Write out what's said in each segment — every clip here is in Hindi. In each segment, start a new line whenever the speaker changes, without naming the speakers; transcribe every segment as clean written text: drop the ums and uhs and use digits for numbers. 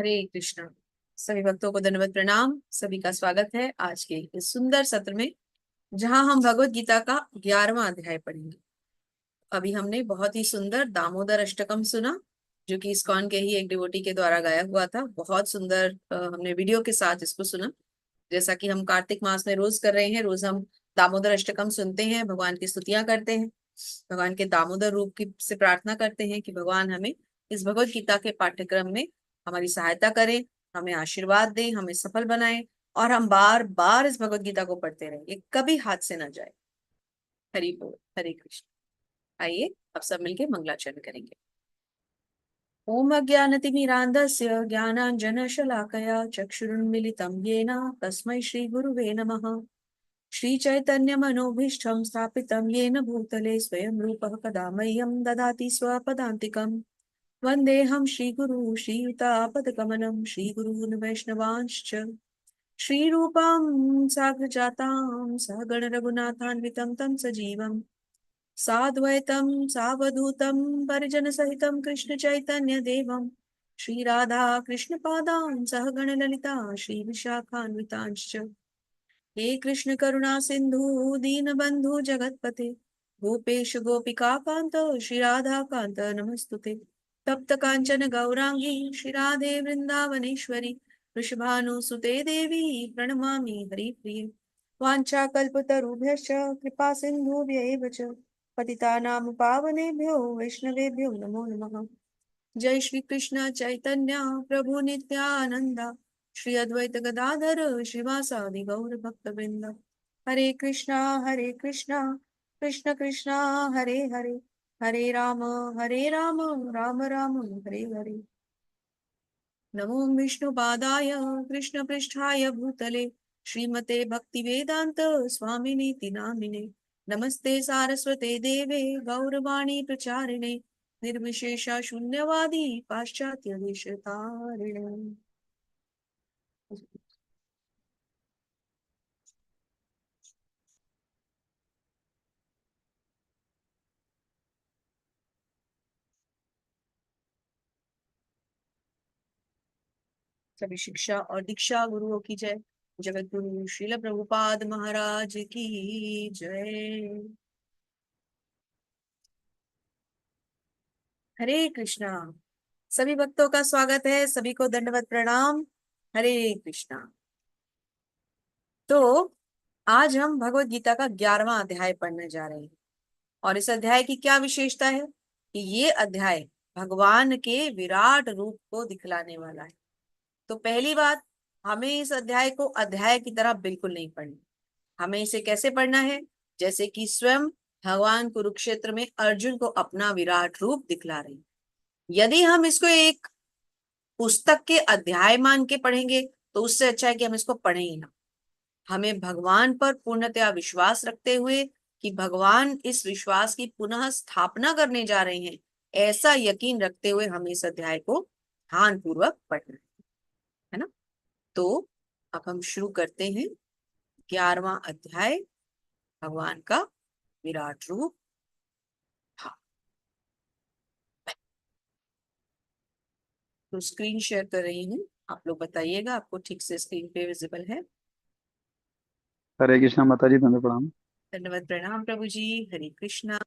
हरे कृष्णा। सभी भक्तों को दंडवत प्रणाम। सभी का स्वागत है आज के इस सुंदर सत्र में, जहां हम भगवत गीता का 11वां अध्याय पढ़ेंगे। अभी हमने बहुत ही सुंदर दामोदर अष्टकम सुना, जो कि इस्कॉन के ही एक डिवोटी के द्वारा गाया हुआ था। बहुत सुंदर हमने वीडियो के साथ इसको सुना। जैसा कि हम कार्तिक मास में रोज कर रहे हैं, रोज हम दामोदर अष्टकम सुनते हैं, भगवान की स्तुतियां करते हैं, भगवान के दामोदर रूप की से प्रार्थना करते हैं कि भगवान हमें इस भगवत गीता के पाठ्यक्रम में हमारी सहायता करें, हमें आशीर्वाद दें, हमें सफल बनाएं, और हम बार बार इस भगवत गीता को पढ़ते रहें, ये कभी हाथ से ना जाए। हरि बोल, हरे कृष्ण। आइए अब सब मिलके मंगलाचरण करेंगे। ओम अज्ञानतिमिरान्धस्य ज्ञानाञ्जनशलाकया चक्षुरुन्मिलितं येन तस्मै श्रीगुरुवे नमः। श्रीचैतन्यमनोभीष्टं स्थापितं येन भूतले स्वयं रूपः कदा मह्यं ददाति स्वपदान्तिकम्। वन्देऽहं श्रीगुरु श्रीयुतापदकमलं श्रीगुरून् वैष्णवांश्च श्रीरूपां साग्रजातां सहगण रघुनाथान्वितं तं सजीवम् साद्वैतं सावधूतं परिजनसहितं कृष्ण चैतन्य देवं श्रीराधा कृष्णपादां सहगण ललिता श्रीविशाखान्वितांश्च। हे कृष्ण करुणा सिंधु दीनबंधु जगतपते गोपेश गोपिका कांत श्री राधा कांत नमस्तुते। तप्त कांचन गौरांगी श्री राधे वृंदावनेश्वरी वृषभानुसुते देवी प्रणमामि हरिप्रिये। वाञ्छाकल्पतरुभ्यश्च कृपा सिन्धुभ्यैव च पतितानां पावनेभ्यो वैष्णवेभ्यो नमो नमः। जय श्री कृष्ण चैतन्य प्रभु नित्यानंदा श्री अद्वैत गदाधर श्रीवासादि गौर भक्त वृंद। हरे कृष्णा कृष्ण कृष्णा हरे हरे, हरे राम राम राम हरे हरे। नमो विष्णुपादाय कृष्ण पृष्ठाय भूतले श्रीमते भक्ति वेदांत स्वामिनीति नामिने। नमस्ते सारस्वते देवे गौरवाणी प्रचारिणे निर्विशेषा शून्यवादी पाश्चात्य देशतारिणे। सभी शिक्षा और दीक्षा गुरुओं की जय। जगत गुरु श्रील प्रभुपाद महाराज की जय। हरे कृष्णा। सभी भक्तों का स्वागत है, सभी को दंडवत प्रणाम। हरे कृष्णा। तो आज हम भगवत गीता का 11वां अध्याय पढ़ने जा रहे हैं। और इस अध्याय की क्या विशेषता है कि ये अध्याय भगवान के विराट रूप को दिखलाने वाला है। तो पहली बात, हमें इस अध्याय को अध्याय की तरह बिल्कुल नहीं पढ़ना। हमें इसे कैसे पढ़ना है, जैसे कि स्वयं भगवान कुरुक्षेत्र में अर्जुन को अपना विराट रूप दिखला रहे हैं। यदि हम इसको एक पुस्तक के अध्याय मान के पढ़ेंगे तो उससे अच्छा है कि हम इसको पढ़ें ही ना। हमें भगवान पर पूर्णतया विश्वास रखते हुए कि भगवान इस विश्वास की पुनः स्थापना करने जा रहे हैं, ऐसा यकीन रखते हुए हमें इस अध्याय को ध्यान पूर्वक पढ़ना है ना। तो अब हम शुरू करते हैं 11वां अध्याय, भगवान का विराट रूप। हाँ, तो स्क्रीन शेयर कर रही हूँ, आप लोग बताइएगा आपको ठीक से स्क्रीन पे विजिबल है।
हरे कृष्णा माता जी, धन्य प्रणाम।
धन्यवाद, प्रणाम प्रभु जी। Hare Krishna.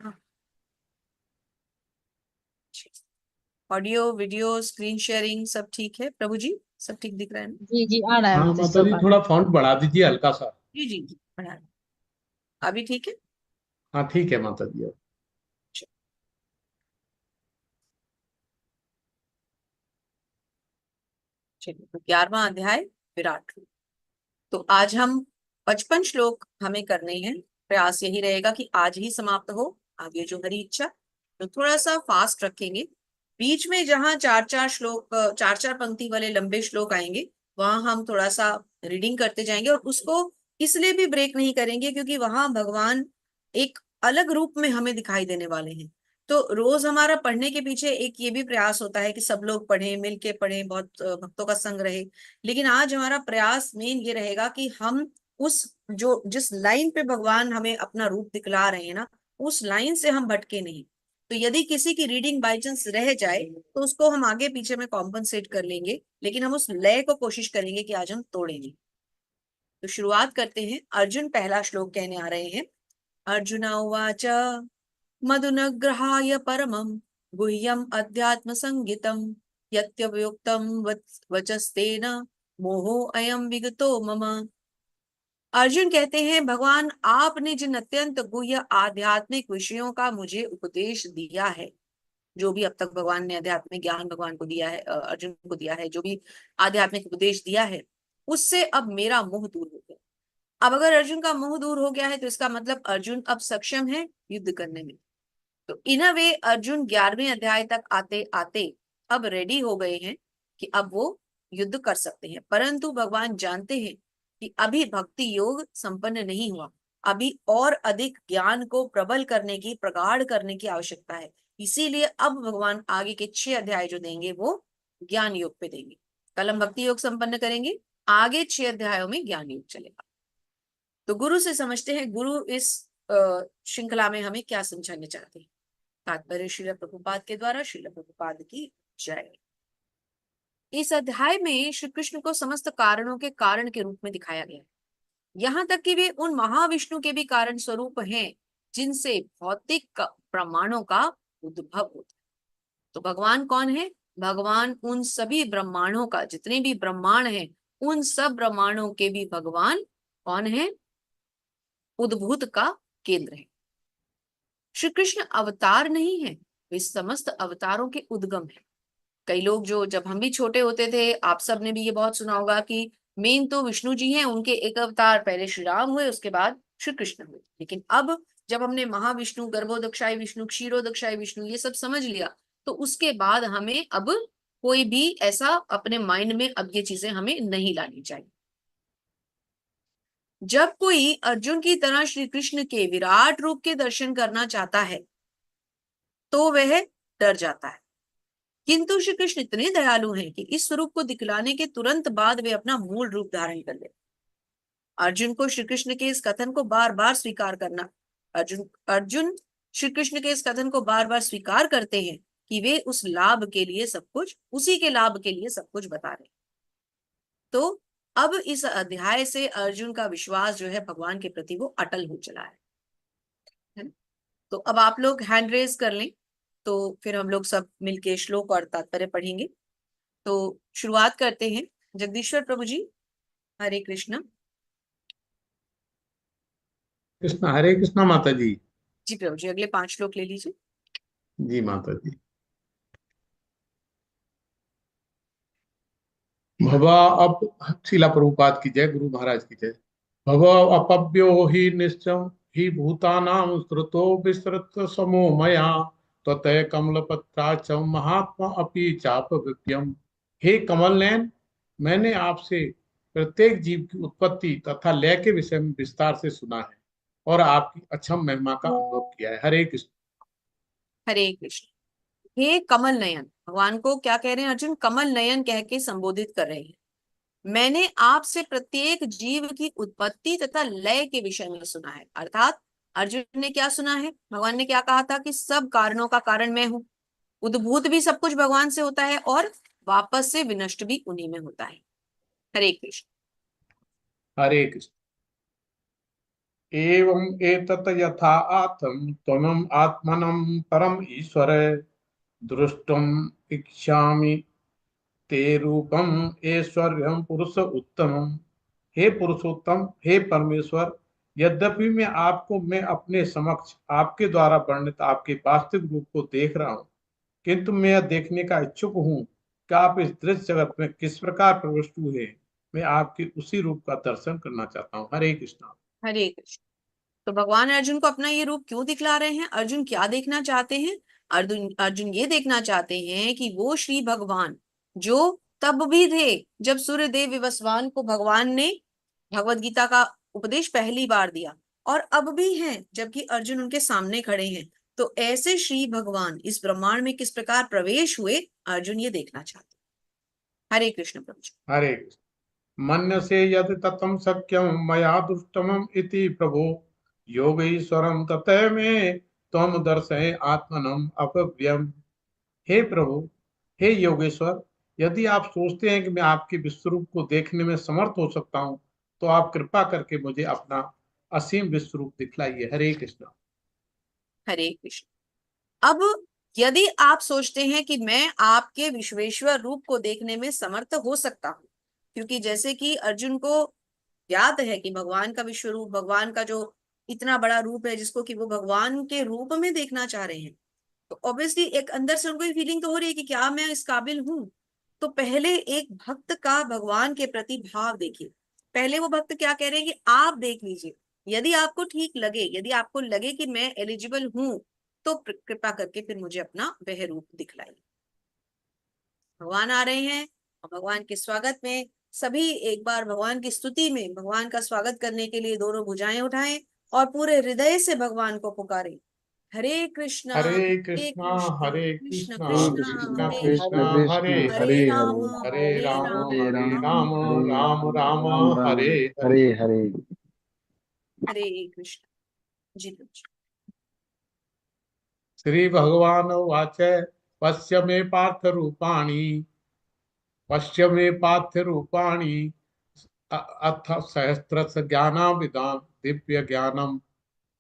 Audio video screen sharing सब ठीक है प्रभु जी? सब ठीक दिख रहा है ना?
जी जी आ रहा है,
हाँ
मुझे
माता
सब
जी,
आ रहा
थोड़ा फॉन्ट बढ़ा दीजिए हल्का सा।
जी जी जी, बढ़ा। अभी ठीक है?
हाँ ठीक है माता जी।
चलिए, तो 11वां अध्याय विराट रूप। तो आज हम 55 श्लोक हमें करने हैं। प्रयास यही रहेगा कि आज ही समाप्त हो, आगे जो हरी इच्छा। तो थोड़ा सा फास्ट रखेंगे। बीच में जहां चार चार श्लोक, चार चार पंक्ति वाले लंबे श्लोक आएंगे, वहां हम थोड़ा सा रीडिंग करते जाएंगे। और उसको इसलिए भी ब्रेक नहीं करेंगे क्योंकि वहां भगवान एक अलग रूप में हमें दिखाई देने वाले हैं। तो रोज हमारा पढ़ने के पीछे एक ये भी प्रयास होता है कि सब लोग पढ़ें, मिलके पढ़ें, बहुत भक्तों का संग रहे। लेकिन आज हमारा प्रयास मेन ये रहेगा कि हम उस जो जिस लाइन पे भगवान हमें अपना रूप दिखला रहे हैं ना, उस लाइन से हम भटके नहीं। तो यदि किसी की रीडिंग बाई चांस रह जाए तो उसको हम आगे पीछे में कॉम्पनसेट कर लेंगे, लेकिन हम उस लय को कोशिश करेंगे कि आज हम तोड़ेंगे। तो शुरुआत करते हैं। अर्जुन पहला श्लोक कहने आ रहे हैं। अर्जुन उवाच मदनुग्रहाय परमं गुह्यम अध्यात्म संगितम यत्यवयुक्तम वचस्तेन मोहो अयम विगतो मम। अर्जुन कहते हैं, भगवान आपने जिन अत्यंत गुह्य आध्यात्मिक विषयों का मुझे उपदेश दिया है, जो भी अब तक भगवान ने आध्यात्मिक ज्ञान भगवान को दिया है, अर्जुन को दिया है, जो भी आध्यात्मिक उपदेश दिया है, उससे अब मेरा मोह दूर हो गया। अब अगर अर्जुन का मोह दूर हो गया है तो इसका मतलब अर्जुन अब सक्षम है युद्ध करने में। तो इन अ वे अर्जुन 11वें अध्याय तक आते आते अब रेडी हो गए हैं कि अब वो युद्ध कर सकते हैं। परंतु भगवान जानते हैं कि अभी भक्ति योग संपन्न नहीं हुआ, अभी और अधिक ज्ञान को प्रबल करने की, प्रगाढ़ करने की आवश्यकता है। इसीलिए अब भगवान आगे के 6 अध्याय जो देंगे वो ज्ञान योग पे देंगे। कल हम भक्ति योग संपन्न करेंगे, आगे 6 अध्यायों में ज्ञान योग चलेगा। तो गुरु से समझते हैं, गुरु इस श्रृंखला में हमें क्या समझाने चाहते हैं। तात्पर्य श्रील प्रभुपाद के द्वारा। श्रील प्रभुपाद की जय। इस अध्याय में श्री कृष्ण को समस्त कारणों के कारण के रूप में दिखाया गया है, यहाँ तक कि वे उन महाविष्णु के भी कारण स्वरूप हैं जिनसे भौतिक प्रमाणों का उद्भव होता है। तो भगवान कौन है? भगवान उन सभी ब्रह्मांडों का, जितने भी ब्रह्मांड हैं, उन सब ब्रह्मांडों के भी भगवान कौन है? उद्भूत का केंद्र है। श्री कृष्ण अवतार नहीं है, वे समस्त अवतारों के उद्गम है। कई लोग, जो जब हम भी छोटे होते थे, आप सब ने भी ये बहुत सुना होगा कि मेन तो विष्णु जी हैं, उनके एक अवतार पहले श्री राम हुए, उसके बाद श्री कृष्ण हुए। लेकिन अब जब हमने महाविष्णु, गर्भोदक्षाई विष्णु, क्षीरोदक्षाई विष्णु ये सब समझ लिया, तो उसके बाद हमें अब कोई भी ऐसा अपने माइंड में अब ये चीजें हमें नहीं लानी चाहिए। जब कोई अर्जुन की तरह श्री कृष्ण के विराट रूप के दर्शन करना चाहता है तो वह डर जाता है, किंतु श्री कृष्ण इतने दयालु हैं कि इस स्वरूप को दिखलाने के तुरंत बाद वे अपना मूल रूप धारण कर लेते। अर्जुन को श्री कृष्ण के इस कथन को बार बार स्वीकार करना, अर्जुन श्री कृष्ण के इस कथन को बार बार स्वीकार करते हैं कि वे उस लाभ के लिए सब कुछ, उसी के लाभ के लिए सब कुछ बता रहे। तो अब इस अध्याय से अर्जुन का विश्वास जो है भगवान के प्रति वो अटल हो चला है। तो अब आप लोग हैंड रेज कर लें, तो फिर हम लोग सब मिलके श्लोक और तात्पर्य पढ़ेंगे। तो शुरुआत करते हैं। जगदीश्वर प्रभु जी, हरे कृष्ण।
कृष्ण हरे कृष्णा माता जी।
जी प्रभु जी, अगले 5 श्लोक ले लीजिए।
जी माता जी। भवा अप शिला प्रभुपाद की जय, गुरु महाराज की जय। भव अपव्यो हि निश्चम हि भूतानां श्रुतो विस्तृत समो मया त्वतः कमलपत्राचम महात्मा अपि चापविप्यम। हे कमल नयन, मैंने आपसे प्रत्येक जीव की उत्पत्ति तथा लय के विषय में विस्तार से सुना है और आपकी अक्षम महिमा का अनुभव किया है। हरे कृष्ण।
हरे कृष्ण। हे कमल नयन, भगवान को क्या कह रहे हैं अर्जुन? कमल नयन कह के संबोधित कर रहे हैं। मैंने आपसे प्रत्येक जीव की उत्पत्ति तथा लय के विषय में सुना है। अर्थात अर्जुन ने क्या सुना है? भगवान ने क्या कहा था कि सब कारणों का कारण मैं हूं, उद्भूत भी सब कुछ भगवान से होता है और वापस से विनष्ट भी उन्हीं में होता है। हरे कृष्ण।
हरे कृष्ण। एवं एतत् यथा आत्म त्वमम् आत्मनं परम ईश्वर दृष्टुम इच्छामि ते रूपम ऐश्वर्यम पुरुष उत्तमम। हे पुरुषोत्तम, हे परमेश्वर, यद्यपि मैं अपने समक्ष आपके द्वारा वर्णित आपके वास्तविक रूप को देख रहा हूँ, किंतु मैं यह देखने का इच्छुक हूँ कि आप इस दृश्य जगत में किस प्रकार प्रविष्ट हुए। मैं आपके उसी रूप का दर्शन करना चाहता हूँ। हरे कृष्णा।
हरे कृष्ण। तो भगवान अर्जुन को अपना ये रूप क्यों दिखला रहे हैं? अर्जुन क्या देखना चाहते हैं? अर्जुन अर्जुन ये देखना चाहते हैं कि वो श्री भगवान जो तब भी थे जब सूर्यदेव विवस्वान को भगवान ने भगवत गीता का उपदेश पहली बार दिया, और अब भी हैं जबकि अर्जुन उनके सामने खड़े हैं। तो ऐसे श्री भगवान इस ब्रह्मांड में किस प्रकार प्रवेश हुए, अर्जुन ये देखना चाहते हैं। हरे कृष्ण प्रभु जी।
हरे कृष्ण। मन्यसे यद ततं शक्यं मया दुष्टमं इति प्रभो योगैश्वरं ततः मे त्वं दर्शय आत्मनम अपव्यम। हे प्रभु, हे योगेश्वर, यदि आप सोचते हैं कि मैं आपके विश्वरूप को देखने में समर्थ हो सकता हूँ, तो आप कृपा करके मुझे अपना असीम विश्वरूप दिखलाइए। हरे कृष्णा।
हरे कृष्ण। अब यदि आप सोचते हैं कि मैं आपके विश्वेश्वर रूप को देखने में समर्थ हो सकता हूँ, क्योंकि जैसे कि अर्जुन को याद है कि भगवान का विश्व रूप, भगवान का जो इतना बड़ा रूप है जिसको कि वो भगवान के रूप में देखना चाह रहे हैं, तो ऑब्वियसली एक अंदर से उनको फीलिंग तो हो रही है कि क्या मैं इस काबिल हूं। तो पहले एक भक्त का भगवान के प्रति भाव देखिए। पहले वो भक्त क्या कह रहे हैं कि आप देख लीजिए, यदि आपको ठीक लगे, यदि आपको लगे कि मैं एलिजिबल हूं, तो कृपा करके फिर मुझे अपना वह रूप दिखलाइए। भगवान आ रहे हैं और भगवान के स्वागत में सभी एक बार भगवान की स्तुति में भगवान का स्वागत करने के लिए दोनों भुजाएं उठाएं और पूरे हृदय से भगवान को पुकारें। हरे कृष्णा
हरे
हरे
कृष्णा
कृष्णा
हरे
कृष्ण
कृष्णा
हरे
कृष्ण
कृष्णा
कृष्णा
हरे
कृष्णा
कृष्ण
हरे,
हरे
कृष्ण
हरे,
हरे
हरे
हरे,
राम
हरे
हरे
राम
राम
हरे
हरे
राम
राम,
राम
हरे
राम
राम
राम
राम
राम राम
हरे हरे।
हरे हरे।
हरे कृष्ण जी कृष्ण।
श्री भगवान वाच पश्य मे पार्थ रूपाणि, पश्य मे पार्थ रूपाणि, अथ सहस्त्रश ज्ञानाविदां दिव्य ज्ञानम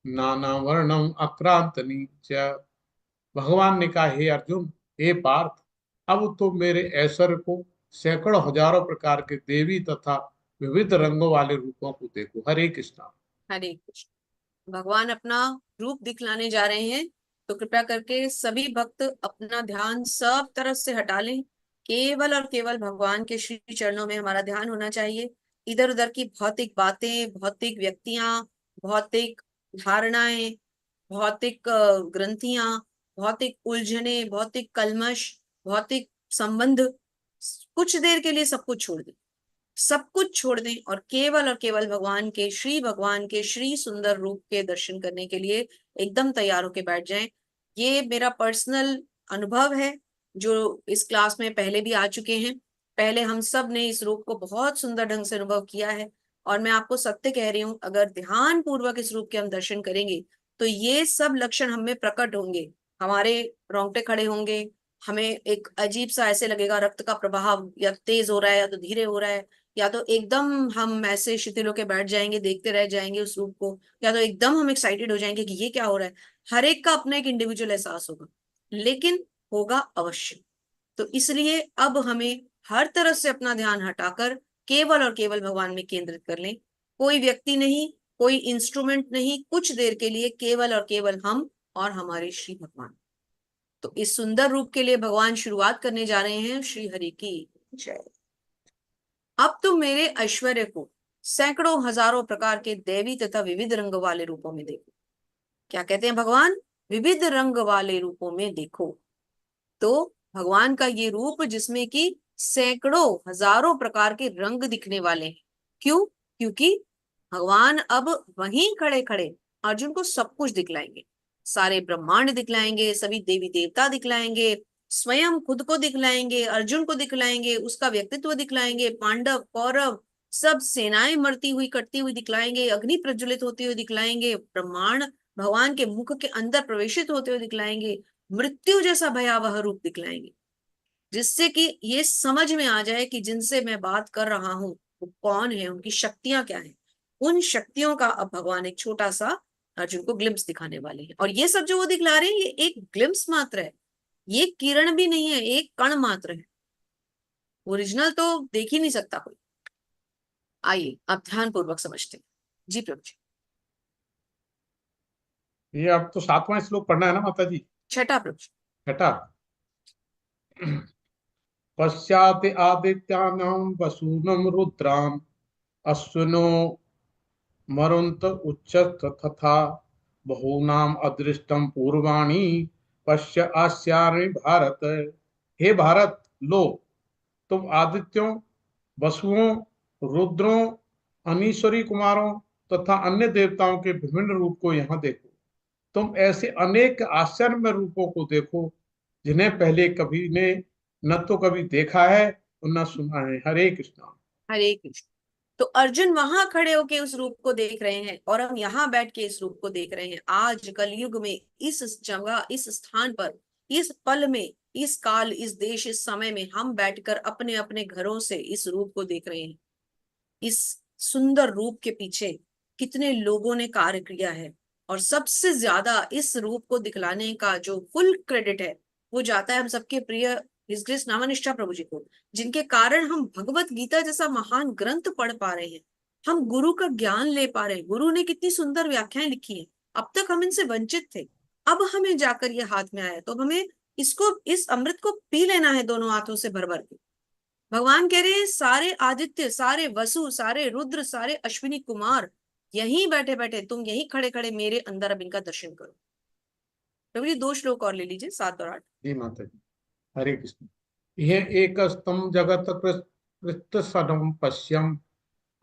नाना वर्णम आक्रांतनि च। भगवान ने कहा, हे अर्जुन, हे पार्थ, अब तो मेरे ऐश्वर्य को सैकड़ों हजारों प्रकार के देवी तथा विविध रंगों वाले रूपों को देखो। हरे कृष्णा।
हरे कृष्ण। भगवान अपना रूप दिखलाने जा रहे हैं, तो कृपया करके सभी भक्त अपना ध्यान सब तरफ से हटा लें। केवल और केवल भगवान के श्री चरणों में हमारा ध्यान होना चाहिए। इधर उधर की भौतिक बातें, भौतिक व्यक्तियां, भौतिक धारणाएं, भौतिक ग्रंथियां, भौतिक उलझने, भौतिक कलमश, भौतिक संबंध, कुछ देर के लिए सब कुछ छोड़ दें। सब कुछ छोड़ दें और केवल भगवान के श्री सुंदर रूप के दर्शन करने के लिए एकदम तैयार होके बैठ जाएं। ये मेरा पर्सनल अनुभव है, जो इस क्लास में पहले भी आ चुके हैं। पहले हम सब ने इस रूप को बहुत सुंदर ढंग से अनुभव किया है, और मैं आपको सत्य कह रही हूँ, अगर ध्यान पूर्वक इस रूप के हम दर्शन करेंगे तो ये सब लक्षण हमें प्रकट होंगे। हमारे रोंगटे खड़े होंगे, हमें एक अजीब सा ऐसे लगेगा रक्त का प्रवाह या तेज हो रहा है या तो धीरे हो रहा है, या तो एकदम हम ऐसे शिथिल होके बैठ जाएंगे, देखते रह जाएंगे उस रूप को, या तो एकदम हम एक्साइटेड हो जाएंगे कि ये क्या हो रहा है। हर एक का अपना एक इंडिविजुअल एहसास होगा, लेकिन होगा अवश्य। तो इसलिए अब हमें हर तरफ से अपना ध्यान हटाकर केवल और केवल भगवान में केंद्रित कर लें। कोई व्यक्ति नहीं, कोई इंस्ट्रूमेंट नहीं, कुछ देर के लिए केवल और केवल हम और हमारे श्री भगवान। तो इस सुंदर रूप के लिए भगवान शुरुआत करने जा रहे हैं। श्री हरि की जय। अब तुम मेरे ऐश्वर्य को सैकड़ों हजारों प्रकार के दैवी तथा विविध रंग वाले रूपों में देखो। क्या कहते हैं भगवान? विविध रंग वाले रूपों में देखो। तो भगवान का ये रूप जिसमें कि सैकड़ों हजारों प्रकार के रंग दिखने वाले हैं। क्यों? क्योंकि भगवान अब वहीं खड़े खड़े अर्जुन को सब कुछ दिखलाएंगे। सारे ब्रह्मांड दिखलाएंगे, सभी देवी देवता दिखलाएंगे, स्वयं खुद को दिखलाएंगे, अर्जुन को दिखलाएंगे, उसका व्यक्तित्व दिखलाएंगे, पांडव कौरव सब सेनाएं मरती हुई कटती हुई दिखलाएंगे, अग्नि प्रज्वलित होते हुए दिखलाएंगे, ब्रह्मांड भगवान के मुख के अंदर प्रवेशित होते हुए दिखलाएंगे, मृत्यु जैसा भयावह रूप दिखलाएंगे, जिससे कि ये समझ में आ जाए कि जिनसे मैं बात कर रहा हूं वो कौन है, उनकी शक्तियां क्या है। उन शक्तियों का अब भगवान एक छोटा सा अर्जुन को ग्लिम्स दिखाने वाले हैं। और ये सब जो वो दिखला रहे हैं ये एक ग्लिम्स मात्र है, ये किरण भी नहीं है, एक कण मात्र है। ओरिजिनल तो देख ही नहीं सकता कोई। आइए अब ध्यान पूर्वक समझते हैं। जी प्रभु जी।
ये अब तो 7वां श्लोक पढ़ना है ना माता जी?
छठा प्रभु जी।
छठा। पश्चात आदित्यानां वसूनां रुद्रान् अश्विनो मरुंत उच्चस्त तथा बहूनाम अदृष्टम पूर्वाणी पश्य आस्यानि भारत। हे भारत, लो, तुम आदित्यों, वसुओं, रुद्रों, अनीश्वरी कुमारों तथा अन्य देवताओं के विभिन्न रूप को यहाँ देखो। तुम ऐसे अनेक आश्चर्यमय रूपों को देखो जिन्हें पहले कभी ने न तो कभी देखा है और न सुना है। हरे कृष्णा।
हरे कृष्ण। तो अर्जुन वहां खड़े होके उस रूप को देख रहे हैं और हम यहाँ बैठ के इस रूप को देख रहे हैं। आज कलयुग में इस जगह, इस स्थान पर, इस पल में, इस काल, इस देश, इस समय में हम बैठकर अपने अपने घरों से इस रूप को देख रहे हैं। इस सुंदर रूप के पीछे कितने लोगों ने कार्य किया है, और सबसे ज्यादा इस रूप को दिखलाने का जो फुल क्रेडिट है वो जाता है हम सबके प्रिय हिज ग्रेस नामनिष्ठा प्रभु जी को, जिनके कारण हम भगवत गीता जैसा महान ग्रंथ पढ़ पा रहे हैं, हम गुरु का ज्ञान ले पा रहे हैं। गुरु ने कितनी सुंदर व्याख्याएं लिखी हैं, अब तक हम इनसे वंचित थे, अब हमें जाकर ये हाथ में आया, तो अब हमें इसको, इस अमृत को पी लेना है दोनों हाथों से भर भर के। भगवान कह रहे हैं सारे आदित्य, सारे वसु, सारे रुद्र, सारे अश्विनी कुमार यहीं बैठे बैठे, तुम यहीं खड़े खड़े मेरे अंदर अब इनका दर्शन करो। प्रभु जी 2 श्लोक और ले लीजिए, 7 और 8।
जी माता जी, हरे कृष्ण। यह एक स्तम जगत कृत सदम पश्यम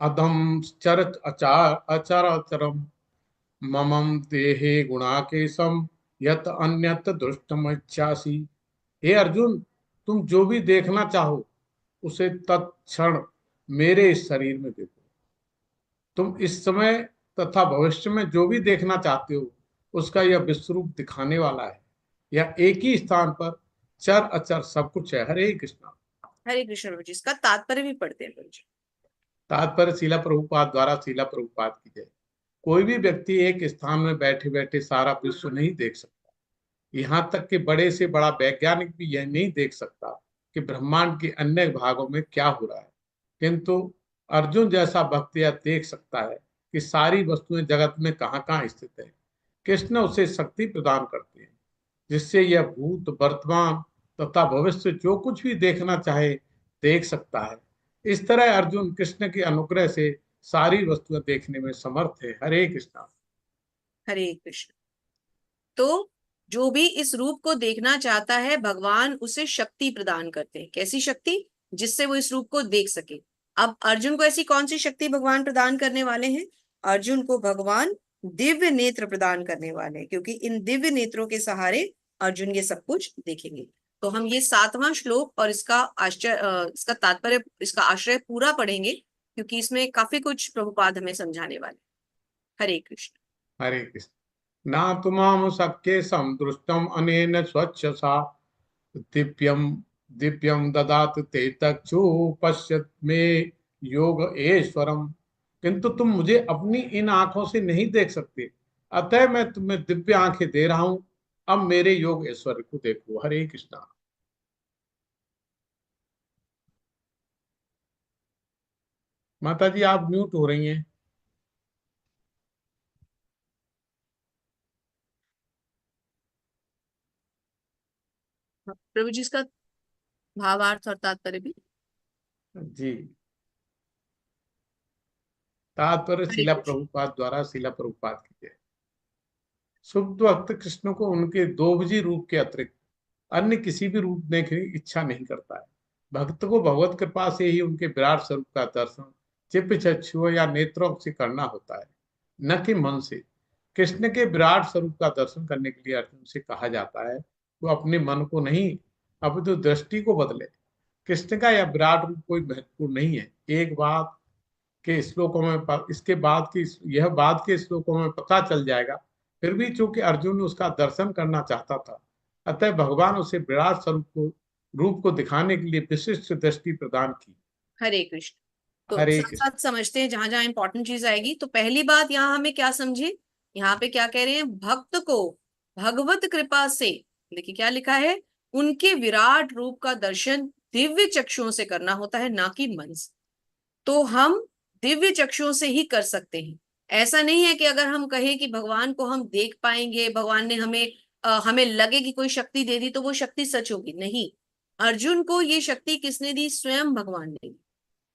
अधम चरत अचार अचरचरम ममम देहे गुणाकेशम यत अन्यत दृष्टमिच्छासि। हे अर्जुन, तुम जो भी देखना चाहो उसे तत्क्षण मेरे इस शरीर में देखो। तुम इस समय तथा भविष्य में जो भी देखना चाहते हो उसका यह विश्वरूप दिखाने वाला है। यह एक ही स्थान पर चर अचर सब कुछ है। हरे कृष्णा।
हरे कृष्ण प्रभु जी, इसका तात्पर्य भी पढ़ते हैं प्रभु जी।
तात्पर्य शिला प्रभुपाद द्वारा, शिला प्रभुपाद की जय। कोई भी व्यक्ति एक स्थान में बैठे बैठे सारा विश्व नहीं देख सकता। यहाँ तक कि बड़े से बड़ा वैज्ञानिक भी यह नहीं देख सकता कि ब्रह्मांड के अन्य भागों में क्या हो रहा है, किंतु अर्जुन जैसा भक्त यह देख सकता है कि सारी वस्तुएं जगत में कहाँ कहाँ स्थित है। कृष्ण उसे शक्ति प्रदान करते हैं जिससे यह भूत, वर्तमान तथा भविष्य जो कुछ भी देखना चाहे देख सकता है। इस तरह अर्जुन कृष्ण के अनुग्रह से सारी वस्तुएं देखने में समर्थ है। हरे कृष्णा।
हरे कृष्ण। तो जो भी इस रूप को देखना चाहता है भगवान उसे शक्ति प्रदान करते हैं। कैसी शक्ति? जिससे वो इस रूप को देख सके। अब अर्जुन को ऐसी कौन सी शक्ति भगवान प्रदान करने वाले हैं? अर्जुन को भगवान दिव्य नेत्र प्रदान करने वाले हैं, क्योंकि इन दिव्य नेत्रों के सहारे अर्जुन ये सब कुछ देखेंगे। तो हम ये 7वां श्लोक और इसका इसका तात्पर्य, इसका आश्रय पूरा पढ़ेंगे, क्योंकि इसमें काफी कुछ प्रभुपाद हमें समझाने वाले। हरे कृष्ण।
हरे कृष्ण। ना तुमाम शक्य दृष्टम अनेन स्वच्छसा दिव्यम दिव्यम ददात ते तक्षु पश्यत में योग ऐश्वरम। किंतु तुम मुझे अपनी इन आंखों से नहीं देख सकते, अतः मैं तुम्हें दिव्य आंखें दे रहा हूं। अब मेरे योग ऐश्वर्य को देखो। हरे कृष्णा। माता जी आप म्यूट हो रही हैं।
प्रभु जी इसका भावार्थ और तात्पर्य भी।
जी, तात्पर्य
हरे
शिला
कृष्ण।
प्रभुपाद द्वारा, शिला प्रभुपाद की जय। शुद्ध भक्त कृष्ण को उनके दोभुजी रूप के अतिरिक्त अन्य किसी भी रूप देखने की इच्छा नहीं करता है। भक्त को भगवत कृपा से ही उनके विराट स्वरूप का दर्शन चित्त चक्षुओं या नेत्रों से करना होता है, न कि मन से। कृष्ण के विराट स्वरूप का दर्शन करने के लिए अर्जुन से कहा जाता है वो अपने मन को नहीं अपितु दृष्टि को बदले। कृष्ण का यह विराट रूप कोई महत्वपूर्ण नहीं है। एक बात के श्लोकों में इसके बाद की यह बाद के श्लोकों में पता चल जाएगा। फिर भी चूंकि अर्जुन ने उसका दर्शन करना चाहता था, अतः भगवान उसे विराट स्वरूप को रूप को दिखाने के लिए विशिष्ट दृष्टि प्रदान की।
हरे कृष्ण। तो
हरे
साथ
कृष्ण।
साथ समझते हैं जहां जहां इंपॉर्टेंट चीज आएगी। तो पहली बात यहाँ हमें क्या समझे, यहाँ पे क्या कह रहे हैं, भक्त को भगवत कृपा से, देखिए क्या लिखा है, उनके विराट रूप का दर्शन दिव्य चक्षुओं से करना होता है, ना कि मन से। तो हम दिव्य चक्षुओं से ही कर सकते हैं। ऐसा नहीं है कि अगर हम कहें कि भगवान को हम देख पाएंगे, भगवान ने हमें लगे कि कोई शक्ति दे दी तो वो शक्ति सच होगी, नहीं। अर्जुन को ये शक्ति किसने दी? स्वयं भगवान ने दी।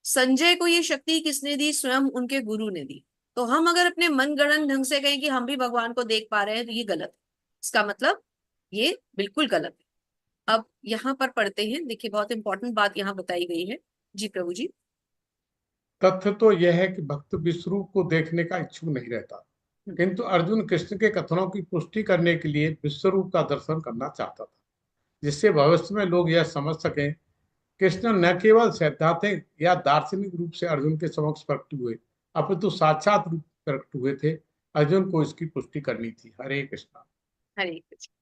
संजय को ये शक्ति किसने दी? स्वयं उनके गुरु ने दी। तो हम अगर अपने मनगढ़ंत ढंग से कहें कि हम भी भगवान को देख पा रहे हैं तो ये गलत है। इसका मतलब ये बिल्कुल गलत है। अब यहाँ पर पढ़ते हैं, देखिए बहुत इंपॉर्टेंट बात यहाँ बताई गई है। जी प्रभु जी।
तथ्य तो यह है कि भक्त विश्व रूप को देखने का इच्छुक नहीं रहता,
हम्म,
किंतु अर्जुन कृष्ण के कथनों की पुष्टि करने के लिए विश्व रूप का दर्शन करना चाहता था, जिससे भविष्य में लोग यह समझ सकें कृष्ण न केवल सैद्धांतिक या दार्शनिक रूप से अर्जुन के समक्ष प्रकट हुए, अपितु साक्षात रूप प्रकट हुए थे। अर्जुन को इसकी पुष्टि करनी थी। हरे कृष्णा।
हरे कृष्ण।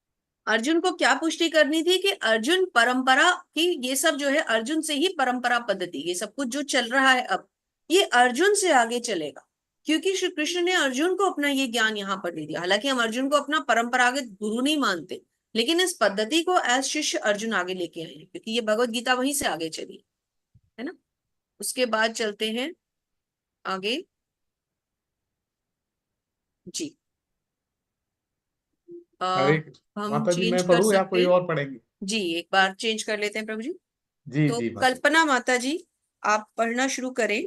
अर्जुन को क्या पुष्टि करनी थी कि अर्जुन परंपरा की, ये सब जो है अर्जुन से ही परंपरा पद्धति, ये सब कुछ जो चल रहा है अब, ये अर्जुन से आगे चलेगा, क्योंकि श्री कृष्ण ने अर्जुन को अपना ये ज्ञान यहाँ पर दे दिया। हालांकि हम अर्जुन को अपना परंपरागत गुरु नहीं मानते, लेकिन इस पद्धति को एज शिष्य अर्जुन आगे लेके आए हैं, क्योंकि ये भगवत गीता वहीं से आगे चली है ना। उसके बाद चलते हैं आगे जी।
हरे कृष्ण।
हम
माता जी
चेंज
मैं
कर
पढ़ूं या
सकते
कोई
हैं
और पढ़ेंगे?
जी, एक बार चेंज कर लेते हैं प्रभु जी।
जी
तो
जी माता जी।
कल्पना माता जी, आप पढ़ना शुरू करें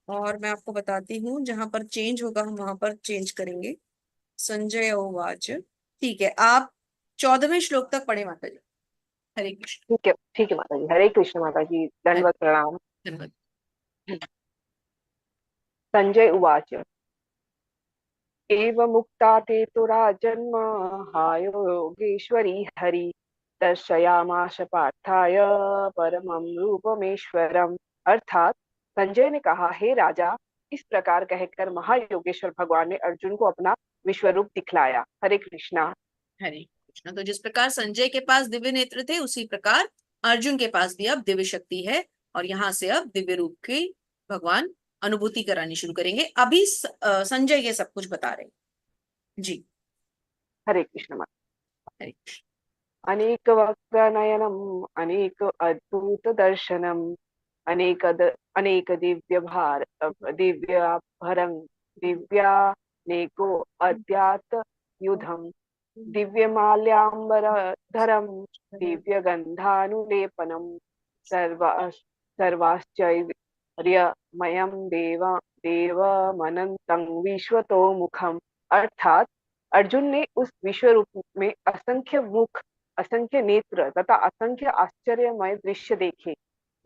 और मैं आपको बताती हूँ, जहां पर चेंज होगा हम वहां पर चेंज करेंगे। संजय उवाच। ठीक है, आप 14वें श्लोक तक पढ़े माता जी। हरे कृष्ण।
ठीक है माता जी। हरे कृष्ण माता जी,
हरे
दंडवत प्रणाम।
धन्यवाद।
संजय उवाच। एवमुक्ता ते तु राजन्म हायो योगेश्वरी हरि दर्शयामाश पार्थाय परमं रूपमेश्वरम। अर्थात संजय ने कहा, हे राजा, इस प्रकार कहकर महायोगेश्वर भगवान ने अर्जुन को अपना विश्वरूप दिखलाया। हरे कृष्णा।
हरे कृष्ण। तो जिस प्रकार संजय के पास दिव्य नेत्र थे, उसी प्रकार अर्जुन के पास भी अब दिव्य शक्ति है, और यहाँ से अब दिव्य रूप की भगवान अनुभूति करानी शुरू करेंगे। अभी संजय ये सब कुछ बता रहे हैं जी।
हरे कृष्ण माता।
हरे कृष्ण।
अनेक वक्र नयनम अनेक अद्भुत दर्शनम अनेक दिव्याभरं दिव्यानेको अद्यात युधम दिव्यमाल्याम्बरधरं दिव्यगन्धानुलेपनं सर्वा सर्वाश्चर्यमयं देवमनन्तं विश्वतोमुखम्। अर्थात अर्जुन ने उस विश्व रूप में असंख्य मुख, असंख्य नेत्र तथा असंख्य आश्चर्यमय दृश्य देखे।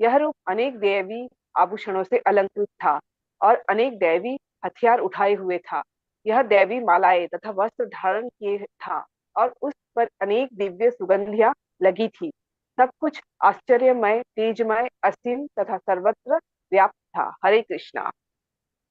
यह रूप अनेक दैवी आभूषणों से अलंकृत था और अनेक दैवी हथियार उठाए हुए था। यह दैवी मालाएं तथा वस्त्र धारण किए था और उस पर अनेक दिव्य सुगंधियां लगी थी। सब कुछ आश्चर्यमय, तेजमय, असीम तथा सर्वत्र व्याप्त था। हरे कृष्णा।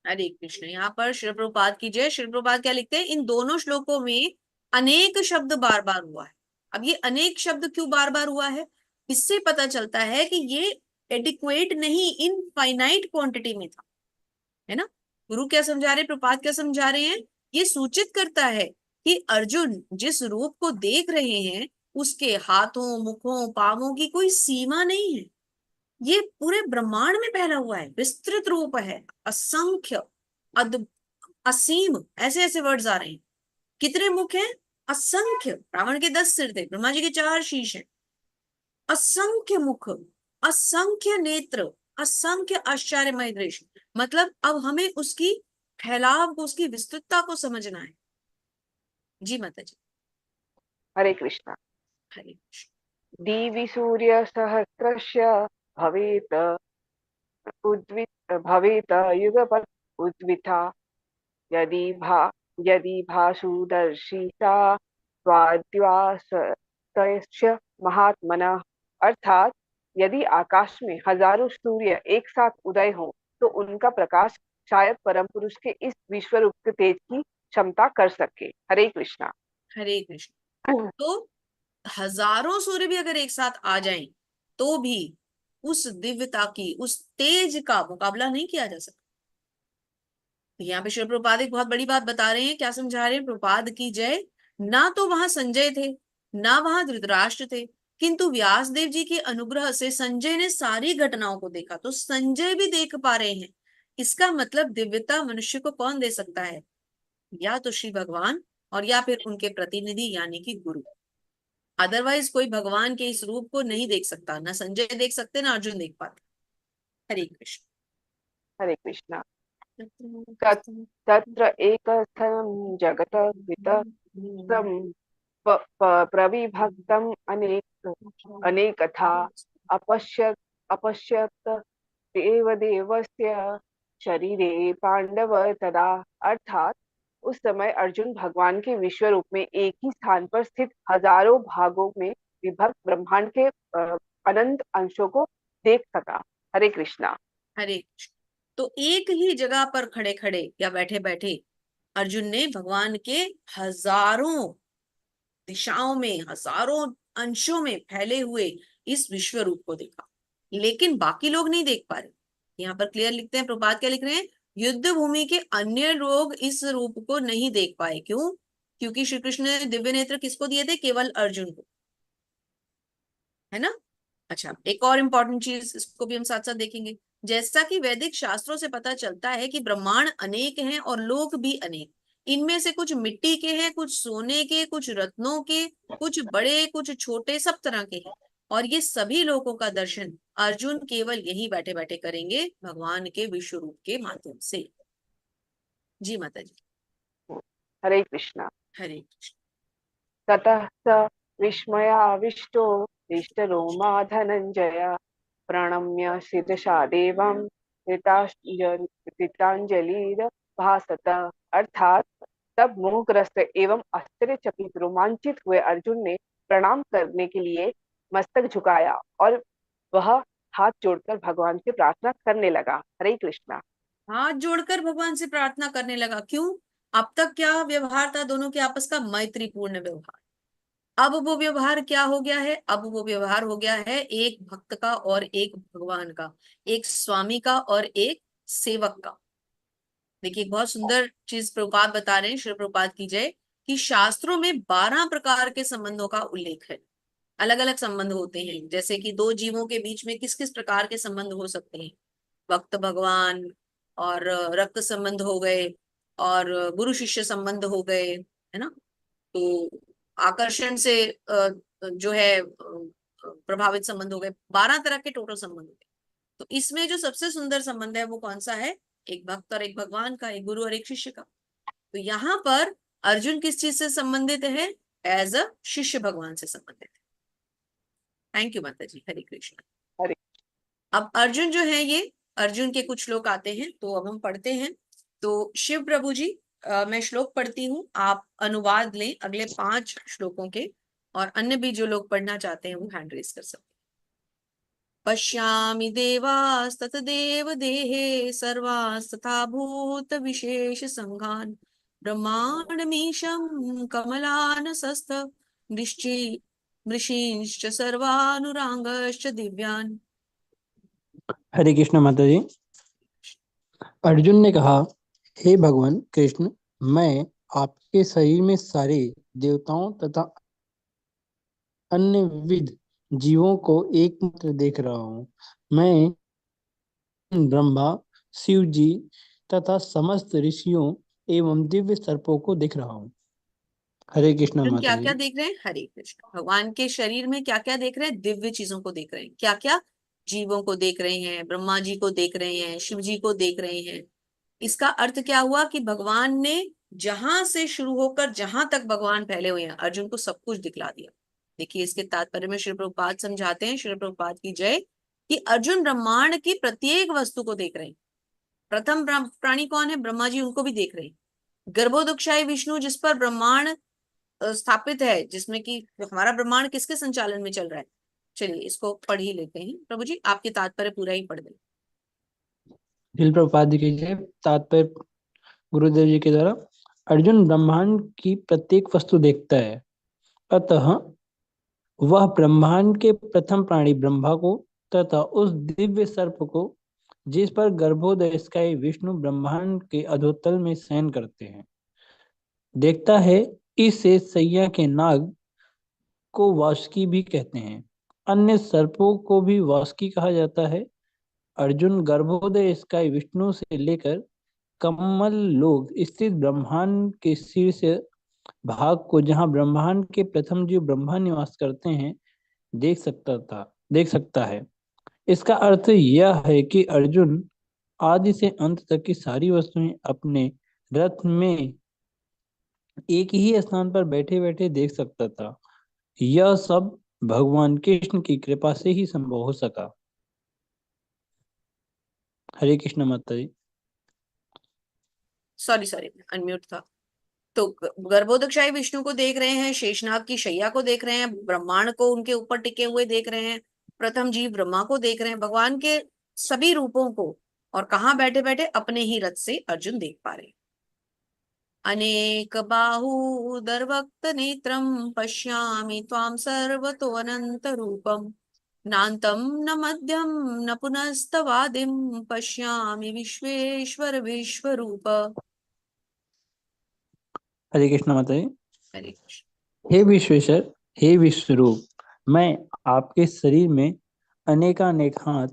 हरे कृष्ण। यहाँ पर श्री प्रभुपाद की जय। श्री प्रभुपाद क्या लिखते हैं, इन दोनों श्लोकों में अनेक शब्द बार बार हुआ है। अब ये अनेक शब्द क्यों बार बार हुआ है, इससे पता चलता है कि ये एडिक्वेट नहीं, इनफाइनाइट क्वांटिटी में था, है ना। गुरु क्या समझा रहे, प्रभुपाद क्या समझा रहे हैं, ये सूचित करता है कि अर्जुन जिस रूप को देख रहे हैं, उसके हाथों, मुखों, पांवों की कोई सीमा नहीं है। ये पूरे ब्रह्मांड में फैला हुआ है, विस्तृत रूप है, असंख्य, असीम, ऐसे ऐसे वर्ड्स आ रहे हैं। कितने मुख हैं, असंख्य। रावण के 10 सिर थे, ब्रह्मा जी के 4 शीश हैं। असंख्य मुख, असंख्य नेत्र, असंख्य आश्चर्यमय दृश्य। मतलब अब हमें उसकी फैलाव को, उसकी विस्तृतता को समझना है जी माता जी।
हरे कृष्णा।
हरे कृष्ण।
दिवि सूर्य सहस्रस्य भवेत भवेत युगपत् उद्विता यदि भासुदर्शी सा स्वाद्वासतस्य महात्मनः। अर्थात यदि आकाश में हजारों सूर्य एक साथ उदय हो तो उनका प्रकाश शायद परम पुरुष के इस विश्व रूप के तेज की क्षमता कर सके। हरे कृष्णा।
हरे कृष्ण। तो हजारों सूर्य भी अगर एक साथ आ जाएं, तो भी उस दिव्यता की, उस तेज का मुकाबला नहीं किया जा सकता। यहाँ पे शिव प्रभुपाद एक बहुत बड़ी बात बता रहे हैं। क्या समझा रहे हैं, प्रभुपाद की जय। ना तो वहां संजय थे, ना वहां धृतराष्ट्र थे, किंतु व्यास देव जी के अनुग्रह से संजय ने सारी घटनाओं को देखा, तो संजय भी देख पा रहे हैं। इसका मतलब दिव्यता मनुष्य को कौन दे सकता है, या तो श्री भगवान, और या फिर उनके प्रतिनिधि यानी कि गुरु। अदरवाइज कोई भगवान के इस रूप को नहीं देख सकता, ना संजय देख सकते, ना अर्जुन देख पाते। हरे कृष्ण।
हरे कृष्णा। तत्र एकस्थं जगत विततं प्रविभक्तम् अनेकथा अपश्यत देवदेवस्य शरीरे पांडव तदा। अर्थात उस समय अर्जुन भगवान के विश्व रूप में एक ही स्थान पर स्थित हजारों भागों में विभक्त ब्रह्मांड के अनंत अंशों को देख सका। हरे कृष्णा।
हरे कृष्ण। तो एक ही जगह पर खड़े खड़े या बैठे बैठे अर्जुन ने भगवान के हजारों दिशाओं में, हजारों अंशों में फैले हुए इस विश्व रूप को देखा, लेकिन बाकी लोग नहीं देख पा रहे। यहाँ पर क्लियर लिखते हैं, प्रभुपाद क्या लिख रहे हैं, युद्ध भूमि के अन्य लोग इस रूप को नहीं देख पाए। क्यों? क्योंकि श्री कृष्ण ने दिव्य नेत्र किसको दिए थे? केवल अर्जुन को, है ना। अच्छा, एक और इंपॉर्टेंट चीज, इसको भी हम साथ साथ देखेंगे। जैसा कि वैदिक शास्त्रों से पता चलता है कि ब्रह्मांड अनेक हैं और लोक भी अनेक। इनमें से कुछ मिट्टी के हैं, कुछ सोने के, कुछ रत्नों के, कुछ बड़े, कुछ छोटे, सब तरह के हैं। और ये सभी लोगों का दर्शन अर्जुन केवल यही बैठे बैठे करेंगे, भगवान के विश्व रूप के माध्यम से। जी माता जी।
हरे कृष्णा।
हरे कृष्ण।
ततः स विस्मयाविष्टो हृष्टरोमा धनंजय प्रणम्य शिरसा देवं कृतांजलि भासत। अर्थात तब मोहग्रस्त एवं आश्चर्यचकित रोमांचित हुए अर्जुन ने प्रणाम करने के लिए मस्तक झुकाया और वह हाथ जोड़कर भगवान से प्रार्थना करने लगा। हरे कृष्णा।
हाथ जोड़कर भगवान से प्रार्थना करने लगा। क्यों? अब तक क्या व्यवहार था दोनों के आपस का? मैत्रीपूर्ण व्यवहार। अब वो व्यवहार क्या हो गया है? अब वो व्यवहार हो गया है एक भक्त का और एक भगवान का, एक स्वामी का और एक सेवक का। देखिए, एक बहुत सुंदर चीज प्रभुपाद बता रहे हैं, श्री प्रभुपाद की जय, कि शास्त्रों में 12 प्रकार के संबंधों का उल्लेख है। अलग अलग संबंध होते हैं, जैसे कि दो जीवों के बीच में किस किस प्रकार के संबंध हो सकते हैं। भक्त भगवान, और रक्त संबंध हो गए, और गुरु शिष्य संबंध हो गए, है ना। तो आकर्षण से जो है प्रभावित संबंध हो गए। 12 तरह के टोटल संबंध हो गए। तो इसमें जो सबसे सुंदर संबंध है वो कौन सा है? एक भक्त और एक भगवान का, एक गुरु और एक शिष्य का। तो यहाँ पर अर्जुन किस चीज से संबंधित है? एज अ शिष्य भगवान से संबंधित है। थैंक यू माता जी। हरे कृष्ण।
हरे।
अब अर्जुन जो है, ये अर्जुन के कुछ श्लोक आते हैं, तो अब हम पढ़ते हैं। तो शिव प्रभु जी, मैं श्लोक पढ़ती हूँ, आप अनुवाद लें अगले 5 श्लोकों के, और अन्य भी जो लोग पढ़ना चाहते हैं वो हैंड रेस कर सकते हैं। पश्यामि देवास्ततदेव देहे सर्वास्तथा भूत विशेष संघान ब्रह्मांडमीशं कमलानसस्थ वृश्चि वृषींश्च सर्वानुरागश्च दिव्यान्।
हरे कृष्ण माता जी। अर्जुन ने कहा, हे भगवान कृष्ण, मैं आपके शरीर में सारे देवताओं तथा अन्य विविध जीवों को एकमात्र देख रहा हूँ। मैं ब्रह्मा, शिव जी तथा समस्त ऋषियों एवं दिव्य सर्पों को देख रहा हूँ। हरे कृष्ण
अर्जुन
माता
क्या
जी।
क्या देख रहे हैं? हरे कृष्ण। भगवान के शरीर में क्या क्या देख रहे हैं? दिव्य चीजों को देख रहे हैं। क्या क्या? जीवों को देख रहे हैं, ब्रह्मा जी को देख रहे हैं, शिव जी को देख रहे हैं। इसका अर्थ क्या हुआ कि भगवान ने जहां से शुरू होकर जहां तक भगवान फैले हुए हैं, अर्जुन को सब कुछ दिखला दिया। देखिए, इसके तात्पर्य में श्री प्रभुपाद समझाते हैं, श्री प्रभुपाद की जय, कि अर्जुन ब्रह्मांड की प्रत्येक वस्तु को देख रहे हैं। प्रथम प्राणी कौन है? ब्रह्मा जी, उनको भी देख रहे हैं। गर्भोदकशाही विष्णु, जिस पर ब्रह्मांड स्थापित है, जिसमें कि हमारा ब्रह्मांड किसके संचालन में चल रहा है। चलिए इसको पढ़ ही लेते हैं। प्रभु जी, आपके तात्पर्य पूरा ही पढ़ दें।
श्रील प्रभुपाद जी की जय। तात्पर्य गुरुदेव जी के द्वारा। अर्जुन ब्रह्मांड की प्रत्येक वस्तु देखता है, अतः वह ब्रह्मांड के प्रथम प्राणी ब्रह्मा को तथा उस दिव्य सर्प को, जिस पर गर्भोदयस्काय विष्णु ब्रह्मांड के अधोतल में शयन करते हैं, देखता है। इससे सैया के नाग को वासुकी भी कहते हैं। अन्य सर्पों को भी वासुकी कहा जाता है। अर्जुन गर्भोदयस्काय विष्णु से लेकर कमल लोक स्थित ब्रह्मांड के शीर्ष भाग को, जहां ब्रह्मांड के प्रथम जीव ब्रह्मा निवास करते हैं, देख सकता है। इसका अर्थ यह है कि अर्जुन आदि से अंत तक की सारी वस्तुएं अपने रथ में एक ही स्थान पर बैठे बैठे देख सकता था। यह सब भगवान कृष्ण की कृपा से ही संभव हो सका। हरे कृष्ण माता जी।
सॉरी सॉरी, अनम्यूट था। तो गर्भोदकशाही विष्णु को देख रहे हैं, शेषनाग की शैया को देख रहे हैं, ब्रह्मांड को उनके ऊपर टिके हुए देख रहे हैं, प्रथम जीव ब्रह्मा को देख रहे हैं, भगवान के सभी रूपों को, और कहाँ बैठे बैठे अपने ही रथ से अर्जुन देख पा रहे हैं। अनेक बाहूदरवक्त नेत्रम पश्यामि त्वां सर्वतो अनंत रूपम नान्तं न मध्यम न पुनस्तवादिं पश्यामि विश्वेश्वर विश्वरूप।
हरे कृष्ण माता जी।
हरे कृष्ण।
हे विश्वेश्वर, हे विश्वरूप, मैं आपके शरीर में अनेकानेक हाथ,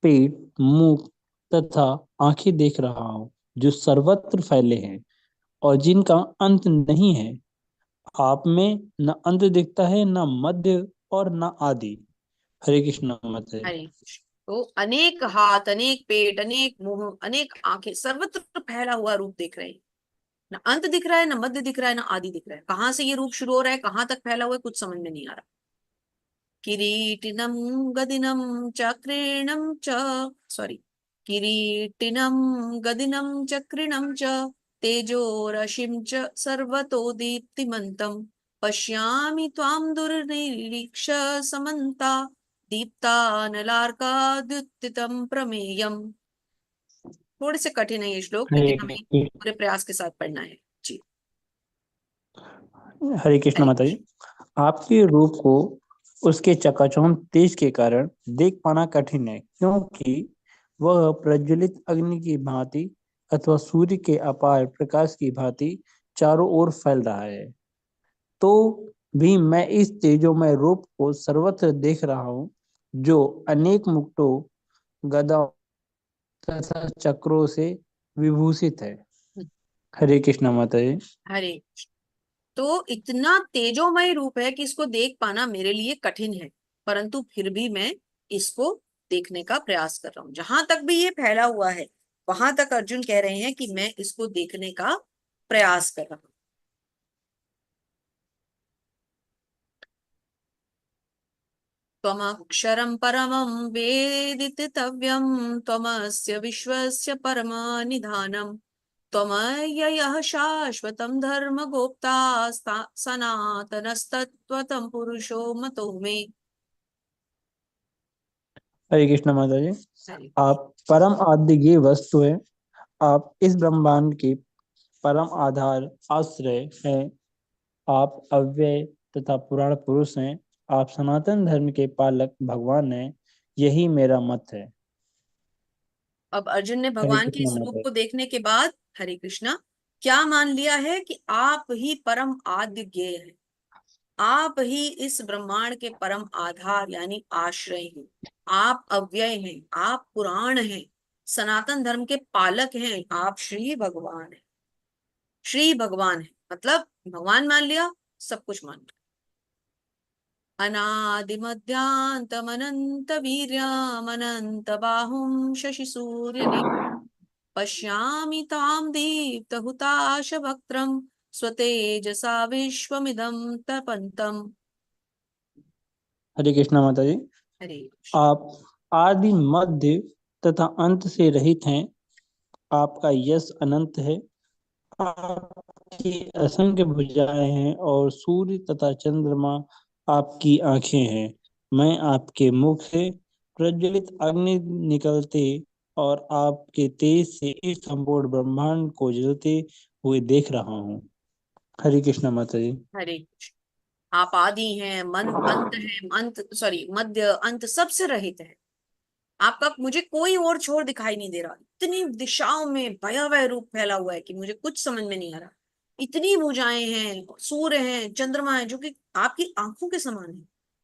पेट, मुख तथा आंखें देख रहा हूँ, जो सर्वत्र फैले हैं और जिनका अंत नहीं है। आप में न अंत दिखता है, न मध्य और न आदि। हरे कृष्ण माता जी।
हरे कृष्ण। तो अनेक हाथ, अनेक पेट, अनेक मुंह, अनेक आंखें, सर्वत्र फैला हुआ रूप देख रहे हैं। न अंत दिख रहा है, न मध्य दिख रहा है, न आदि दिख रहा है। कहाँ से ये रूप शुरू हो रहा है, कहाँ तक फैला हुआ है, कुछ समझ में नहीं आ रहा। किरीटिनं गदिनं चक्रिणं च सॉरी किरीटिनं गदिनं चक्रिणं च तेजोरशिं च सर्वतो दीप्तिमन्तं पश्यामि त्वां दुर्निरीक्ष्य समन्ता दीप्तानलार्काद्युत्थितं प्रमेयम्। थोड़े से कठिन है ये श्लोक,
हरे
लेकिन हमें पूरे प्रयास के साथ पढ़ना है जी।
हरे कृष्ण
हरे
माता जी।
कृष्ण।
आपके रूप को उसके चकाचौंध तेज के कारण देख पाना कठिन है, क्योंकि वह प्रज्वलित अग्नि की भांति अथवा सूर्य के अपार प्रकाश की भांति चारों ओर फैल रहा है। तो भी मैं इस तेजोमय रूप को सर्वत्र देख रहा हूँ, जो अनेक मुकुटों, गदाओं तथा चक्रों से विभूषित है। हरे कृष्ण माता जी।
हरे कृष्ण। तो इतना तेजोमय रूप है कि इसको देख पाना मेरे लिए कठिन है, परंतु फिर भी मैं इसको देखने का प्रयास कर रहा हूं। जहां तक भी ये फैला हुआ है, वहां तक अर्जुन कह रहे हैं कि मैं इसको देखने का प्रयास कर रहा हूं। त्वमक्षरं परमं वेदितव्यं त्वमस्य विश्वस्य परमनिधानम् त्वमव्ययः शाश्वतं धर्मगोप्ता सनातनस्तत्त्वतं पुरुषो मतो मे।
हरे कृष्ण माता जी।
हरे
आप परम आद्य ये वस्तु है। आप इस ब्रह्मांड के परम आधार आश्रय हैं। आप अव्यय तथा पुराण पुरुष हैं। आप सनातन धर्म के पालक भगवान हैं। यही मेरा मत है।
अब अर्जुन ने
हरे
भगवान के
कृष्ण
इस रूप
माता
को देखने के बाद, हरे कृष्णा, क्या मान लिया है कि आप ही परम आद्य ज्ञेय हैं, आप ही इस ब्रह्मांड के परम आधार यानी आश्रय हैं, आप अव्यय हैं, आप पुराण हैं, सनातन धर्म के पालक हैं, आप श्री भगवान हैं। श्री भगवान है मतलब भगवान मान लिया, सब कुछ मान लिया। अनादिमध्यान्तमनंत वीर्यमनंत बाहुं शशि सूर्य नेत्रम् पश्यामि तां दीप्तहुताशवक्त्रं स्वतेजसा विश्वमिदं तपन्तम्।
हरे कृष्ण माता जी।
हरे
आप आदि मध्य तथा अंत से रहित हैं। आपका यश अनंत है। आपकी असंख्य भुजाएं हैं और सूर्य तथा चंद्रमा आपकी आंखें हैं। मैं आपके मुख से प्रज्वलित अग्नि निकलते और आपके तेज से इस संपूर्ण ब्रह्मांड को जलते हुए देख रहा हूँ। हरे कृष्ण माता जी।
हरे कृष्ण। आप आदि हैं, मन अंत है, अंत सॉरी मध्य अंत सबसे रहित है। आपका मुझे कोई और छोर दिखाई नहीं दे रहा। इतनी दिशाओं में भयावह रूप फैला हुआ है कि मुझे कुछ समझ में नहीं आ रहा। इतनी भुजाएं हैं, सूर्य हैं, चंद्रमा है, जो कि आपकी आंखों के समान है।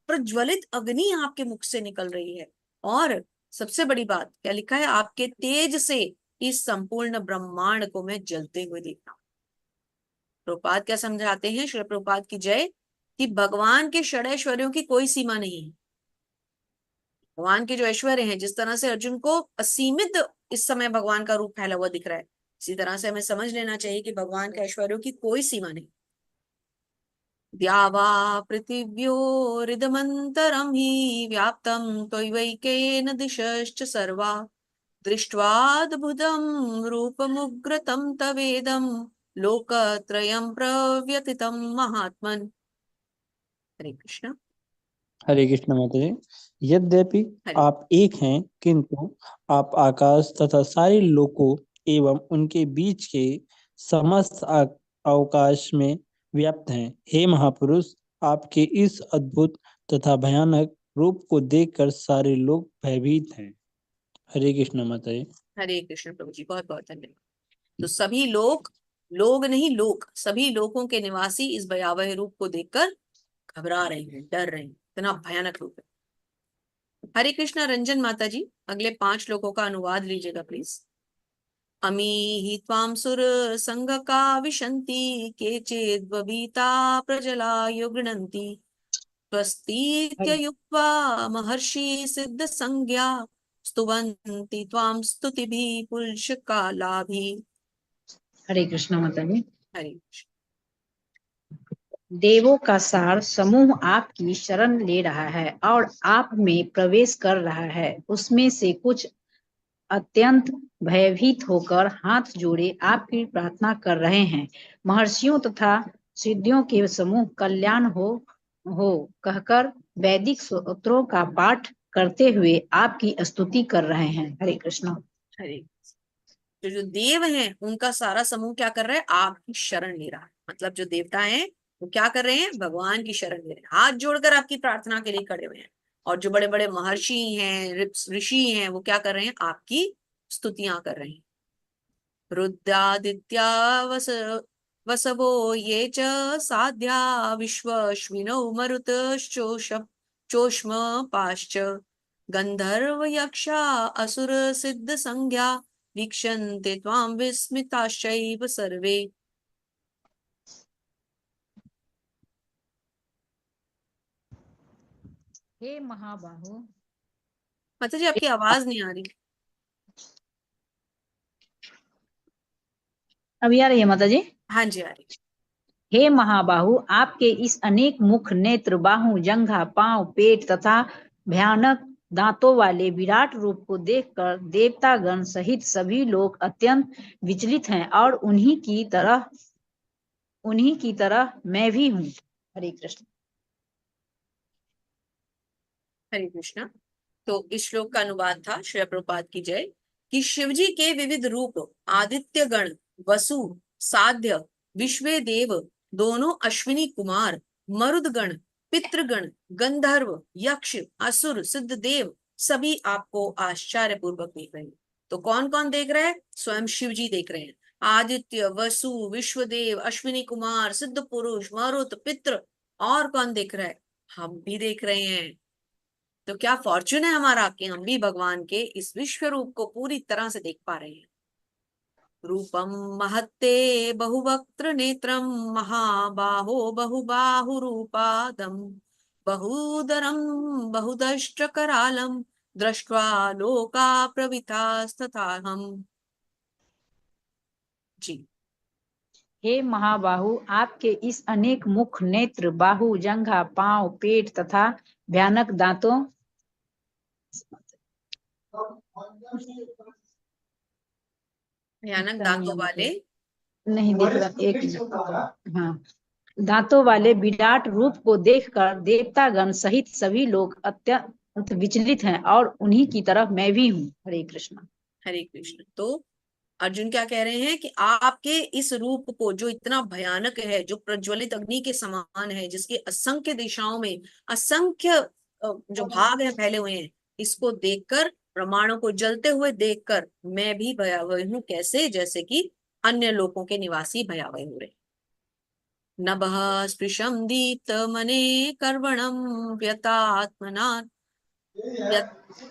प्रज्वलित अग्नि आपके मुख से निकल रही है, और सबसे बड़ी बात क्या लिखा है, आपके तेज से इस संपूर्ण ब्रह्मांड को मैं जलते हुए देख रहा हूं। प्रभुपाद क्या समझाते हैं, श्री प्रभुपाद की जय, कि भगवान के षडैश्वर्यों की कोई सीमा नहीं है। भगवान के जो ऐश्वर्य हैं, जिस तरह से अर्जुन को असीमित इस समय भगवान का रूप फैला हुआ दिख रहा है, इसी तरह से हमें समझ लेना चाहिए कि भगवान के ऐश्वर्यों की कोई सीमा नहीं। द्यावा पृथिव्योरिदमन्तरं हि व्याप्तं त्वयैकेन दिशश्च सर्वा दृष्ट्वाद्भुतं रूपमुग्रतं तवेदं लोकत्रयं प्रव्यथितं महात्मन्। हरे कृष्ण।
हरे कृष्ण माता जी। यद्यपि
हरे
आप एक हैं, किंतु आप आकाश तथा सारे लोकों एवं उनके बीच के समस्त अवकाश में व्याप्त हैं। हे महापुरुष, आपके इस अद्भुत तथा भयानक रूप को देखकर सारे लोग भयभीत हैं। हरे कृष्ण माता जी।
हरे कृष्ण प्रभु जी, बहुत बहुत धन्यवाद। तो सभी लोग, लोग नहीं लोग, सभी लोगों के निवासी इस भयावह रूप को देखकर घबरा रहे हैं, डर रहे हैं, इतना भयानक रूप है। हरे कृष्णा। रंजन माता जी, अगले 5 लोगों का अनुवाद लीजिएगा प्लीज। अमी हि त्वां सुर संगका विशन्ति केचिद्वभीता प्रजला युगृणन्ति स्वस्तीत्ययुक्त्वा महर्षि सिद्ध संज्ञा स्तुवन्ति त्वां स्तुतिभिः पुरुषकालाभिः।
हरे कृष्ण माता जी।
हरे कृष्ण।
देवों का सार समूह आपकी शरण ले रहा है और आप में प्रवेश कर रहा है। उसमें से कुछ अत्यंत भयभीत होकर हाथ जोड़े आपकी प्रार्थना कर रहे हैं। महर्षियों तथा सिद्धियों के समूह कल्याण हो कहकर वैदिक सूत्रों का पाठ करते हुए आपकी स्तुति कर रहे हैं। हरे कृष्ण।
हरे। तो जो देव हैं उनका सारा समूह क्या कर रहा है? आपकी शरण ले रहा है। मतलब जो देवता हैं वो क्या कर रहे हैं? भगवान की शरण ले रहे हैं, हाथ जोड़कर आपकी प्रार्थना के लिए खड़े हुए हैं। और जो बड़े बड़े महर्षि हैं, ऋषि हैं, वो क्या कर रहे हैं? आपकी स्तुतियां कर रहे हैं। रुद्रादित्या वसवो ये च साध्या विश्वश्विनौ चोष्म पाश्च गंधर्व यक्षा असुर सिद्ध संज्ञा वीक्षन्ते त्वां विस्मिताश्चैव सर्वे।
हे महाबाहु।
माता जी आपकी आवाज नहीं आ रही।
अभी आ रही है माता जी?
हाँ जी आ रही।
हे महाबाहु, आपके इस अनेक मुख, नेत्र, बाहु, जंघा, पांव, पेट तथा भयानक दांतों वाले विराट रूप को देखकर देवतागण सहित सभी लोग अत्यंत विचलित हैं और उन्हीं की तरह मैं भी हूँ। हरे कृष्ण।
हरे कृष्णा। तो इस श्लोक का अनुवाद था, श्री प्रभुपाद की जय, कि शिवजी के विविध रूप आदित्य गण, वसु, साध्य, विश्वे देव, दोनों अश्विनी कुमार, मरुदगण, पितृगण, गंधर्व, यक्ष, असुर, सिद्ध देव सभी आपको आश्चर्य पूर्वक देख रहे हैं। तो कौन कौन देख रहा है? स्वयं शिव जी देख रहे हैं। आदित्य, वसु, विश्वदेव, अश्विनी कुमार, सिद्ध पुरुष, मरुत, पितृ, और कौन देख रहा है? हम भी देख रहे हैं। तो क्या फॉर्चून है हमारा कि हम भी भगवान के इस विश्व रूप को पूरी तरह से देख पा रहे हैं। रूपम महत्ते बहुवक्त्र नेत्रम महाबाहो बहुबाहुरूपादम बहुदरम बहुदष्ट्र करालम दृष्ट्वा लोका प्रवितास्तथा हम। जी।
हे महाबाहु, आपके इस अनेक मुख, नेत्र, बाहु, जंघा, पांव, पेट तथा भयानक दांतों
भयानक
दिखता नहीं
दांतों
है
वाले,
नहीं दिख रहा। एक मिनट। हाँ, दांतों वाले विराट रूप को देखकर देवतागण सहित सभी लोग अत्यंत विचलित हैं और उन्हीं की तरफ मैं भी हूँ। हरे कृष्ण।
हरे कृष्ण। तो अर्जुन क्या कह रहे हैं कि आपके इस रूप को, जो इतना भयानक है, जो प्रज्वलित अग्नि के समान है, जिसके असंख्य दिशाओं में असंख्य जो भाग हैं फैले हुए हैं, इसको देखकर, प्रमाणों को जलते हुए देखकर मैं भी भयावह हूं। कैसे? जैसे कि अन्य लोगों के निवासी भयावह हो रहे। नभः स्पृशं दीप्तमने कर्वणं व्यतात्मना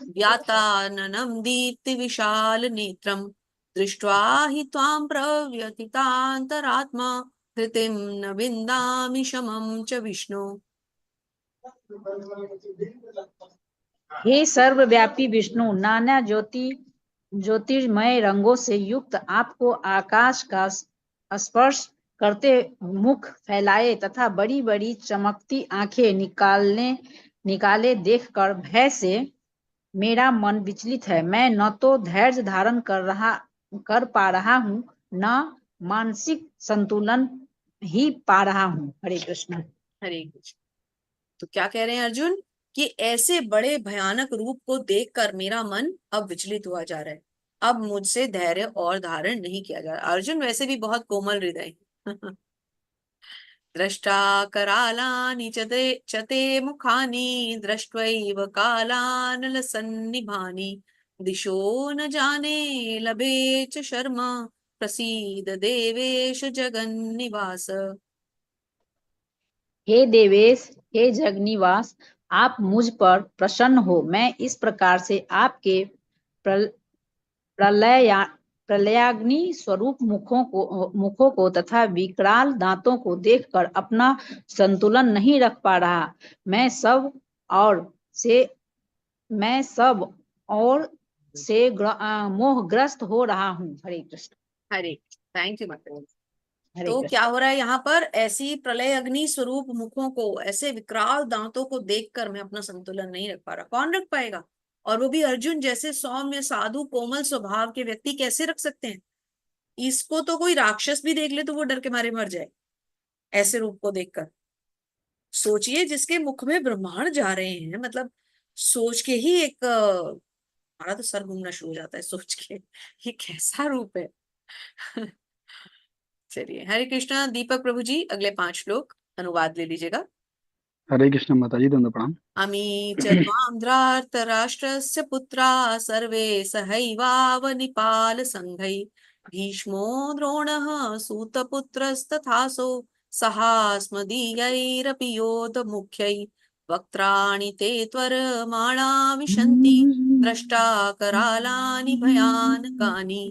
व्याताननं दीप्तिविशालनेत्रं दृष्ट्वा हि त्वां प्रव्यथितान्तरात्मा धृतिं न विन्दामि शमं च विष्णु।
हे सर्वव्यापी विष्णु, नाना ज्योतिर्मय रंगों से युक्त आपको आकाश का स्पर्श करते मुख फैलाए तथा बड़ी बड़ी चमकती आंखें निकाले देखकर भय से मेरा मन विचलित है। मैं न तो धैर्य धारण कर पा रहा हूँ, न मानसिक संतुलन ही पा रहा हूँ। हरे कृष्ण।
हरे कृष्ण। तो क्या कह रहे हैं अर्जुन कि ऐसे बड़े भयानक रूप को देखकर मेरा मन अब विचलित हुआ जा रहा है, अब मुझसे धैर्य और धारण नहीं किया जा रहा। अर्जुन वैसे भी बहुत कोमल हृदय है। दृष्टा करालानि चते मुखानि दृष्ट्वैव कालानलसन्निभानि दिशो न जाने लभे च शर्मा प्रसीद देवेश जगन्निवास।
हे देवेश, हे जगन्निवास, आप मुझ पर प्रसन्न हो। मैं इस प्रकार से आपके प्रलया प्रलयाग्नि स्वरूप मुखों को तथा विकराल दांतों को देखकर अपना संतुलन नहीं रख पा रहा। और से मैं सब और से मोहग्रस्त हो रहा हूँ। हरे कृष्ण।
हरे, थैंक यू माता।
हरे
तो
कृष्ण।
क्या हो रहा है यहाँ पर, ऐसी प्रलय अग्नि स्वरूप मुखों को, ऐसे विकराल दांतों को देखकर मैं अपना संतुलन नहीं रख पा रहा। कौन रख पाएगा? और वो भी अर्जुन जैसे सौम्य साधु कोमल स्वभाव के व्यक्ति कैसे रख सकते हैं? इसको तो कोई राक्षस भी देख ले तो वो डर के मारे मर जाए ऐसे रूप को देखकर। सोचिए, जिसके मुख में ब्रह्मांड जा रहे हैं, मतलब सोच के ही एक हमारा तो सर घूमना शुरू हो जाता है सोच के, ये कैसा रूप है। चलिए, हरे कृष्णा। दीपक प्रभु जी, अगले 5 श्लोक अनुवाद ले लीजिएगा।
हरे कृष्ण माता जी, दंड प्रणाम।
अमी च त्वां धृतराष्ट्रस्य पुत्रा सर्वे सहैवावनिपाल संघै भीष्मो द्रोणः सूतपुत्रस्तथासो सहास्मदीयैरपि योधमुख्यै वक्त्राणि ते त्वरमाणा विशन्ति द्रष्टा करालानि भयानकानि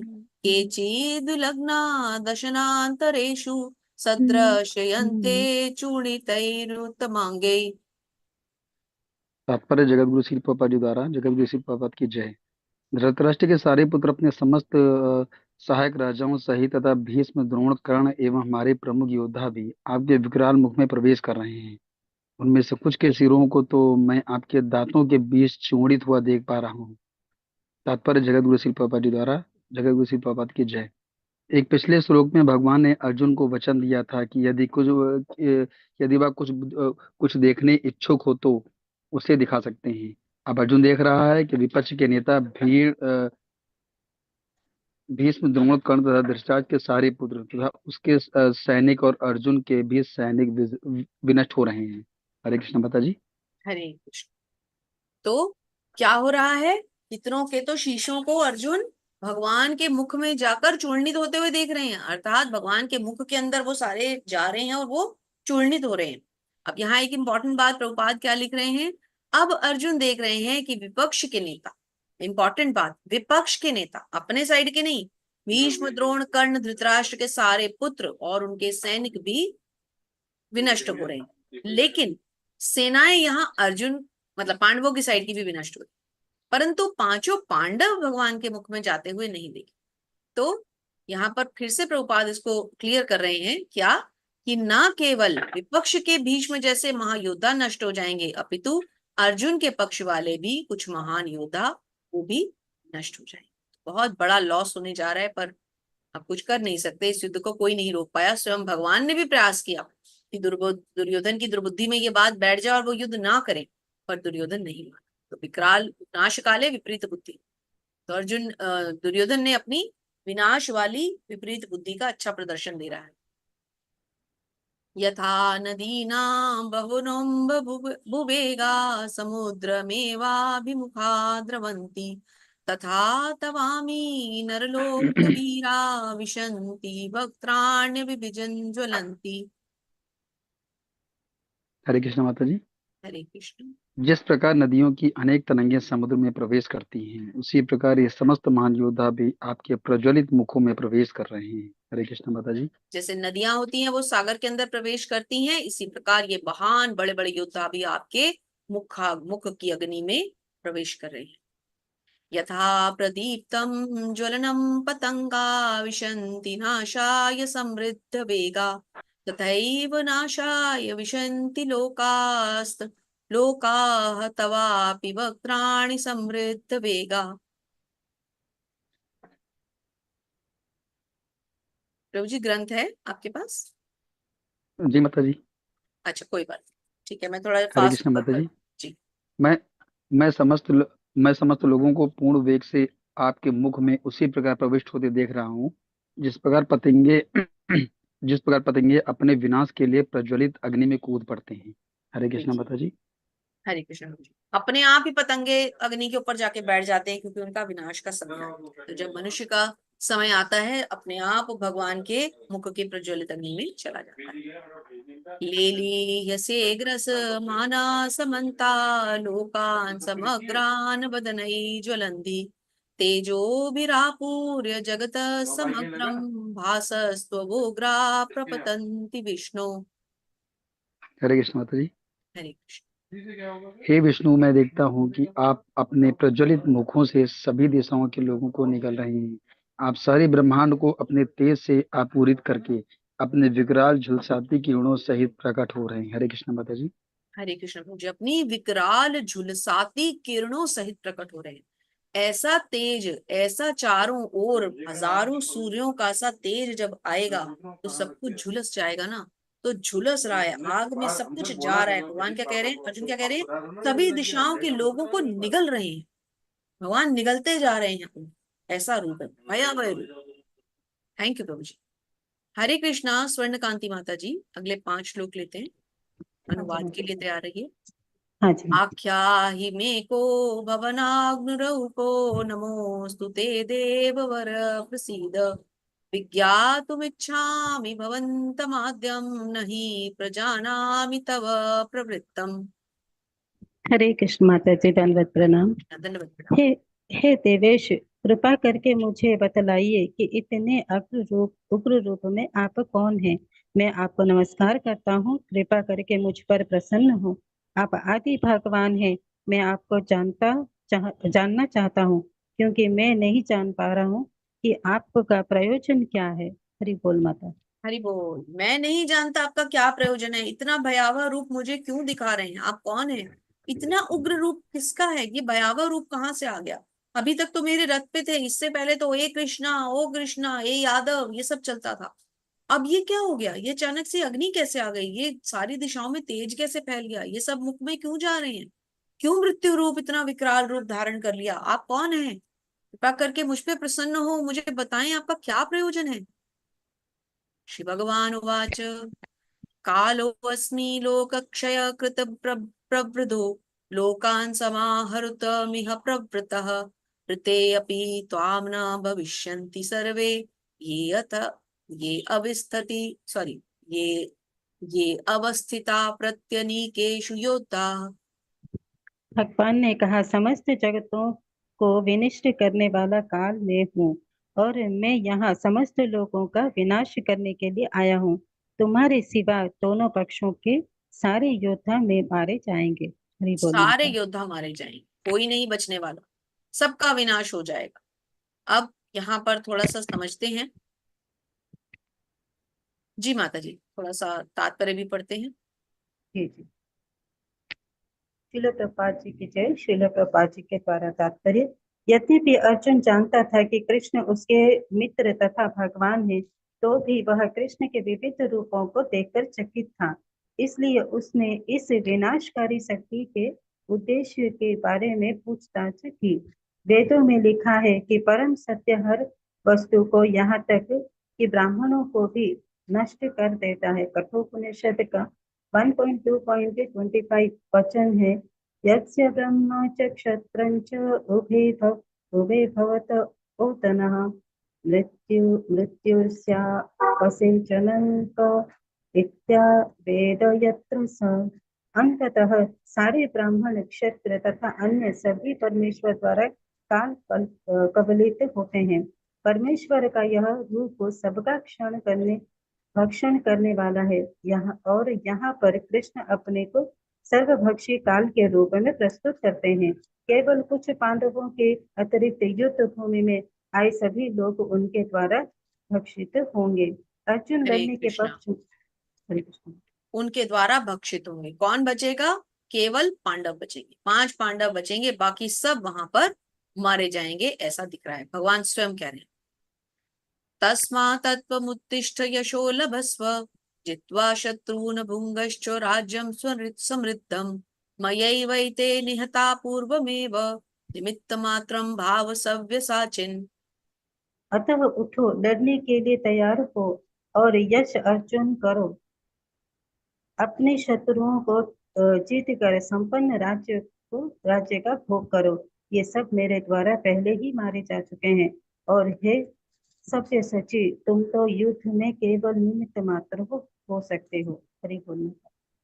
केचिद्विलग्ना दशनान्तरेषु सदृशयन्ते चूणितैरुत्तमाङ्गै।
तात्पर्य जगत गुरु श्री प्रभुपाद जी द्वारा। जगत गुरु श्री प्रभुपाद की जय। धृतराष्ट्र के सारे पुत्र अपने समस्त सहायक राजाओं सहित तथा भीष्म द्रोण कर्ण एवं हमारे प्रमुख योद्धा भी आपके विकराल मुख में प्रवेश कर रहे हैं। उनमें से कुछ के सिरों को तो मैं आपके दांतों के बीच चूड़ित हुआ देख पा रहा हूँ। तात्पर्य जगत गुरु श्री प्रभुपाद जी द्वारा। जगत गुरु श्री प्रभुपाद की जय। एक पिछले श्लोक में भगवान ने अर्जुन को वचन दिया था कि यदि वह कुछ देखने इच्छुक हो तो उसे दिखा सकते हैं। अब अर्जुन देख रहा है कि विपक्ष के नेता भीष्म द्रोण कर्ण तथा धृतराष्ट्र के सारे पुत्र तथा उसके सैनिक और अर्जुन के भी सैनिक विनष्ट हो रहे हैं। हरे कृष्ण माता जी।
हरे कृष्ण। तो क्या हो रहा है? कितनों के तो शीशों को अर्जुन भगवान के मुख में जाकर चूर्णित होते हुए देख रहे हैं, अर्थात भगवान के मुख के अंदर वो सारे जा रहे हैं और वो चूर्णित हो रहे हैं। अब यहाँ एक इंपॉर्टेंट बात प्रभुपाद क्या लिख रहे हैं, अब अर्जुन देख रहे हैं कि विपक्ष के नेता, इंपॉर्टेंट बात, विपक्ष के नेता, अपने साइड के नहीं, भीष्म द्रोण कर्ण धृतराष्ट्र के सारे पुत्र और उनके सैनिक भी विनष्ट हो रहे हैं, लेकिन सेनाएं यहाँ अर्जुन मतलब पांडवों की साइड की भी विनष्ट हुई, परंतु 5 पांडव भगवान के मुख में जाते हुए नहीं देखे। तो यहाँ पर फिर से प्रभुपाद इसको क्लियर कर रहे हैं क्या, कि ना केवल विपक्ष के भीष्म जैसे महायोद्धा नष्ट हो जाएंगे, अपितु अर्जुन के पक्ष वाले भी कुछ महान योद्धा वो भी नष्ट हो जाएंगे। बहुत बड़ा लॉस होने जा रहा है, पर अब कुछ कर नहीं सकते, इस युद्ध को कोई नहीं रोक पाया। स्वयं भगवान ने भी प्रयास किया कि दुर्योधन की दुर्बुद्धि में ये बात बैठ जाए और वो युद्ध ना करे, पर दुर्योधन नहीं माना। तो विकराल नाश काले विपरीत बुद्धि, तो अर्जुन दुर्योधन ने अपनी विनाश वाली विपरीत बुद्धि का अच्छा प्रदर्शन दे रहा है। यथा नदीनां बहुवेगा समुद्रमेवाभिमुखा द्रवन्ति तथा तवामी नरलोकवीरा विशन्ति वक्त्राण्य विभिजन ज्वलन्ति।
हरे कृष्ण माता जी।
हरे कृष्ण।
जिस प्रकार नदियों की अनेक तरंगें समुद्र में प्रवेश करती हैं, उसी प्रकार ये समस्त महान योद्धा भी आपके प्रज्वलित मुखों में प्रवेश कर रहे हैं। हरे कृष्ण माता जी।
जैसे नदियां होती हैं वो सागर के अंदर प्रवेश करती हैं, इसी प्रकार ये महान बड़े बड़े योद्धा भी आपके मुख की अग्नि में प्रवेश कर रहे हैं। यथा प्रदीप्तं ज्वलनं पतंगा विशन्ति नाशाय समृद्ध वेगा तथैव नाशाय विशन्ति लोकाः तवापि वक्त्राणि समृद्ध वेगा। प्रभु जी, ग्रंथ है आपके पास?
जी माता जी।
अच्छा, कोई बात नहीं, ठीक है, मैं थोड़ा
हरे
फास्ट
कृष्ण माता जी।
जी।
मैं मैं समस्त लो- मैं समस्त लोगों को पूर्ण वेग से आपके मुख में उसी प्रकार प्रविष्ट होते देख रहा हूँ, जिस प्रकार पतंगे जिस प्रकार पतंगे अपने विनाश के लिए प्रज्वलित अग्नि में कूद पड़ते हैं। हरे
जी
कृष्णा
जी।
माता जी।
हरे कृष्ण जी। अपने आप ही पतंगे अग्नि के ऊपर जाके बैठ जाते हैं, क्योंकि उनका विनाश का समय आता है। तो जब मनुष्य का समय आता है, अपने आप भगवान के मुख के प्रज्वलित अग्नि में चला जाता है। लेली यसे ग्रस माना समन्ता लोकान समग्रान बदनई ज्वलंती तेजोभिरापूर्य जगत समग्रम भासस्त्वोग्रा प्रपतन्ति विष्णु।
हरे कृष्ण माता जी।
हरे कृष्ण।
हे विष्णु, मैं देखता हूँ कि आप अपने प्रज्वलित मुखों से सभी दिशाओं के लोगों को निगल रहे हैं। आप सारे ब्रह्मांड को अपने तेज से आपूरित करके अपने विकराल झुलसाती किरणों सहित प्रकट हो रहे हैं। हरे कृष्ण माता जी।
हरे कृष्ण प्रभु जी। अपनी विकराल झुलसाती किरणों सहित प्रकट हो रहे हैं। ऐसा तेज, ऐसा चारों ओर हजारों सूर्यों का सा तेज जब आएगा तो सब कुछ झुलस जाएगा ना। तो झुलस रहा है, आग में सब कुछ जा रहा है। भगवान क्या कह रहे हैं, अर्जुन क्या कह रहे हैं, सभी दिशाओं के लोगों को निगल रहे हैं। भगवान निगलते जा रहे हैं। ऐसा रूप है, भयावह रूप। थैंक यू प्रभु जी। हरे कृष्णा। स्वर्ण कांति माता जी अगले 5 श्लोक लेते हैं।
हाँ जी
अनुवाद के लिए तैयार रहिए।
हाँ जी।
आख्या हि मे को भवनाग्निरौको नमोऽस्तु ते देववर प्रसीद विज्ञातुमिच्छामि भवन्तमाद्यं न हि प्रजानामि तव प्रवृत्तम्।
हरे कृष्ण माता जी, दंडवत प्रणाम।
धन्यवाद प्रणाम।
हे हे देवेश, कृपा करके मुझे बतलाइए कि इतने उग्र रूप में आप कौन हैं। मैं आपको नमस्कार करता हूँ, कृपा करके मुझ पर प्रसन्न हो। आप आदि भगवान हैं। मैं आपको जानना चाहता हूँ, क्योंकि मैं नहीं जान पा रहा हूँ कि आपका प्रयोजन क्या है। हरि बोल माता।
हरि बोल। मैं नहीं जानता आपका क्या प्रयोजन है। इतना भयावह रूप मुझे क्यों दिखा रहे हैं, आप कौन है? इतना उग्र रूप किसका है? ये भयावह रूप कहाँ से आ गया? अभी तक तो मेरे रथ पे थे, इससे पहले तो ए कृष्णा ओ कृष्णा ए यादव ये सब चलता था। अब ये क्या हो गया? ये अचानक से अग्नि कैसे आ गई? ये सारी दिशाओं में तेज कैसे फैल गया? ये सब मुख में क्यों जा रहे हैं? क्यों मृत्यु रूप इतना विकराल रूप धारण कर लिया? आप कौन है? कृपा करके मुझ पे प्रसन्न हो, मुझे बताएं आपका क्या प्रयोजन है। श्री भगवान उवाच कालोऽस्मि लोकक्षय कृत प्रवृद्धो लोकान् समाहर्तमिह प्रवृत्तः ऋते अपि त्वां न भविष्यन्ति सर्वे ये अवस्थिति सॉरी ये ये अवस्थिता प्रत्यनीकेषु योद्धा।
भगवान ने कहा, समस्त जगतों को विनष्ट करने वाला काल मैं हूँ, और मैं यहाँ समस्त लोगों का विनाश करने के लिए आया हूँ। तुम्हारे सिवा दोनों पक्षों के सारे योद्धा में मारे जाएंगे। हरि बोल
सारे
माता।
योद्धा मारे जाएंगे, कोई नहीं बचने वाला, सबका विनाश हो जाएगा। अब यहाँ पर थोड़ा सा समझते हैं। जी माता जी, थोड़ा सा तात्पर्य भी पढ़ते हैं।
जी जी। शिल प्रपात जी की जय। शिल प्रपात जी के द्वारा तात्पर्य। यद्यपि अर्जुन जानता था कि कृष्ण उसके मित्र तथा भगवान है, तो भी वह कृष्ण के विविध रूपों को देखकर चकित था। इसलिए उसने इस विनाशकारी शक्ति के उद्देश्य के बारे में पूछताछ की। वेदों में लिखा है कि परम सत्य हर वस्तु को, यहाँ तक कि ब्राह्मणों को भी नष्ट कर देता है। कठोपनिषद का 1.2.25 वचन है, यस्य ब्रह्म च क्षत्रं च उभे भवत ओतनः मृत्युर्स्यापसेचनं इत्या वेद यत्र स। अंततः सारे ब्राह्मण, क्षत्र तथा अन्य सभी परमेश्वर द्वारा काल कबलित होते हैं। परमेश्वर का यह रूप सबका भक्षण करने वाला है। यहाँ पर कृष्ण अपने को सर्वभक्षी काल के रूप में प्रस्तुत करते हैं। केवल कुछ पांडवों के अतिरिक्त युद्ध भूमि में आए सभी लोग उनके द्वारा भक्षित होंगे। अर्जुन
हरे
लड़ने के
कृष्णा।
पक्ष। हरे कृष्ण।
उनके द्वारा भक्षित होंगे। कौन बचेगा? केवल पांडव बचेंगे, 5 पांडव बचेंगे, बाकी सब वहां पर मारे जाएंगे, ऐसा दिख रहा है। भगवान स्वयं कह रहे हैं, तस्मात्त्वमुत्तिष्ठ यशो लभस्व जित्वा शत्रून् भुङ्गश्च राज्यं समृद्धम् मयैवैते निहता पूर्वमेव निमित्तमात्रं भाव सव्यसाचिन्।
अतः उठो, लड़ने के लिए तैयार हो और यश अर्जुन करो। अपने शत्रुओं को जीत कर संपन्न राज्य का भोग करो। ये सब मेरे द्वारा पहले ही मारे जा चुके हैं। और हे सत्य सची, तुम तो युद्ध में केवल निमित्त मात्र हो सकते हो। हरि बोल।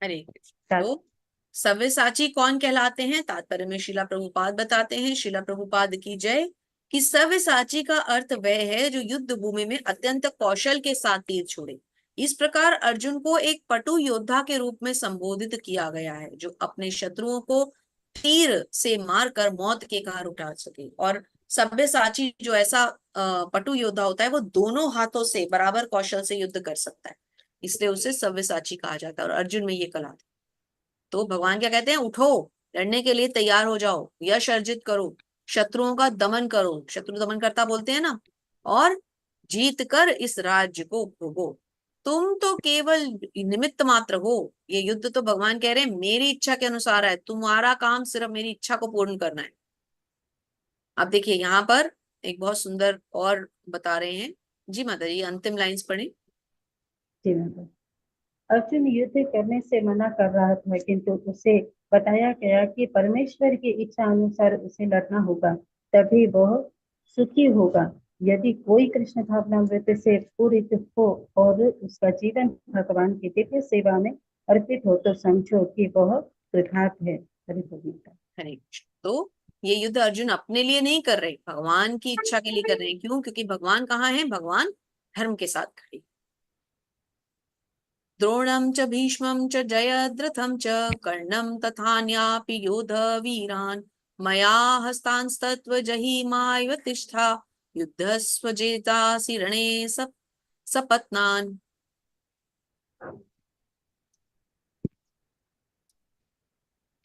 हरे कृष्ण।
तात-
तो सव्यसाची कौन कहलाते हैं? तात्पर्य में शिला प्रभुपाद बताते हैं, शिला प्रभुपाद की जय, कि सव्यसाची का अर्थ वह है जो युद्ध भूमि में अत्यंत कौशल के साथ तीर छोड़े। इस प्रकार अर्जुन को एक पटु योद्धा के रूप में संबोधित किया गया है, जो अपने शत्रुओं को तीर से मारकर मौत के कगार उठा सके। और सव्यसाची जो ऐसा पटु योद्धा होता है, वो दोनों हाथों से बराबर कौशल से युद्ध कर सकता है, इसलिए उसे सव्यसाची कहा जाता है। और अर्जुन में ये कला थी। तो भगवान क्या कहते हैं? उठो, लड़ने के लिए तैयार हो जाओ, यश अर्जित करो, शत्रुओं का दमन करो, शत्रु दमन करता बोलते हैं ना, और जीत कर इस राज्य को भोगो। तुम तो केवल निमित्त मात्र हो। ये युद्ध तो भगवान कह रहे हैं मेरी इच्छा के अनुसार है, तुम्हारा काम सिर्फ मेरी इच्छा को पूर्ण करना है। अब देखिए यहाँ पर एक बहुत सुंदर और बता रहे हैं जी माता जी, अंतिम लाइंस पढ़े।
जी माता। अर्जुन युद्ध करने से मना कर रहा था, किंतु उसे बताया गया कि परमेश्वर की इच्छा अनुसार उसे लड़ना होगा, तभी वह सुखी होगा। यदि कोई कृष्ण भावनामृत से पूरित हो और उसका जीवन भगवान की दिव्य सेवा में अर्पित हो, तो समझो कि वह कृतार्थ है। हरि बोल माता।
हरे कृष्ण। तो ये युद्ध अर्जुन अपने लिए नहीं कर रहे, भगवान की इच्छा के लिए कर रहे हैं। क्यों? क्योंकि भगवान कहाँ है? भगवान धर्म के साथ खड़े। द्रोणं च भीष्मं च जयद्रथं च कर्णं तथान्यापि योध वीरान् मया हस्तांस्तत्त्वजहिमायव तिष्ठा युद्धस्व जेतासि रणे सपत्नान्।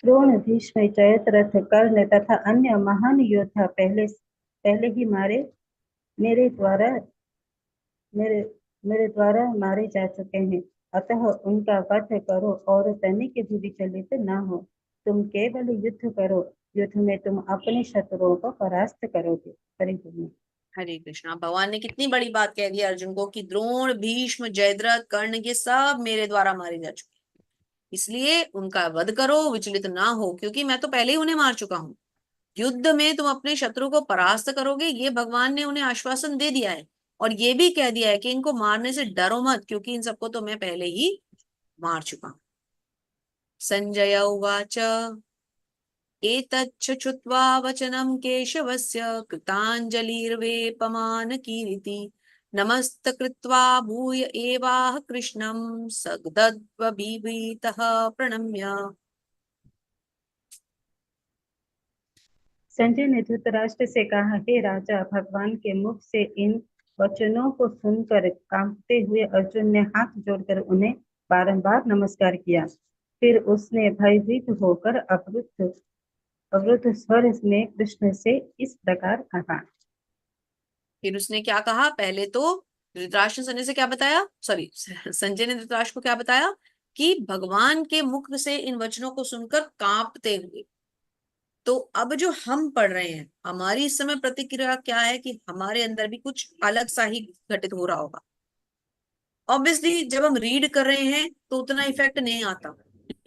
द्रोण, भीष्म, जयद्रथ, कर्ण तथा अन्य महान योद्धा पहले पहले ही मेरे द्वारा मेरे मेरे द्वारा मारे जा चुके हैं। अतः उनका वध करो और तनिक भी विचलित न हो। तुम केवल युद्ध करो। युद्ध में तुम अपने शत्रुओं को परास्त करोगे। हरि बोल।
हरे कृष्णा। भगवान ने कितनी बड़ी बात कह दी अर्जुन को कि द्रोण, भीष्म, जयद्रथ, कर्ण ये सब मेरे द्वारा मारे जा चुके, इसलिए उनका वध करो, विचलित ना हो, क्योंकि मैं तो पहले ही उन्हें मार चुका हूं। युद्ध में तुम अपने शत्रु को परास्त करोगे, ये भगवान ने उन्हें आश्वासन दे दिया है। और ये भी कह दिया है कि इनको मारने से डरो मत, क्योंकि इन सबको तो मैं पहले ही मार चुका हूं। संजय उवाच एतच्च श्रुत्वा वचनं केशवस्य कृताञ्जलिर्वेपमानकीर्ति नमस्कृत्वा भूय एवाह कृष्णं सगदद्भीतः प्रणम्य।
संजय ने धृतराष्ट्र से कहा, हे राजा, भगवान के मुख से इन वचनों को सुनकर कांपते हुए अर्जुन ने हाथ जोड़कर उन्हें बारंबार नमस्कार किया। फिर उसने भयभीत होकर अवरुद्ध स्वर में कृष्ण से इस प्रकार कहा।
फिर उसने क्या कहा? पहले तो धृतराष्ट्र ने संजय से क्या बताया, सॉरी संजय ने धृतराष्ट्र को क्या बताया कि भगवान के मुख से इन वचनों को सुनकर कांपते हुए। तो अब जो हम पढ़ रहे हैं, हमारी इस समय प्रतिक्रिया क्या है कि हमारे अंदर भी कुछ अलग सा ही घटित हो रहा होगा। ऑब्वियसली जब हम रीड कर रहे हैं तो उतना इफेक्ट नहीं आता,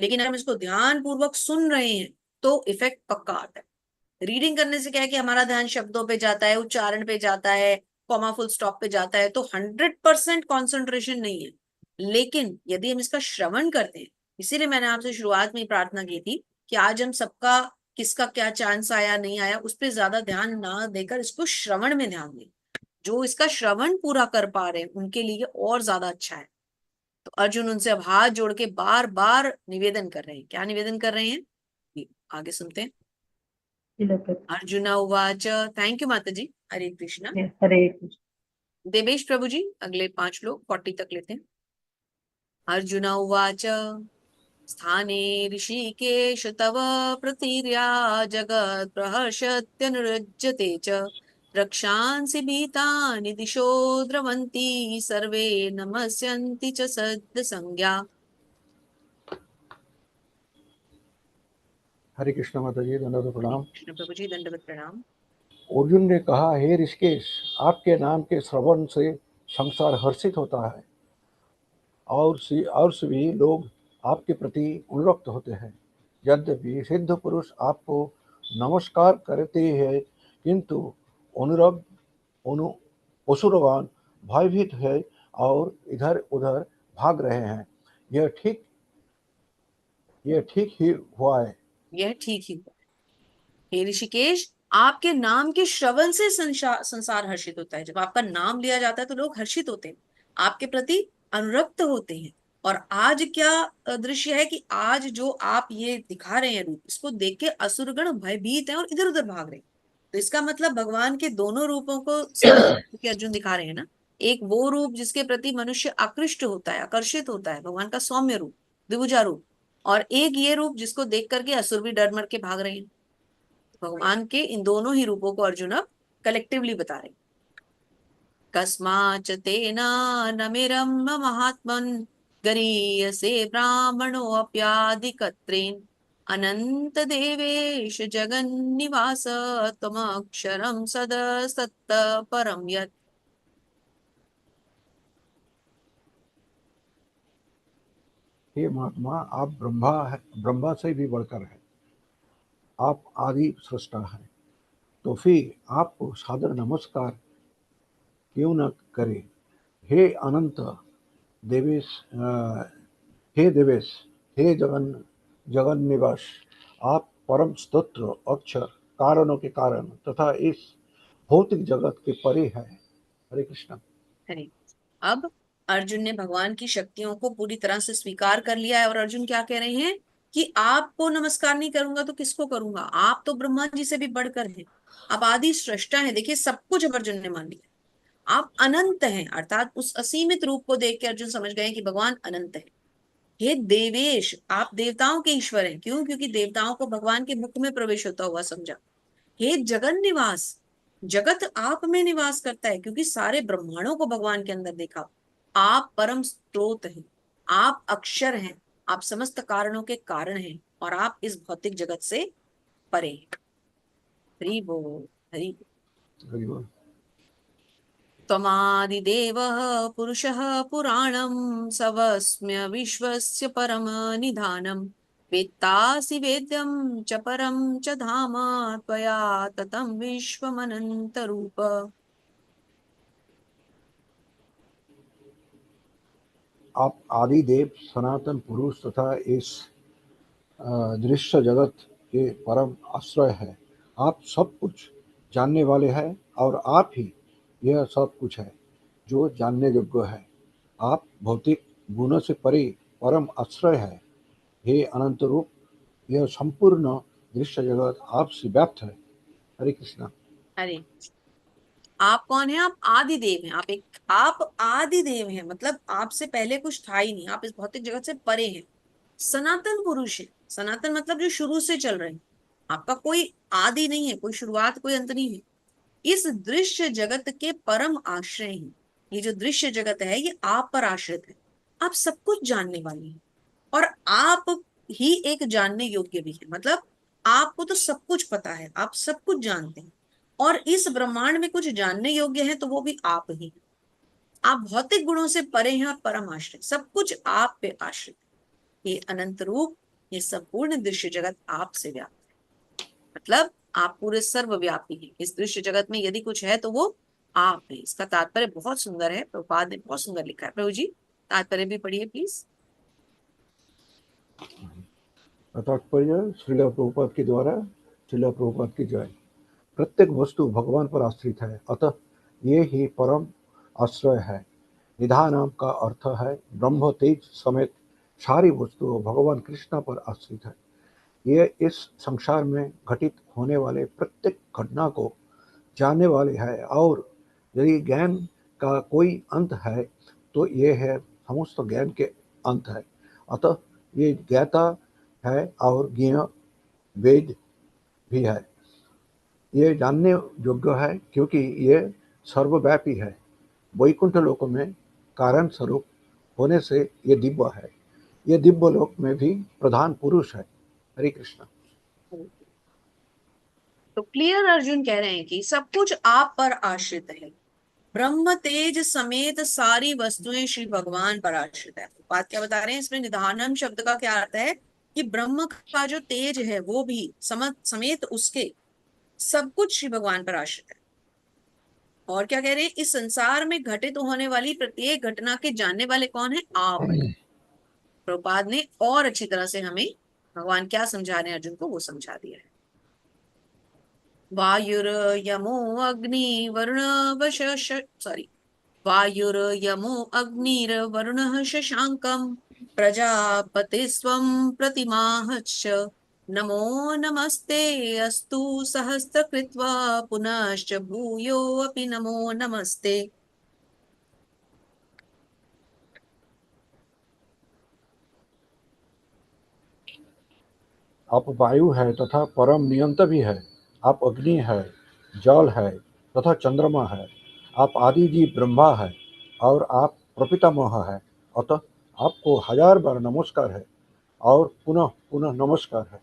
लेकिन अगर हम इसको ध्यान पूर्वक सुन रहे हैं तो इफेक्ट पक्का आता है। रीडिंग करने से क्या है कि हमारा ध्यान शब्दों पे जाता है, उच्चारण पे जाता है, कॉमा फुल स्टॉप पे जाता है, तो 100% कॉन्सेंट्रेशन नहीं है। लेकिन यदि हम इसका श्रवण करते हैं, इसीलिए मैंने आपसे शुरुआत में प्रार्थना की थी कि आज हम सबका किसका क्या चांस आया नहीं आया उस पर ज्यादा ध्यान ना देकर इसको श्रवण में ध्यान दें। जो इसका श्रवण पूरा कर पा रहे हैं उनके लिए और ज्यादा अच्छा है। तो अर्जुन उनसे अब हाथ जोड़ के बार बार निवेदन कर रहे हैं। क्या निवेदन कर रहे हैं ये आगे सुनते हैं। अर्जुन उवाच। थैंक यू माता जी। हरे कृष्णा।
हरे कृष्ण।
देवेश प्रभु जी अगले 5 लोग 40 तक लेते हैं। अर्जुन उवाच स्थाने ऋषिकेश तव प्रतीर्या जगत् प्रहर्षत्यनुरज्यते च रक्षांसि भीतानि दिशो द्रवन्ति सर्वे नमस्यन्ति च सद् संज्ञा।
हरे कृष्ण माता जी, दंडवत प्रणाम।
कृष्ण प्रभु जी दंडवत प्रणाम।
अर्जुन ने कहा, हे ऋषिकेश, आपके नाम के श्रवण से संसार हर्षित होता है और सभी लोग आपके प्रति अनुरक्त होते हैं। यद्यपि सिद्ध पुरुष आपको नमस्कार करते हैं, किंतु अनुरग अनु असुरवान भयभीत है और इधर उधर भाग रहे हैं। यह ठीक ही हुआ है।
यह ठीक ही हुआ। हे ऋषिकेश, आपके नाम के श्रवण से संसार हर्षित होता है। जब आपका नाम लिया जाता है तो लोग हर्षित होते हैं, आपके प्रति अनुरक्त होते हैं। और आज क्या दृश्य है कि आज जो आप ये दिखा रहे हैं रूप, इसको देख के असुरगण भयभीत हैं और इधर उधर भाग रहे हैं। तो इसका मतलब भगवान के दोनों रूपों को क्योंकि अर्जुन दिखा रहे हैं ना, एक वो रूप जिसके प्रति मनुष्य आकृष्ट होता है, आकर्षित होता है, भगवान का सौम्य रूप, द्विभुजा रूप, और एक ये रूप जिसको देख करके असुर भी डर मर के भाग रहे हैं। भगवान के इन दोनों ही रूपों को अर्जुन अब कलेक्टिवली बता रहे। कस्माच तेन नमिरं महात्मन् गरीयसे ब्राह्मणोऽप्यादिकत्रेण अनंत देवेश जगन्निवास त्वमक्षरं सदसत्त परं यत्।
हे महात्मा, आप ब्रह्मा से भी बढ़कर है। आप आदि सृष्टा हैं, तो फिर आपको सादर नमस्कार क्यों न करें। हे अनंत देवेश, हे देवेश, हे जगन निवास, आप परम स्तोत्र अक्षर कारणों के कारण तथा इस भौतिक जगत के परे है। हरे कृष्ण।
हरे। अब अर्जुन ने भगवान की शक्तियों को पूरी तरह से स्वीकार कर लिया है। और अर्जुन क्या कह रहे हैं कि आपको नमस्कार नहीं करूंगा तो किसको करूंगा। आप तो ब्रह्मा जी से भी बढ़कर हैं, आप आदि सृष्टा हैं। देखिए, सब कुछ अब अर्जुन ने मान लिया। आप अनंत हैं, अर्थात उस असीमित रूप को देख के अर्जुन समझ गए कि भगवान अनंत है। हे देवेश, आप देवताओं के ईश्वर हैं। क्यों? क्योंकि देवताओं को भगवान के मुख में प्रवेश होता हुआ समझा। हे जगन निवास, जगत आप में निवास करता है, क्योंकि सारे ब्रह्मांडों को भगवान के अंदर देखा। आप परम स्रोत हैं, आप अक्षर हैं, आप समस्त कारणों के कारण हैं, और आप इस भौतिक जगत से परे हैं। हरि बोल, हरि बोल।
हरि बोल।
त्वमादिदेवः पुरुषः पुराणं सवस्म्य विश्वस्य परम निधानं वेत्तासि वेद्यं च परं च धाम त्वया ततं विश्वमनन्तरूप।
आप आदि देव, सनातन पुरुष तथा इस दृश्य जगत के परम आश्रय है। आप सब कुछ जानने वाले हैं और आप ही यह सब कुछ है जो जानने योग्य है। आप भौतिक गुणों से परे परम आश्रय है। हे अनंत रूप, यह संपूर्ण दृश्य जगत आपसे व्याप्त है। हरे कृष्णा।
अरे, आप कौन है? आप आदि देव हैं। आप आदि देव हैं, मतलब आपसे पहले कुछ था ही नहीं। आप इस भौतिक जगत से परे हैं। सनातन पुरुष है। सनातन मतलब जो शुरू से चल रहे हैं। आपका कोई आदि नहीं है, कोई शुरुआत, कोई अंत नहीं है। इस दृश्य जगत के परम आश्रय हैं। ये जो दृश्य जगत है ये आप पर आश्रित है। आप सब कुछ जानने वाले हैं, और आप ही एक जानने योग्य भी है। मतलब आपको तो सब कुछ पता है, आप सब कुछ जानते हैं, और इस ब्रह्मांड में कुछ जानने योग्य है तो वो भी आप ही हैं। आप भौतिक गुणों से परे हैं और परम आश्रित, सब कुछ आप पे आश्रित है। ये अनंत रूप, ये संपूर्ण दृश्य जगत आपसे व्याप्त है। मतलब आप पूरे सर्वव्यापी हैं। इस दृश्य जगत में यदि कुछ है तो वो आप है। इसका तात्पर्य बहुत सुंदर है, प्रभुपाद ने बहुत सुंदर लिखा है। प्रभु जी तात्पर्य भी पढ़िए प्लीज।
तात्पर्य श्रील प्रभुपाद के द्वारा। श्रील प्रभुपाद की जय। प्रत्येक वस्तु भगवान पर आश्रित है, अतः ये ही परम आश्रय है। निधानाम का अर्थ है ब्रह्म तेज समेत सारी वस्तुओं भगवान कृष्ण पर आश्रित है। ये इस संसार में घटित होने वाले प्रत्येक घटना को जानने वाले है, और यदि ज्ञान का कोई अंत है तो ये है समस्त ज्ञान के अंत है। अतः ये ज्ञाता है और ज्ञेय वेद भी है। ये जानने योग्य है क्योंकि ये सर्वव्यापी है। वैकुंठ लोक में कारण स्वरूप होने से ये दिव्य है। ये दिव्य लोक में भी प्रधान पुरुष है। हरे कृष्ण।
तो क्लियर अर्जुन कह रहे हैं कि सब कुछ आप पर आश्रित है, ब्रह्म तेज समेत सारी वस्तुएं श्री भगवान पर आश्रित है। बात क्या बता रहे हैं इसमें? निधानम शब्द का क्या अर्थ है कि ब्रह्म का जो तेज है वो भी समेत उसके सब कुछ श्री भगवान पर आश्रित है। और क्या कह रहे हैं? इस संसार में घटित होने वाली प्रत्येक घटना के जानने वाले कौन है? आप है। प्रभुपाद ने और अच्छी तरह से हमें भगवान क्या समझा रहे हैं अर्जुन को वो समझा दिया है। वायुर्यमो अग्नि वरुण वायुर्यमो अग्निर्वरुणः शशाङ्कम् प्रजापतिस्त्वं प्रतिमाश्च नमो नमस्ते अस्तु सहस्रकृत्वा पुनश्च भूयोऽपि नमो नमस्ते।
आप वायु है तथा परम नियंता भी है, आप अग्नि है, जल है तथा चंद्रमा है, आप आदिजी ब्रह्मा है और आप प्रपितामह है। अतः आपको हजार बार नमस्कार है और पुनः पुनः नमस्कार है।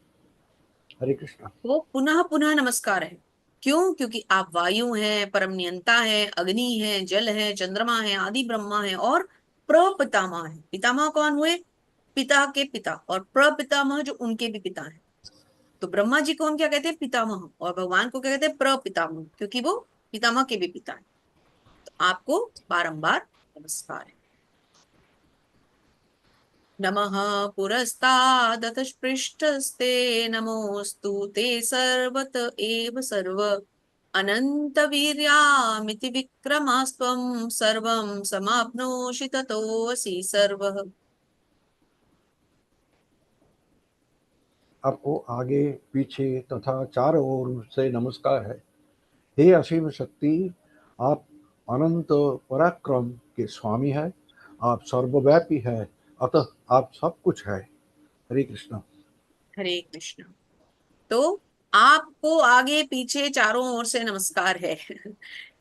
हरे कृष्णा।
वो पुनः पुनः नमस्कार है। क्यों? क्योंकि आप वायु हैं, परम नियंता है, अग्नि है, जल है, चंद्रमा है, आदि ब्रह्मा है और प्रपितामह है। पितामह कौन हुए? पिता के पिता, और प्रपितामह जो उनके भी पिता हैं। तो ब्रह्मा जी को हम क्या कहते हैं? पितामह। और भगवान को क्या कहते हैं? प्रपितामह, क्योंकि वो पितामह के भी पिता है। तो आपको बारंबार नमस्कार है। नमः पुरस्तादथ पृष्ठस्ते नमोस्तु ते सर्वत एव सर्व अनंत वीर्यामिति विक्रमास्त्वं सर्वं समाप्नोषि ततोऽसि सर्वः।
आपको आगे पीछे तथा चारों ओर से नमस्कार है। हे असीम शक्ति, आप अनंत पराक्रम के स्वामी है, आप सर्वव्यापी है, अतः आप सब कुछ है। हरे कृष्णा।
हरे कृष्ण। तो आपको आगे पीछे चारों ओर से नमस्कार है।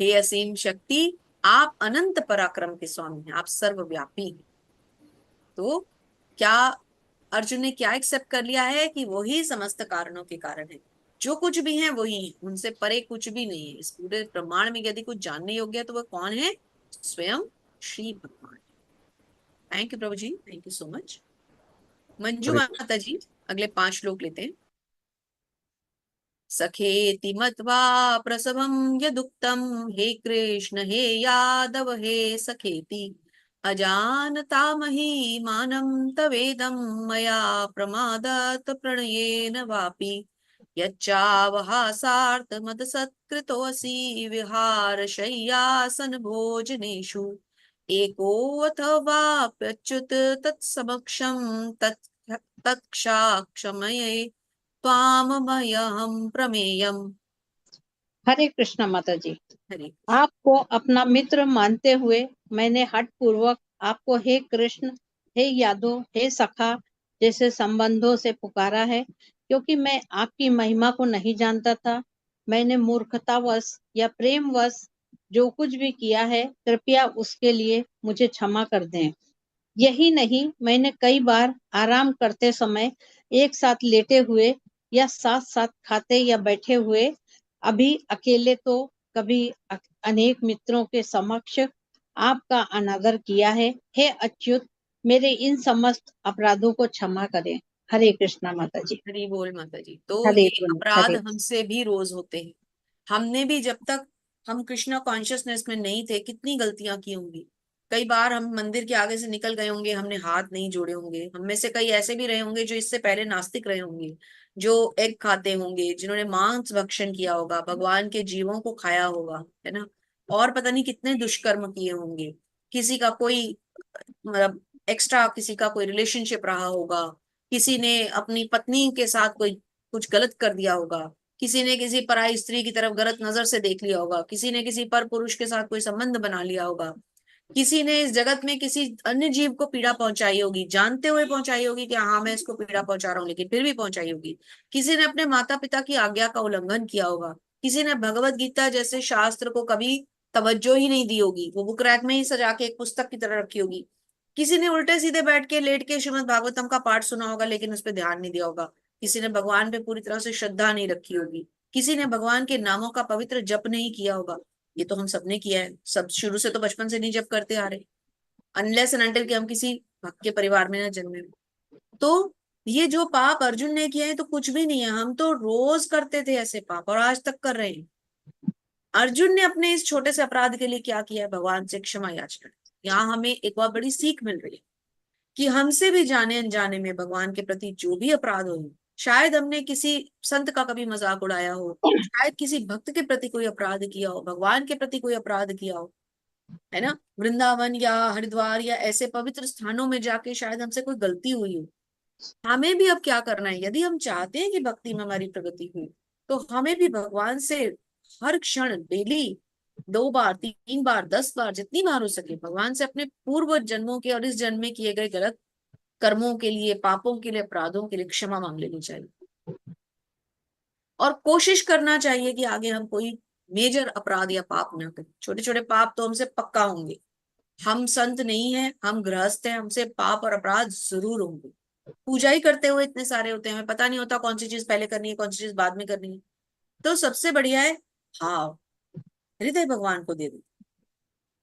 हे असीम शक्ति, आप अनंत पराक्रम के स्वामी हैं, आप सर्वव्यापी हैं। तो क्या अर्जुन ने क्या एक्सेप्ट कर लिया है? कि वही समस्त कारणों के कारण है, जो कुछ भी है वही है, उनसे परे कुछ भी नहीं है। इस पूरे प्रमाण में यदि कुछ जानने योग्य है तो वह कौन है? स्वयं श्री भगवान। थैंक यू प्रभु जी, thank you so much. Manju
हरे
माता जी अगले 5 श्लोक लेते हैं। सखेति मत्वा प्रसभं यदुक्तं हे कृष्ण हे यादव हे सखेति अजानता महीमानं तवेदं मया प्रमादात् प्रणयेन वापि यच्चावहासार्थमदसत्कृतोऽसि विहारशय्यासन भोजनेषु एकोऽथवाप्यच्युत तत्समक्षं तत्क्षाक्षमये त्वामभयहं प्रमेयम्।
हरे कृष्ण माता जी।
हरे
आपको अपना मित्र मानते हुए मैंने हठ पूर्वक आपको हे कृष्ण, हे यादव, हे सखा जैसे संबंधों से पुकारा है, क्योंकि मैं आपकी महिमा को नहीं जानता था। मैंने मूर्खतावश या प्रेमवश जो कुछ भी किया है, कृपया उसके लिए मुझे क्षमा कर दें। यही नहीं, मैंने कई बार आराम करते समय एक साथ लेटे हुए या साथ साथ खाते या बैठे हुए, अभी अकेले तो कभी अनेक मित्रों के समक्ष आपका अनादर किया है। हे अच्युत, मेरे इन समस्त अपराधों को क्षमा करें। हरे कृष्णा माता जी।
हरि बोल माता जी। तो
हरे
ये
बोल।
अपराध
हरे
हमसे भी रोज होते हैं। हमने भी जब तक हम कृष्णा कॉन्शियसनेस में नहीं थे कितनी गलतियां की होंगी। कई बार हम मंदिर के आगे से निकल गए होंगे, हमने हाथ नहीं जोड़े होंगे। हम में से कई ऐसे भी रहे होंगे जो इससे पहले नास्तिक रहे होंगे, जो एग खाते होंगे, जिन्होंने मांस भक्षण किया होगा, भगवान के जीवों को खाया होगा, है ना। और पता नहीं कितने दुष्कर्म किए होंगे। किसी का कोई मतलब एक्स्ट्रा किसी का कोई रिलेशनशिप रहा होगा, किसी ने अपनी पत्नी के साथ कोई कुछ गलत कर दिया होगा, किसी ने किसी पराई स्त्री की तरफ गलत नजर से देख लिया होगा, किसी ने किसी पर पुरुष के साथ कोई संबंध बना लिया होगा, किसी ने इस जगत में किसी अन्य जीव को पीड़ा पहुंचाई होगी, जानते हुए पहुंचाई होगी कि हाँ मैं इसको पीड़ा पहुंचा रहा हूँ, लेकिन फिर भी पहुंचाई होगी। किसी ने अपने माता पिता की आज्ञा का उल्लंघन किया होगा, किसी ने भगवत गीता जैसे शास्त्र को कभी तवज्जो ही नहीं दी होगी, वो बुक रैक में ही सजा के एक पुस्तक की तरह रखी होगी। किसी ने उल्टे सीधे बैठ के लेट के श्रीमद् भागवतम का पाठ सुना होगा लेकिन उस पर ध्यान नहीं दिया होगा। किसी ने भगवान पे पूरी तरह से श्रद्धा नहीं रखी होगी, किसी ने भगवान के नामों का पवित्र जप नहीं किया होगा। ये तो हम सबने किया है, सब शुरू से तो बचपन से नहीं जप करते आ रहे, अनलेस एंड अनटिल कि हम किसी भक्त के परिवार में ना जन्मे। तो ये जो पाप अर्जुन ने किया है तो कुछ भी नहीं है, हम तो रोज करते थे ऐसे पाप और आज तक कर रहे हैं। अर्जुन ने अपने इस छोटे से अपराध के लिए क्या किया है? भगवान से क्षमा याचना। यहाँ हमें एक बहुत बड़ी सीख मिल रही है कि हमसे भी जाने अनजाने में भगवान के प्रति जो भी अपराध हो, शायद हमने किसी संत का कभी मजाक उड़ाया हो, शायद किसी भक्त के प्रति कोई अपराध किया हो, भगवान के प्रति कोई अपराध किया हो, है ना, वृंदावन या हरिद्वार या ऐसे पवित्र स्थानों में जाके शायद हमसे कोई गलती हुई हो। हमें भी अब क्या करना है, यदि हम चाहते हैं कि भक्ति में हमारी प्रगति हुई, तो हमें भी भगवान से हर क्षण डेली 2 बार 3 बार 10 बार जितनी बार हो सके भगवान से अपने पूर्व जन्मों के और इस जन्म में किए गए गलत कर्मों के लिए, पापों के लिए, अपराधों के लिए क्षमा मांग लेनी चाहिए। और कोशिश करना चाहिए कि आगे हम कोई मेजर अपराध या पाप ना करें। छोटे छोटे पाप तो हमसे पक्का होंगे, हम संत नहीं है, हम गृहस्थ हैं, हमसे पाप और अपराध जरूर होंगे। पूजा ही करते हुए इतने सारे होते हैं, हमें पता नहीं होता कौन सी चीज पहले करनी है, कौन सी चीज बाद में करनी है। तो सबसे बढ़िया है भाव, हृदय भगवान को दे दो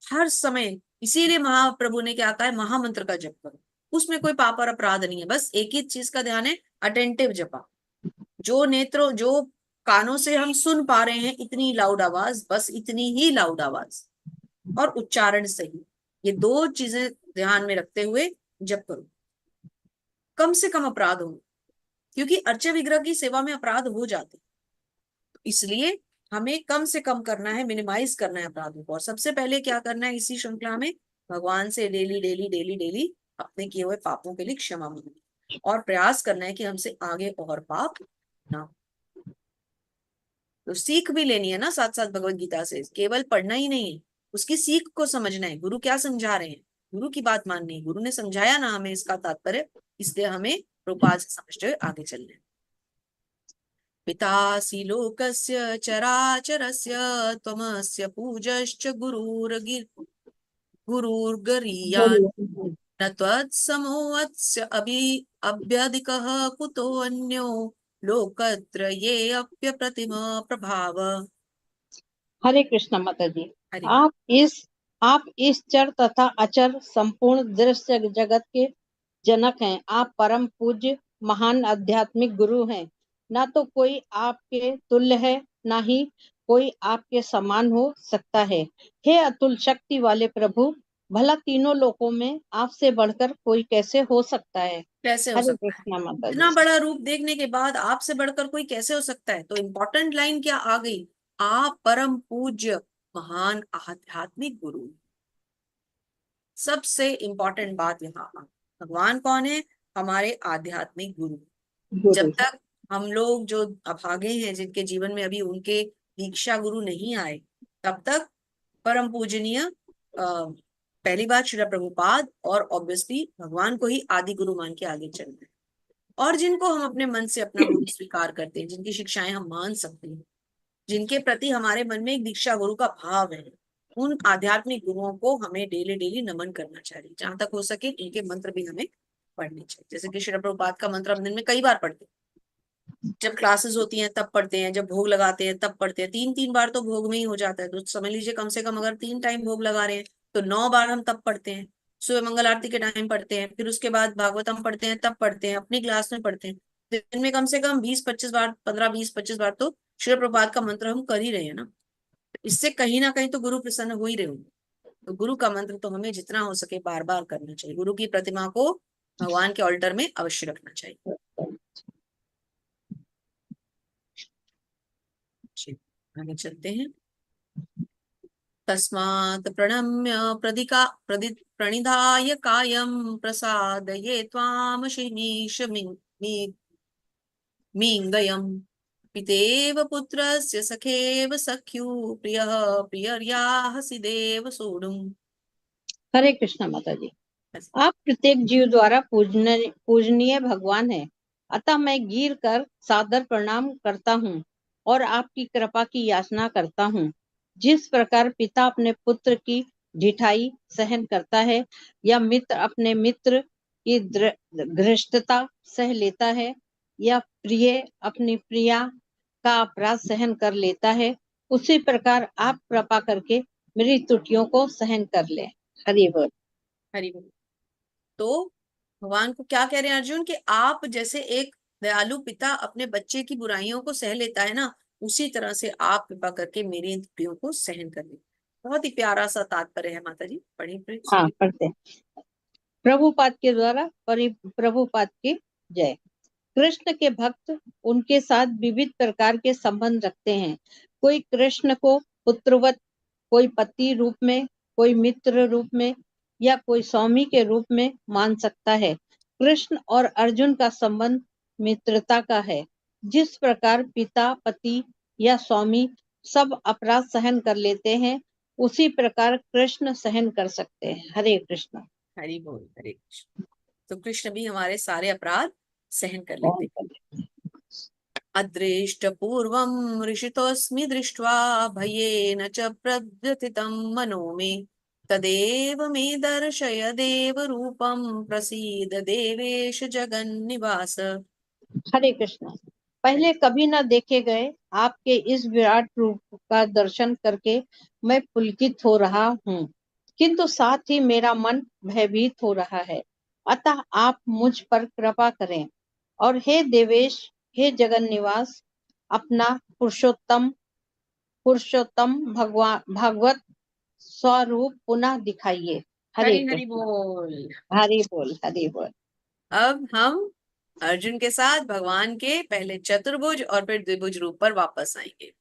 हर समय। इसीलिए महाप्रभु ने क्या कहा है, महामंत्र का जप करो, उसमें कोई पाप और अपराध नहीं है, बस एक ही चीज का ध्यान है, अटेंटिव जपा। जो नेत्रों जो कानों से हम सुन पा रहे हैं इतनी लाउड आवाज, बस इतनी ही लाउड आवाज और उच्चारण सही, ये 2 चीजें ध्यान में रखते हुए जप करो। कम से कम अपराध हो, क्योंकि अर्चा विग्रह की सेवा में अपराध हो जाते, तो इसलिए हमें कम से कम करना है, मिनिमाइज करना है अपराधों को। और सबसे पहले क्या करना है इसी श्रृंखला में, भगवान से डेली डेली डेली डेली अपने किए हुए पापों के लिए क्षमा मांगना और प्रयास करना है कि हमसे आगे और पाप ना हो। तो सीख भी लेनी है ना साथ साथ भगवत गीता से, केवल पढ़ना ही नहीं है, उसकी सीख को समझना है, गुरु क्या समझा रहे हैं, गुरु की बात माननी है, गुरु ने समझाया ना हमें इसका तात्पर्य, इसलिए हमें प्रभुपाद से समझते हुए आगे चलना है। पितासि लोकस्य चराचरस्य त्वमस्य पूजश्च गुरुर्गरीयान् न त्वत्समोऽस्य अभ्यधिकः कुतोऽन्यो लोकत्रयेऽप्यप्रतिम प्रभाव।
हरे कृष्ण माता जी।
हरे
आप इस चर तथा अचर संपूर्ण दृश्य जगत के जनक हैं। आप परम पूज्य महान आध्यात्मिक गुरु हैं। ना तो कोई आपके तुल्य है, ना ही कोई आपके समान हो सकता है। हे अतुल शक्ति वाले प्रभु, भला तीनों लोकों में आपसे बढ़कर कोई कैसे हो सकता है?
कैसे हो
हरे
सकता है,
कृष्ण माता
इतना
जी।
बड़ा रूप देखने के बाद आपसे बढ़कर कोई कैसे हो सकता है? तो इम्पोर्टेंट लाइन क्या आ गई, आप परम पूज्य महान आध्यात्मिक गुरु। सबसे इम्पोर्टेंट बात यहाँ, भगवान कौन है? हमारे आध्यात्मिक गुरु। जब तक हम लोग जो अभागे हैं, जिनके जीवन में अभी उनके दीक्षा गुरु नहीं आए, तब तक परम पूजनीय पहली बात श्रील प्रभुपाद और ऑब्वियसली भगवान को ही आदि गुरु मान के आगे चलना है। और जिनको हम अपने मन से अपना गुरु स्वीकार करते हैं, जिनकी शिक्षाएं हम मान सकते हैं, जिनके प्रति हमारे मन में एक दीक्षा गुरु का भाव है, उन आध्यात्मिक गुरुओं को हमें डेली डेली नमन करना चाहिए। जहां तक हो सके इनके मंत्र भी हमें पढ़ने चाहिए। जैसे कि श्रील प्रभुपाद का मंत्र हम दिन में कई बार पढ़ते हैं, जब क्लासेस होती हैं तब पढ़ते हैं, जब भोग लगाते हैं तब पढ़ते हैं। 3 बार तो भोग में ही हो जाता है, तो समझ लीजिए कम से कम अगर 3 टाइम भोग लगा रहे हैं तो 9 बार हम तब पढ़ते हैं। सुबह मंगल आरती के टाइम पढ़ते हैं, फिर उसके बाद भागवतम पढ़ते हैं, तब पढ़ते हैं, अपनी क्लास में पढ़ते हैं। दिन में कम से कम 20-25 बार, 15-20-25 बार तो श्रील प्रभुपाद का मंत्र हम कर ही रहे हैं ना। इससे कहीं ना कहीं तो गुरु प्रसन्न हो ही रहे होंगे। तो गुरु का मंत्र तो हमें जितना हो सके बार बार करना चाहिए। गुरु की प्रतिमा को भगवान के ऑल्टर में अवश्य रखना चाहिए। आगे चलते हैं। तस्मात् प्रणम्य प्रणिधाय कायं प्रसादये त्वां श्रीमीश मिङ्गयम् पितेव पुत्रस्य सखेव सख्यु प्रियः प्रियर्याहसि देव सोढुम्।
हरे कृष्ण माता जी। आप प्रत्येक जीव द्वारा पूजनीय भगवान है, अतः मैं गिर कर सादर प्रणाम करता हूँ और आपकी कृपा की याचना करता हूँ। जिस प्रकार पिता अपने पुत्र की ढिठाई सहन करता है या मित्र अपने मित्र की धृष्टता सह लेता है, या प्रिय अपनी प्रिया का अपराध सहन कर लेता है, उसी प्रकार आप कृपा करके मेरी त्रुटियों को सहन कर ले। हरि बोल।
हरि बोल। तो भगवान को क्या कह रहे हैं अर्जुन कि आप जैसे एक दयालु पिता अपने बच्चे की बुराइयों को सह लेता है ना, उसी तरह से आप कृपा करके मेरी इन त्रुटियों को सहन कर ले। बहुत ही प्यारा सा तात्पर्य है माता जी, पढ़िए
हाँ, पढ़ते हैं। प्रभुपाद के द्वारा प्रभुपाद की जय। कृष्ण के भक्त उनके साथ विविध प्रकार के संबंध रखते हैं। कोई कृष्ण को पुत्रवत, कोई पति रूप में, कोई मित्र रूप में या कोई स्वामी के रूप में मान सकता है। कृष्ण और अर्जुन का संबंध मित्रता का है। जिस प्रकार पिता, पति या स्वामी सब अपराध सहन कर लेते हैं, उसी प्रकार कृष्ण सहन कर सकते हैं। हरे कृष्ण।
हरि बोल। हरे कृष्ण। तो कृष्ण भी हमारे सारे अपराध सहन कर लेते हैं। अदृष्ट पूर्वं ऋषितोऽस्मि दृष्ट्वा भयेन च प्रव्यथितं मनो मे तदेव मे दर्शय देव रूपं प्रसीद देवेश जगन्निवास।
हरे कृष्ण। पहले कभी न देखे गए आपके इस विराट रूप का दर्शन करके मैं पुलकित हो रहा हूँ, किंतु साथ ही मेरा मन भयभीत हो रहा है। अतः आप मुझ पर कृपा करें और हे देवेश, हे जगन निवास, अपना पुरुषोत्तम भगवत स्वरूप पुनः दिखाइए। हरे
हरि हरि
कृष्ण।
बोल।
हरि बोल। हरि बोल।
अब हम अर्जुन के साथ भगवान के पहले चतुर्भुज और फिर द्विभुज रूप पर वापस आएंगे।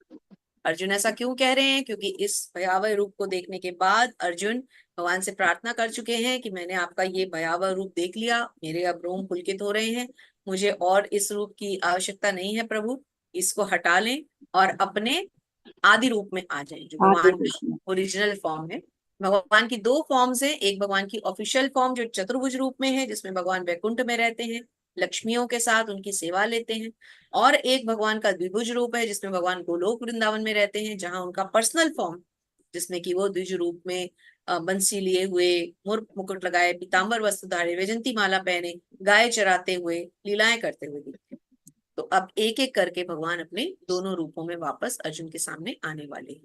अर्जुन ऐसा क्यों कह रहे हैं? क्योंकि इस भयावह रूप को देखने के बाद अर्जुन भगवान से प्रार्थना कर चुके हैं कि मैंने आपका ये भयावह रूप देख लिया, मेरे अब रोम पुलकित हो रहे हैं, मुझे और इस रूप की आवश्यकता नहीं है प्रभु, इसको हटा लें और अपने आदि रूप में आ जाएं, जो भगवान का ओरिजिनल फॉर्म है। भगवान की दो फॉर्म्स हैं, एक भगवान की ऑफिशियल फॉर्म जो चतुर्भुज रूप में है, जिसमें भगवान वैकुंठ में रहते हैं, लक्ष्मियों के साथ उनकी सेवा लेते हैं, और एक भगवान का द्विभुज रूप है जिसमें भगवान गोलोक वृंदावन में रहते हैं, जहां उनका पर्सनल फॉर्म, जिसमें कि वो द्विज रूप में बंसी लिए हुए, मोर मुकुट लगाए, पीताम्बर वस्त्र धारे, वैजंती माला पहने, गाय चराते हुए, लीलाएं करते हुए दिखते हैं। तो अब एक एक करके भगवान अपने दोनों रूपों में वापस अर्जुन के सामने आने वाले हैं।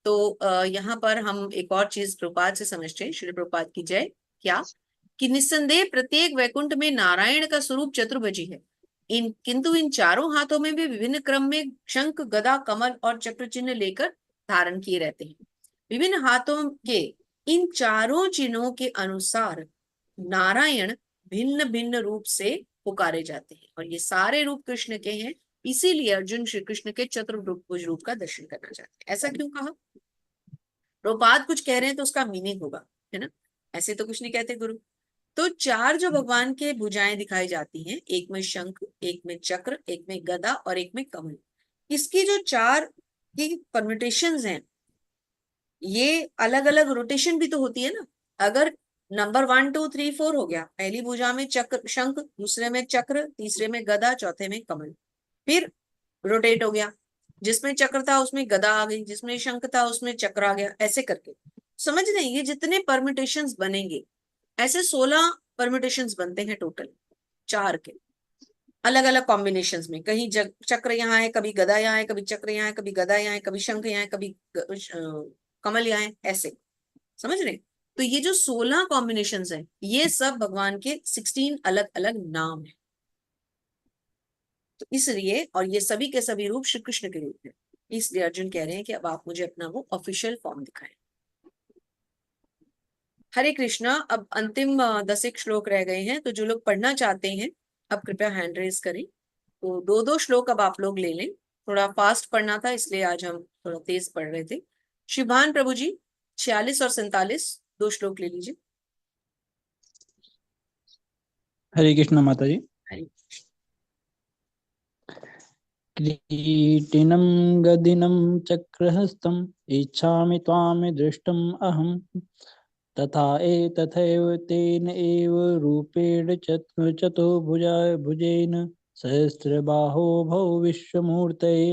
तो यहाँ पर हम एक और चीज प्रभुपाद से समझते हैं, श्री प्रभुपाद की जय। क्या कि निस्संदेह प्रत्येक वैकुंठ में नारायण का स्वरूप चतुर्भुजी है, किंतु इन चारों हाथों में भी विभिन्न क्रम में शंख, गदा, कमल और चक्र चिन्ह लेकर धारण किए रहते हैं। विभिन्न हाथों के इन चारों चिन्हों के अनुसार नारायण भिन्न भिन्न रूप से पुकारे जाते हैं, और ये सारे रूप कृष्ण के हैं। इसीलिए अर्जुन श्री कृष्ण के चतुर्भुज रूप का दर्शन करना चाहते हैं। ऐसा क्यों कहा? प्रभुपाद कुछ कह रहे हैं तो उसका मीनिंग होगा, है ना? ऐसे तो कुछ नहीं कहते गुरु। तो चार जो भगवान के भुजाएं दिखाई जाती हैं, एक में शंख, एक में चक्र, एक में गदा और एक में कमल, इसकी जो चार की परम्यूटेशंस हैं, ये अलग अलग रोटेशन भी तो होती है ना। अगर नंबर 1 2 3 4 हो गया, पहली भुजा में चक्र शंख, दूसरे में चक्र, तीसरे में गदा, चौथे में कमल, फिर रोटेट हो गया, जिसमें चक्र था उसमें गदा आ गई, जिसमें शंख था उसमें चक्र आ गया, ऐसे करके समझ रहे हैं? ये जितने परम्यूटेशंस बनेंगे, ऐसे 16 परम्यूटेशंस बनते हैं टोटल, चार के अलग अलग कॉम्बिनेशंस में। कहीं चक्र यहाँ है, कभी गदा यहाँ है, कभी चक्र यहाँ है, कभी गदा यहाँ है, कभी शंख यहाँ है, कभी कमल यहाँ है, ऐसे समझ रहे हैं? तो ये जो 16 कॉम्बिनेशंस हैं, ये सब भगवान के 16 अलग अलग नाम है। तो इसलिए, और ये सभी के सभी रूप श्री कृष्ण के रूप है, इसलिए अर्जुन कह रहे हैं कि अब आप मुझे अपना वो ऑफिशियल फॉर्म दिखाएं। हरे कृष्णा। अब अंतिम 10 श्लोक रह गए हैं, तो जो लोग पढ़ना चाहते हैं अब कृपया हैंड रेज करें। तो दो दो श्लोक अब आप लोग ले लें, थोड़ा फास्ट पढ़ना था इसलिए आज हम थोड़ा तेज पढ़ रहे थे। शिभान प्रभु जी 46 और 47 दो श्लोक ले लीजिए।
हरे कृष्ण माता जी।
हरे
किरीटिनं गदिनं चक्रहस्तम् इच्छामि त्वां दृष्टुम् अहम् तथैव तेन एव रूपेण चतुर्भुजेन सहस्रबाहो भव विश्वमूर्तये।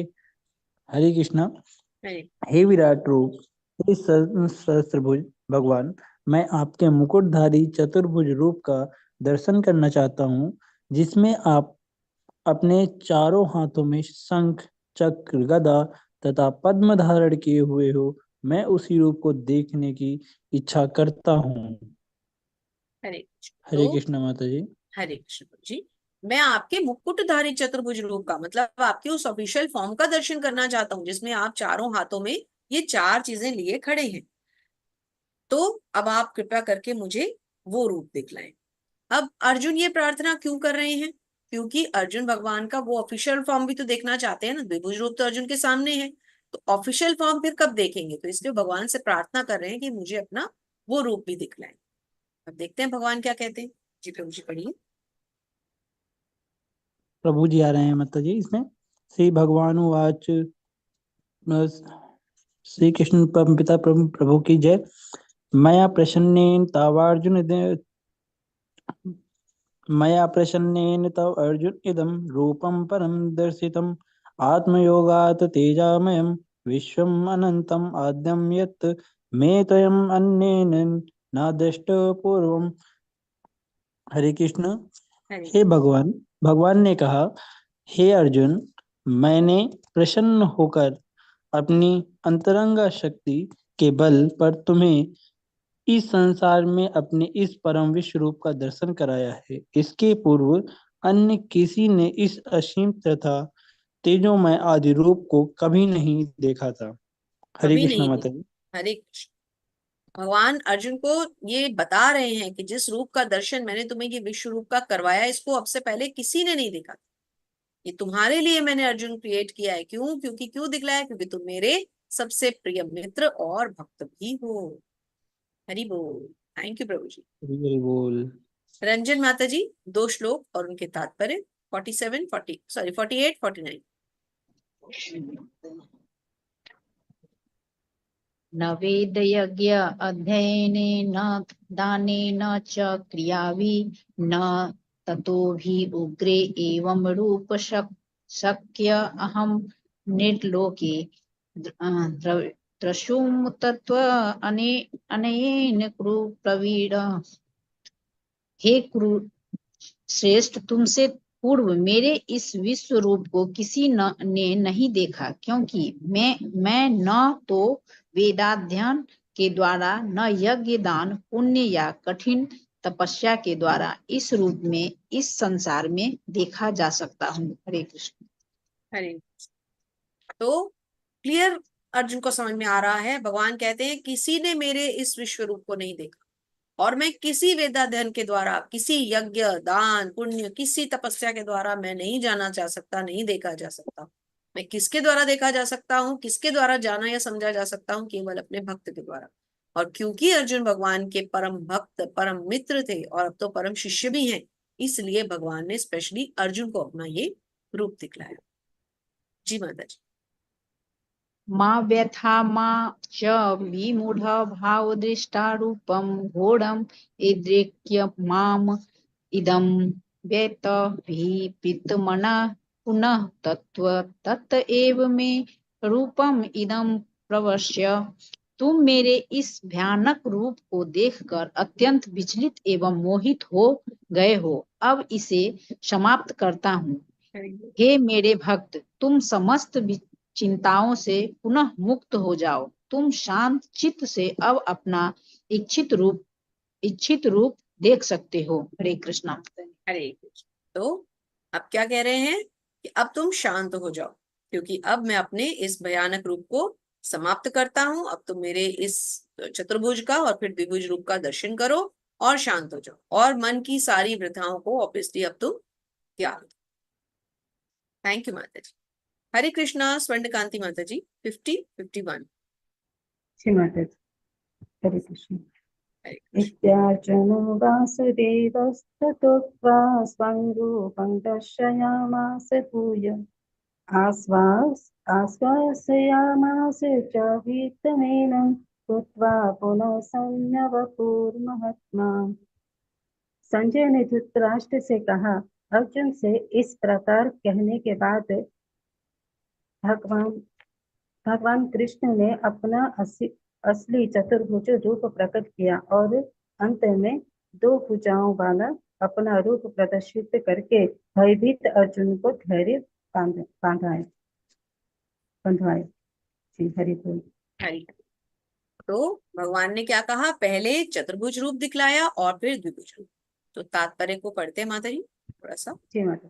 हरे कृष्णा। हे विराट रूप, हे सहस्त्रभुज भगवान, मैं आपके मुकुटधारी चतुर्भुज रूप का दर्शन करना चाहता हूँ, जिसमें आप अपने चारों हाथों में शंख चक्र गदा तथा पद्म धारण किए हुए हो, मैं उसी रूप को देखने की इच्छा करता हूँ।
हरे कृष्ण।
हरे
तो
कृष्ण माता जी।
हरे कृष्ण जी, मैं आपके मुकुटधारी चतुर्भुज रूप का मतलब आपके उस ऑफिशियल फॉर्म का दर्शन करना चाहता हूँ जिसमें आप चारों हाथों में ये चार चीजें लिए खड़े हैं। तो अब आप कृपया करके मुझे वो रूप दिखलाएं। अब अर्जुन ये प्रार्थना क्यों कर रहे हैं? क्योंकि अर्जुन भगवान का वो ऑफिशियल फॉर्म भी तो देखना चाहते हैं ना। द्विभुज रूप तो अर्जुन के सामने है, तो ऑफिशियल फॉर्म फिर कब देखेंगे? तो इसलिए भगवान से प्रार्थना कर रहे हैं कि मुझे अपना वो रूप भी दिखलाएं। अब देखते हैं भगवान क्या कहते हैं। जी प्रभु जी पढ़िए।
प्रभु जी आ रहे हैं माता जी इसमें। श्री भगवान वाच, श्री कृष्ण परमपिता प्रभु की जय। मया प्रसन्नेन तावार्जुन मया प्रसन्नेन तव अर्जुन इदं रूपं परं दर्शितम् आत्मयोगात् तेजामयं विश्वम् अनन्तम् आद्यं यत् मे त्वयम् अन्येन न दृष्ट पूर्वम्। हरे कृष्ण।
हरे
हे भगवान, भगवान ने कहा, हे अर्जुन, मैंने प्रसन्न होकर अपनी अंतरंग शक्ति के बल पर तुम्हें इस संसार में अपने इस परम विश्व रूप का दर्शन कराया है। इसके पूर्व अन्य किसी ने इस असीम तथा तेजोमय आदि रूप को कभी नहीं देखा था। हरे
कभी
कृष्ण
नहीं
माता
देखा।
जी।
हरे कृष्ण। भगवान अर्जुन को ये बता रहे हैं कि जिस रूप का दर्शन मैंने तुम्हें ये विश्व रूप का करवाया, इसको अब से पहले किसी ने नहीं देखा। ये तुम्हारे लिए मैंने अर्जुन क्रिएट किया है। क्यों? क्योंकि क्यों दिखलाया? क्योंकि तुम मेरे सबसे प्रिय मित्र और भक्त भी हो। हरि बोल। थैंक यू प्रभु जी।
हरि बोल।
रंजन माता जी, दो श्लोक और उनके तात्पर्य 47 40 सॉरी 48 49।
न वेदयज्ञ अध्ययनेन दानेन च क्रियाभिः न ततोऽभि उग्रे एवं रूप शक्य अहं निर्लोके द्रष्टुं तत्त्व अनेन कुरु प्रवीण। हे कुरु श्रेष्ठ, तुमसे पूर्व मेरे इस विश्व रूप को किसी ने नहीं देखा, क्योंकि मैं न तो वेदाध्ययन के द्वारा न यज्ञ दान पुण्य या कठिन तपस्या के द्वारा इस रूप में इस संसार में देखा जा सकता हूँ। हरे कृष्ण।
हरे। तो क्लियर अर्जुन को समझ में आ रहा है। भगवान कहते हैं किसी ने मेरे इस विश्व रूप को नहीं देखा, और मैं किसी वेदाध्ययन के द्वारा, किसी यज्ञ दान पुण्य, किसी तपस्या के द्वारा मैं नहीं जाना जा सकता, नहीं देखा जा सकता। मैं किसके द्वारा देखा जा सकता हूँ, किसके द्वारा जाना या समझा जा सकता हूँ? केवल अपने भक्त के द्वारा। और क्योंकि अर्जुन भगवान के परम भक्त परम मित्र थे और अब तो परम शिष्य भी हैं, इसलिए भगवान ने स्पेशली अर्जुन को अपना ये रूप दिखलाया। जी माता जी।
मा व्यथा मा च विमूढ़ भाव दृष्टा रूपम घोरम इदृक्य माम इदं व्यत भीप्रीतमना पुनः तत्व तत एव मे रूपम इदं प्रवश्य। तुम मेरे इस भयानक रूप को देखकर अत्यंत विचलित एवं मोहित हो गए हो। अब इसे समाप्त करता हूँ। हे मेरे भक्त, तुम समस्त चिंताओं से पुनः मुक्त हो जाओ। तुम शांत चित्त से अब अपना इच्छित रूप देख सकते हो। हरे कृष्णा।
हरे कृष्ण। तो अब क्या कह रहे हैं कि अब तुम शांत हो जाओ, क्योंकि अब मैं अपने इस भयानक रूप को समाप्त करता हूं। अब तुम मेरे इस चतुर्भुज का और फिर द्विभुज रूप का दर्शन करो और शांत हो जाओ, और मन की सारी वृथाओं को ऑब्वियसली अब तुम त्याग दो। थैंक यू माता जी। हरे कृष्णा। स्वर्ण कांति माता जी 50-51।
श्री माता जी। हरे कृष्ण।
हरे कृष्ण।
इत्यार्जुनो वासुदेवस्ततोक्त्वा स्वं रूपं दर्शयामास भूय आश्वासयामास च वित्तमेनं कृत्वा पुनः संयवपुर्महात्मा। संजय ने धृतराष्ट्र से कहा, अर्जुन से इस प्रकार कहने के बाद भगवान भगवान कृष्ण ने अपना असली चतुर्भुज रूप प्रकट किया और अंत में दो भुजाओं वाला अपना रूप प्रदर्शित करके भयभीत अर्जुन को धैर्य बंधवाए। जी हरि बोल।
हरि। तो भगवान ने क्या कहा, पहले चतुर्भुज रूप दिखलाया और फिर द्विभुज रूप। तो तात्पर्य को पढ़ते हैं माता जी थोड़ा सा।
जी माता।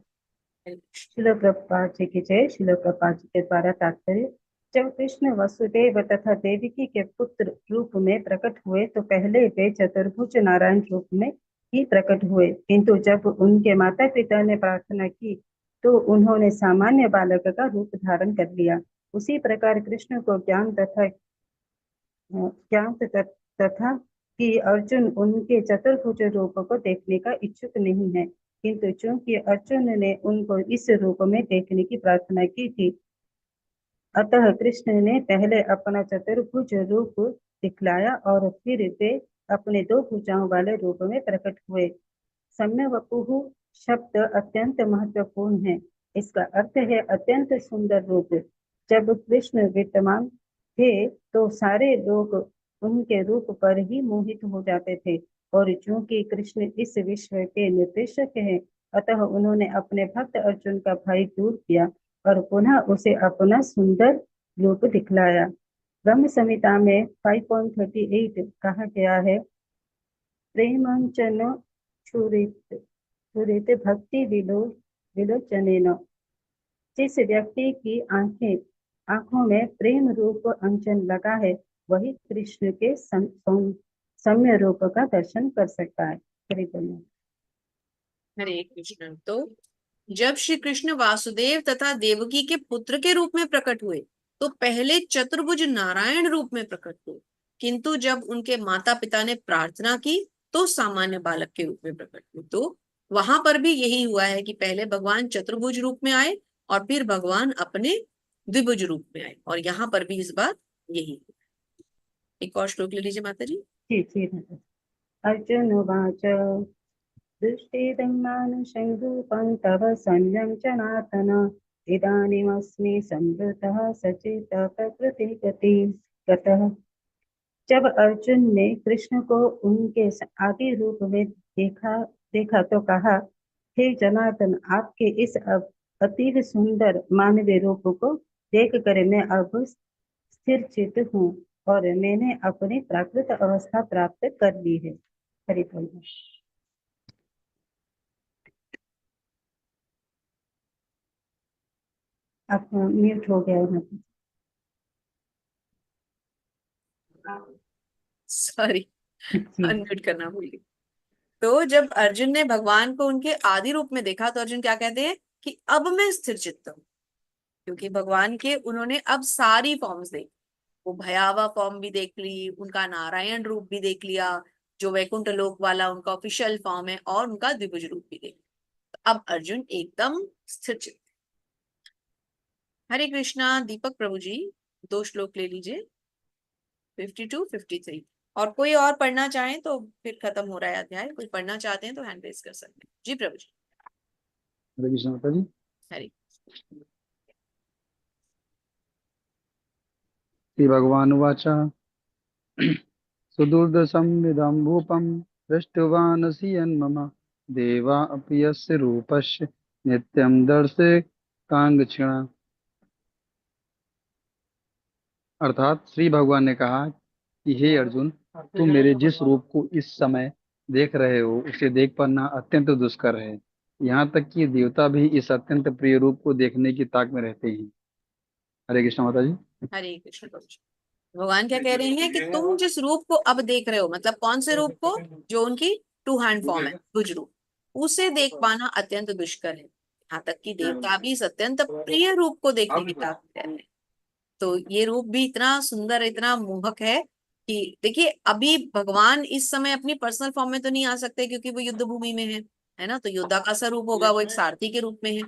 हरे कृष्ण।
शिल प्रभुपाद जी की जय। शिल प्रभुपाद जी के द्वारा तात्पर्य, जब कृष्ण वसुदेव तथा देवकी के पुत्र रूप में प्रकट हुए तो पहले वे चतुर्भुज नारायण रूप में ही प्रकट हुए, किंतु जब उनके माता पिता ने प्रार्थना की तो उन्होंने सामान्य बालक का रूप धारण कर लिया। उसी प्रकार कृष्ण को तथा कि अर्जुन उनके चतुर्भुज रूप को देखने का इच्छुक नहीं है, किंतु चूंकि अर्जुन ने उनको इस रूप में देखने की प्रार्थना की थी, अतः कृष्ण ने पहले अपना चतुर्भुज रूप दिखलाया और फिर वे अपने दो भुजाओं वाले रूप में प्रकट हुए। सम्यवपुः शब्द अत्यंत महत्वपूर्ण है। इसका अर्थ है अत्यंत सुंदर रूप। जब कृष्ण विद्यमान थे तो सारे लोग उनके रूप पर ही मोहित हो जाते थे, और चूंकि कृष्ण इस विश्व के निर्देशक हैं, अतः उन्होंने अपने भक्त अर्जुन का भय दूर किया और पुनः उसे अपना सुंदर रूप दिखलाया। ब्रह्म संहिता में 5.38 कहा गया है, प्रेमांचन छुरित छुरित भक्ति विलोचनेन। जिस व्यक्ति की आंखों में प्रेम रूप अंजन लगा है, वही कृष्ण के सम्य रूप का दर्शन कर सकता है। हरि बोल।
हरे कृष्ण। तो जब श्री कृष्ण वासुदेव तथा देवकी के पुत्र के रूप में प्रकट हुए तो पहले चतुर्भुज नारायण रूप में प्रकट हुए, किंतु जब उनके माता पिता ने प्रार्थना की तो सामान्य बालक के रूप में प्रकट हुए। तो वहां पर भी यही हुआ है कि पहले भगवान चतुर्भुज रूप में आए और फिर भगवान अपने द्विभुज रूप में आए, और यहाँ पर भी इस बार यही हुआ। एक और श्लोक ले लीजिए माता जी।
जी जी। अर्जुन उवाच दृष्टिदं मानुषं रूपं तव सम्यं जनार्दन, इदानीमस्मि संवृतः सचेत प्रकृतिगतः। जब अर्जुन ने कृष्ण को उनके आदि रूप में देखा तो कहा, हे जनार्दन, आपके इस अतीव सुंदर मानवीय रूप को देखकर मैं अब स्थिर चित हूँ और मैंने अपनी प्राकृत अवस्था प्राप्त कर ली है। हरि बोल। आप म्यूट हो गया है।
सॉरी,
जी
अनम्यूट करना भूल गई। तो जब अर्जुन ने भगवान को उनके आदि रूप में देखा तो अर्जुन क्या कहते हैं कि अब मैं स्थिर चित्त हूँ, क्योंकि भगवान के उन्होंने अब सारी फॉर्म्स देखी। वो भयावह फॉर्म भी देख ली, उनका नारायण रूप भी देख लिया जो वैकुंठ लोक वाला उनका ऑफिशियल फॉर्म है, और उनका द्विभुज रूप भी देख लिया। तो अब अर्जुन एकदम स्थिर चित्त। हरे कृष्णा। दीपक प्रभु जी 2 श्लोक ले लीजिए, 52, 53। और कोई और पढ़ना चाहे तो फिर खत्म हो रहा है अध्याय। कोई पढ़ना चाहते हैं तो हैंड रेज कर सकते हैं। जी प्रभु जी।
हरे कृष्ण माता जी।
हरे।
श्री भगवान उवाच सुदुर्दशं विदं भूपं दृष्टवानसि यन्मम देवा अपि यस्य रूपस्य नित्यं दर्शे कांगक्षिणा। अर्थात श्री भगवान ने कहा कि हे अर्जुन, तुम मेरे जिस रूप को इस समय देख रहे हो उसे देख पाना अत्यंत दुष्कर है। यहाँ तक कि देवता भी इस अत्यंत प्रिय रूप को देखने की ताक में रहते हैं। हरे कृष्ण माता जी।
हरे कृष्ण प्रभु जी। भगवान क्या कह रहे हैं कि तुम जिस रूप को अब देख रहे हो, मतलब कौन से रूप को, जो उनकी 2 हैंड फॉर्म है भुज रूप, उसे देख पाना अत्यंत दुष्कर है। यहाँ तक कि देवता भी इस अत्यंत प्रिय रूप को देखने की ताक में रहते हैं। तो ये रूप भी इतना सुंदर, इतना मोहक है कि देखिए अभी भगवान इस समय अपनी पर्सनल फॉर्म में तो नहीं आ सकते क्योंकि वो युद्ध भूमि में है ना। तो योद्धा का सा रूप होगा, वो एक सारथी के रूप में है।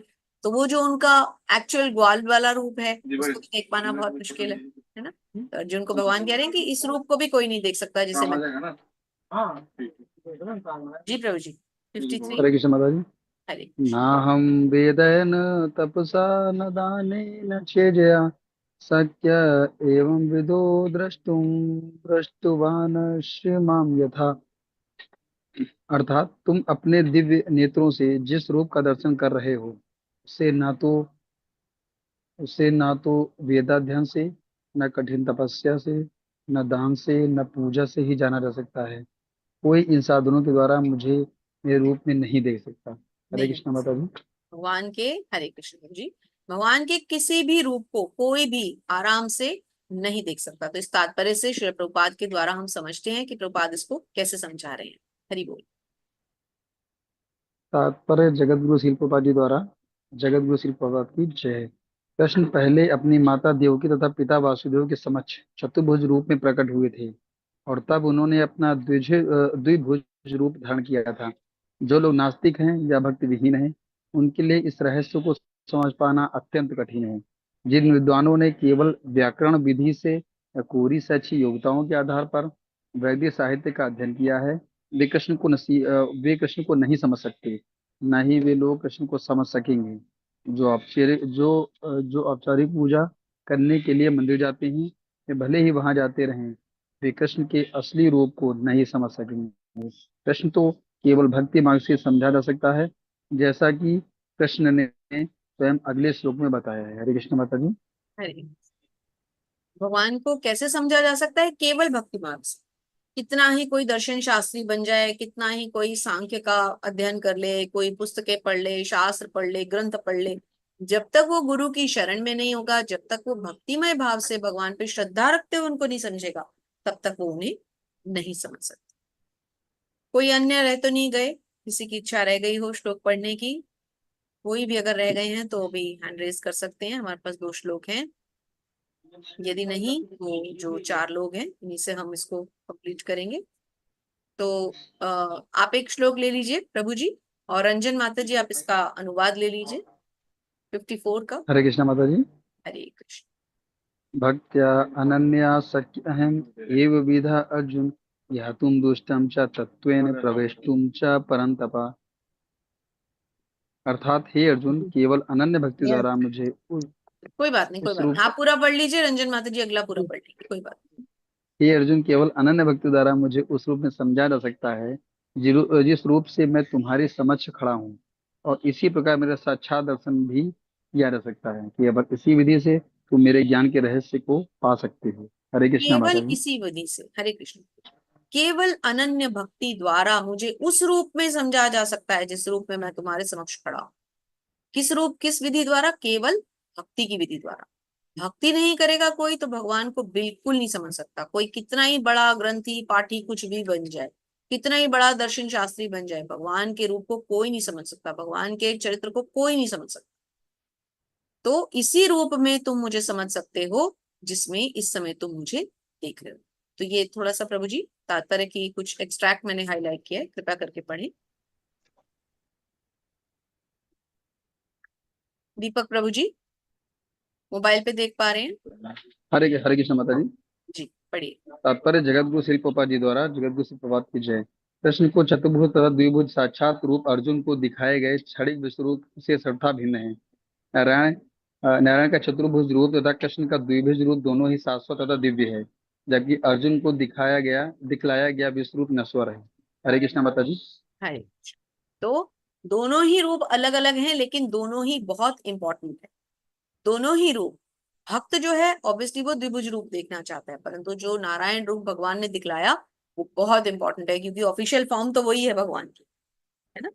तो वो जो उनका एक्चुअल ग्वाल वाला रूप है उसको भी देख पाना बहुत मुश्किल है ना। तो अर्जुन को भगवान कह रहे हैं कि इस रूप को भी कोई नहीं देख सकता जिसे मैं। जी प्रभु जी। 53।
हरे कृष्ण माता जी।
हरे।
नाहं वेदेन तपसा न दानेन चेजया शक्य एवं विदो द्रष्टुम दृष्टुवानश्य माम यथा। अर्थात तुम अपने दिव्य नेत्रों से जिस रूप का दर्शन कर रहे हो उसे ना तो उसे ना तो वेदाध्ययन से, न कठिन तपस्या से, न दान से, न पूजा से ही जाना जा सकता है। कोई इन साधनों के द्वारा मुझे मेरे रूप में नहीं देख सकता। हरे
नहीं,
कृष्ण माता जी।
भगवान के, हरे कृष्ण जी, भगवान के किसी भी रूप को कोई भी आराम से नहीं देख सकता। तो इस तात्पर्य से श्री प्रभुपाद के द्वारा हम समझते हैं कि प्रभुपाद इसको कैसे समझा रहे हैं। हरि बोल।
तात्पर्य जगत गुरु शिल प्रभुपाद जी द्वारा। जगत गुरु शिल प्रभुपाद की जय। कृष्ण पहले अपनी माता देवकी तथा पिता वासुदेव के समक्ष चतुर्भुज रूप में प्रकट हुए थे और तब उन्होंने अपना द्विभुज रूप धारण किया था। जो लोग नास्तिक हैं या भक्ति विहीन हैं उनके लिए इस रहस्य को समझ पाना अत्यंत कठिन है। जिन विद्वानों ने केवल व्याकरण विधि से या कोरी से अच्छी योग्यताओं के आधार पर वैदिक साहित्य का अध्ययन किया है वे कृष्ण को नहीं समझ सकते, न ही वे लोग कृष्ण को समझ सकेंगे। जो औपचारिक पूजा करने के लिए मंदिर जाते हैं वे भले ही वहां जाते रहें, वे कृष्ण के असली रूप को नहीं समझ सकेंगे। कृष्ण तो केवल भक्ति मार्ग से समझा जा सकता है, जैसा कि कृष्ण ने स्वयं अगले श्लोक में बताया है। हरे कृष्ण माता जी।
हरे, भगवान को कैसे समझा जा सकता है? केवल भक्ति मार्ग से। कितना ही कोई दर्शन शास्त्री बन जाए, कितना ही कोई सांख्य का अध्ययन कर ले, कोई पुस्तकें पढ़ ले, शास्त्र पढ़ ले, ग्रंथ पढ़ ले, जब तक वो गुरु की शरण में नहीं होगा, जब तक वो भक्तिमय भाव से भगवान पे श्रद्धा रखते हुए उनको नहीं समझेगा, तब तक वो उन्हें नहीं समझ सकता। कोई अन्य रह तो नहीं गए? किसी की इच्छा रह गई हो श्लोक पढ़ने की? कोई भी अगर रह गए हैं तो भी हैंड रेज कर सकते हैं, हमारे पास 2 श्लोक हैं। यदि नहीं तो जो 4 लोग हैं इन्हीं से हम इसको कंप्लीट करेंगे। तो आप एक श्लोक ले लीजिए प्रभु जी, और रंजन माता जी आप इसका अनुवाद ले लीजिए 54 का।
हरे कृष्ण माता जी।
हरे कृष्ण।
भक्त्या अनन्या सख्य अहम एव विधा अर्जुन यातुम दुष्टम च तत्वेन प्रवेष्टुम च परंतपा। अर्थात हे अर्जुन, केवल अनन्य भक्ति द्वारा मुझे
कोई बात नहीं, कोई
उस
बात नहीं,
रूप
आप पूरा पढ़ लीजिए, रंजन माता जी अगला पूरा पढ़ लीजिए, कोई बात नहीं।
हे अर्जुन, केवल अनन्य भक्ति द्वारा मुझे उस रूप में समझा जा सकता है जिस रूप से मैं तुम्हारे समक्ष खड़ा हूँ, और इसी प्रकार मेरा साक्षात दर्शन भी किया जा सकता है। केवल इसी विधि से तुम मेरे ज्ञान के रहस्य को पा सकते हो। हरे कृष्णा
केवल
माता जी।
इसी विधि से, हरे कृष्ण, केवल अनन्य भक्ति द्वारा मुझे उस रूप में समझा जा सकता है जिस रूप में मैं तुम्हारे समक्ष खड़ा हूं। किस रूप, किस विधि द्वारा? केवल भक्ति की विधि द्वारा। भक्ति नहीं करेगा कोई तो भगवान को बिल्कुल नहीं समझ सकता। कोई कितना ही बड़ा ग्रंथी पाठी कुछ भी बन जाए, कितना ही बड़ा दर्शन शास्त्री बन जाए, भगवान के रूप को कोई नहीं समझ सकता, भगवान के चरित्र को कोई नहीं समझ सकता। तो इसी रूप में तुम मुझे समझ सकते हो जिसमें इस समय तुम मुझे देख रहे हो। तो ये थोड़ा सा प्रभु जी तात्पर्य की कुछ एक्सट्रैक्ट मैंने हाईलाइट किया है, कृपया करके पढ़ें। दीपक प्रभु जी मोबाइल पे देख पा रहे हैं?
हरे कृष्ण माता जी।
जी पढ़िए।
तात्पर्य जगत गुरु श्री प्रभुपाद जी द्वारा। जगत गुरु श्री प्रभुपाद की जय। कृष्ण को चतुर्भुज तथा द्विभुज साक्षात रूप अर्जुन को दिखाए गए क्षणिक विश्व रूप से सर्वथा भिन्न है। नारायण का चतुर्भुज रूप तथा कृष्ण का द्विभुज रूप दोनों ही शाश्वत तथा दिव्य है, जबकि अर्जुन को दिखलाया गया विश्व रूप नश्वर है। हरे कृष्ण माता जी।
हरे कृष्ण। तो दोनों ही रूप अलग अलग हैं, लेकिन दोनों ही बहुत इंपॉर्टेंट है। दोनों ही रूप, भक्त जो है ऑब्वियसली वो द्विभुज रूप देखना चाहता है, परंतु जो नारायण रूप भगवान ने दिखलाया वो बहुत इंपॉर्टेंट है, क्योंकि ऑफिशियल फॉर्म तो वही है भगवान की, है ना।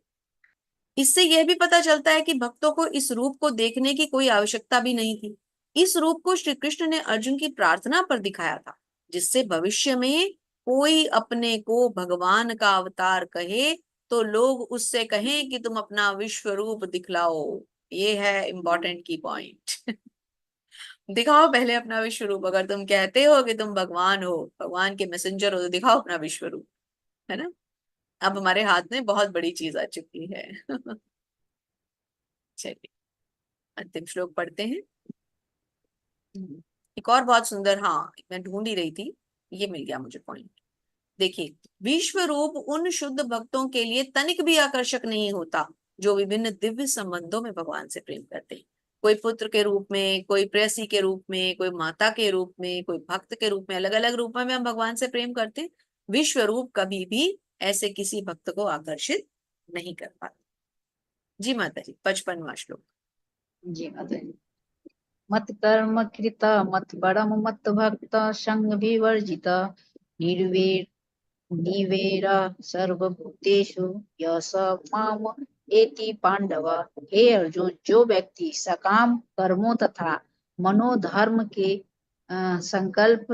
इससे यह भी पता चलता है कि भक्तों को इस रूप को देखने की कोई आवश्यकता भी नहीं थी। इस रूप को श्री कृष्ण ने अर्जुन की प्रार्थना पर दिखाया था, जिससे भविष्य में कोई अपने को भगवान का अवतार कहे तो लोग उससे कहें कि तुम अपना विश्व रूप दिखलाओ। ये है इंपॉर्टेंट की पॉइंट। दिखाओ पहले अपना विश्व रूप। अगर तुम कहते हो कि तुम भगवान हो, भगवान के मैसेंजर हो, तो दिखाओ अपना विश्व रूप, है ना। अब हमारे हाथ में बहुत बड़ी चीज आ चुकी है। चलिए अंतिम श्लोक पढ़ते हैं। एक और बहुत सुंदर, हाँ मैं ढूंढ ही रही थी, ये मिल गया मुझे पॉइंट। देखिए, विश्व रूप उन शुद्ध भक्तों के लिए तनिक भी आकर्षक नहीं होता जो विभिन्न दिव्य संबंधों में भगवान से प्रेम करते हैं। कोई पुत्र के रूप में, कोई प्रेयसी के रूप में, कोई माता के रूप में, कोई भक्त के रूप में, अलग अलग रूप में हम भगवान से प्रेम करते हैं। विश्व रूप कभी भी ऐसे किसी भक्त को आकर्षित नहीं कर पाते। जी माता जी, 55वां श्लोक।
जी माता जी। मत कर्म कृत मत परम मत भक्त संग विवर्जित निर्वेर निवेर सर्वभूतेषु यस माम एति पांडव। हे अर्जुन, जो व्यक्ति सकाम कर्मों तथा मनोधर्म के संकल्प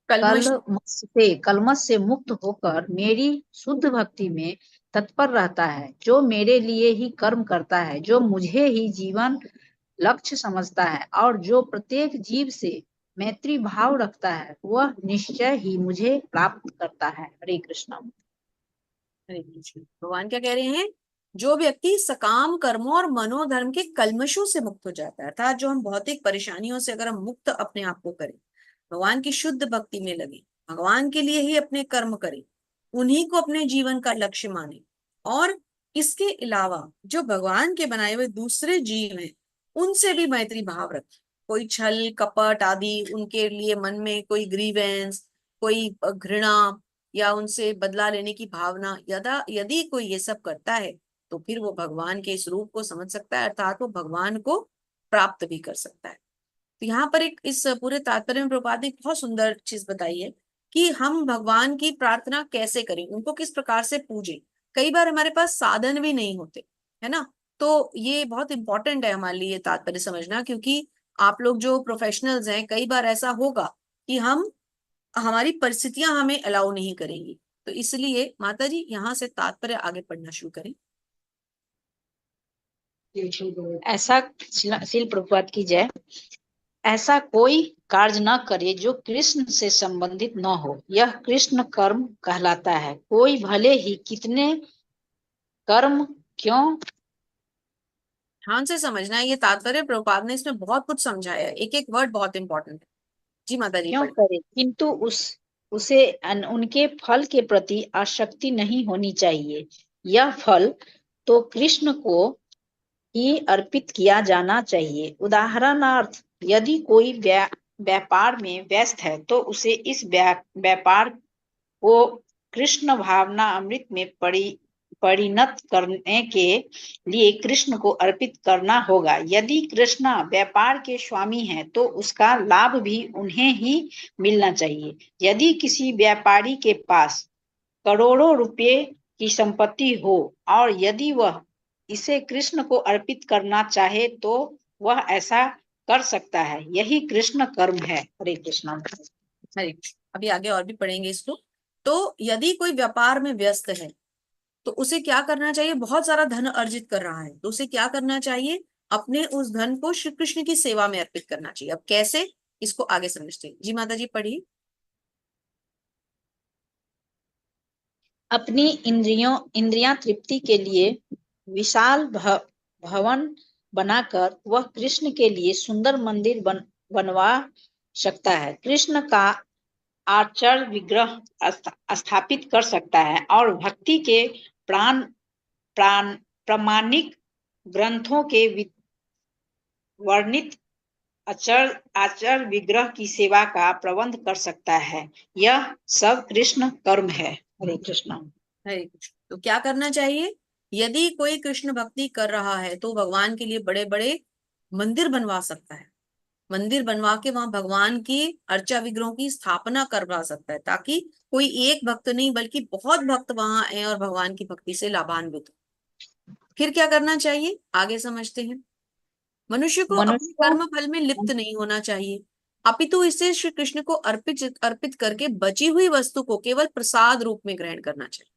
कलमश
कलमश से मुक्त होकर मेरी शुद्ध भक्ति में तत्पर रहता है, जो मेरे लिए ही कर्म करता है, जो मुझे ही जीवन लक्ष्य समझता है और जो प्रत्येक जीव से मैत्री भाव रखता है, वह निश्चय ही मुझे प्राप्त करता है। हरे कृष्ण।
हरे कृष्ण। भगवान क्या कह रहे हैं? जो व्यक्ति सकाम कर्मों और मनोधर्म के कलमशों से मुक्त हो जाता है, अर्थात जो हम भौतिक परेशानियों से अगर हम मुक्त अपने आप को करें, भगवान की शुद्ध भक्ति में लगे, भगवान के लिए ही अपने कर्म करें, उन्हीं को अपने जीवन का लक्ष्य माने, और इसके अलावा जो भगवान के बनाए हुए दूसरे जीव हैं उनसे भी मैत्री भाव रखे। कोई छल कपट आदि उनके लिए मन में कोई ग्रीवेंस, कोई घृणा या उनसे बदला लेने की भावना, यदि कोई ये सब करता है तो फिर वो भगवान के इस रूप को समझ सकता है, अर्थात वो भगवान को प्राप्त भी कर सकता है। तो यहाँ पर एक इस पूरे तात्पर्य में प्रभुपाद ने बहुत सुंदर चीज बताई है कि हम भगवान की प्रार्थना कैसे करें, उनको किस प्रकार से पूजें। कई बार हमारे पास साधन भी नहीं होते, है ना, तो ये बहुत इंपॉर्टेंट है हमारे लिए तात्पर्य समझना, क्योंकि आप लोग जो प्रोफेशनल्स हैं, कई बार ऐसा होगा कि हमारी परिस्थितियां हमें अलाउ नहीं करेंगी। तो इसलिए माता जी यहाँ से तात्पर्य आगे पढ़ना शुरू करें।
ऐसा श्रील प्रभुपाद की जय। ऐसा कोई कार्य न करे जो कृष्ण से संबंधित न हो, यह कृष्ण कर्म कहलाता है। कोई भले ही कितने कर्म क्यों।
ध्यान से समझना है, ये तात्पर्य प्रभुपाद ने इसमें बहुत कुछ समझाया है, एक एक वर्ड बहुत इंपॉर्टेंट है। जी माता जी
क्यों
पढ़े।
करे, किंतु उसे उनके फल के प्रति आसक्ति नहीं होनी चाहिए। यह फल तो कृष्ण को ही अर्पित किया जाना चाहिए। उदाहरणार्थ, यदि कोई व्यापार में व्यस्त है तो उसे इस व्यापार को कृष्ण भावना अमृत में परिणत करने के लिए कृष्ण को अर्पित करना होगा। यदि कृष्ण व्यापार के स्वामी हैं तो उसका लाभ भी उन्हें ही मिलना चाहिए। यदि किसी व्यापारी के पास करोड़ों रुपए की संपत्ति हो और यदि वह इसे कृष्ण को अर्पित करना चाहे तो वह ऐसा कर सकता है। यही कृष्ण कर्म है। हरे कृष्ण।
हरे कृष्ण। अभी आगे और भी पढ़ेंगे इसको। तो यदि कोई व्यापार में व्यस्त है तो उसे क्या करना चाहिए? बहुत सारा धन अर्जित कर रहा है तो उसे क्या करना चाहिए? अपने उस धन को श्री कृष्ण की सेवा में अर्पित करना चाहिए। अब कैसे, इसको आगे समझते हैं। जी माता जी पढ़िए।
अपनी इंद्रियां तृप्ति के लिए विशाल भवन बनाकर वह कृष्ण के लिए सुंदर मंदिर बनवा सकता है। कृष्ण का आचार्य विग्रह स्थापित कर सकता है और भक्ति के प्रामाणिक ग्रंथों के वर्णित आचार्य विग्रह की सेवा का प्रबंध कर सकता है। यह सब कृष्ण कर्म है। हरे कृष्ण।
हरे कृष्ण। तो क्या करना चाहिए? यदि कोई कृष्ण भक्ति कर रहा है तो भगवान के लिए बड़े बड़े मंदिर बनवा सकता है। मंदिर बनवा के वहां भगवान की अर्चा विग्रहों की स्थापना करवा सकता है, ताकि कोई एक भक्त नहीं बल्कि बहुत भक्त वहां आए और भगवान की भक्ति से लाभान्वित हो। फिर क्या करना चाहिए, आगे समझते हैं। मनुष्य को अपने
मनुष्य
कर्म फल में लिप्त नहीं होना चाहिए, अपितु इसे श्री कृष्ण को अर्पित करके बची हुई वस्तु को केवल प्रसाद रूप में ग्रहण करना चाहिए।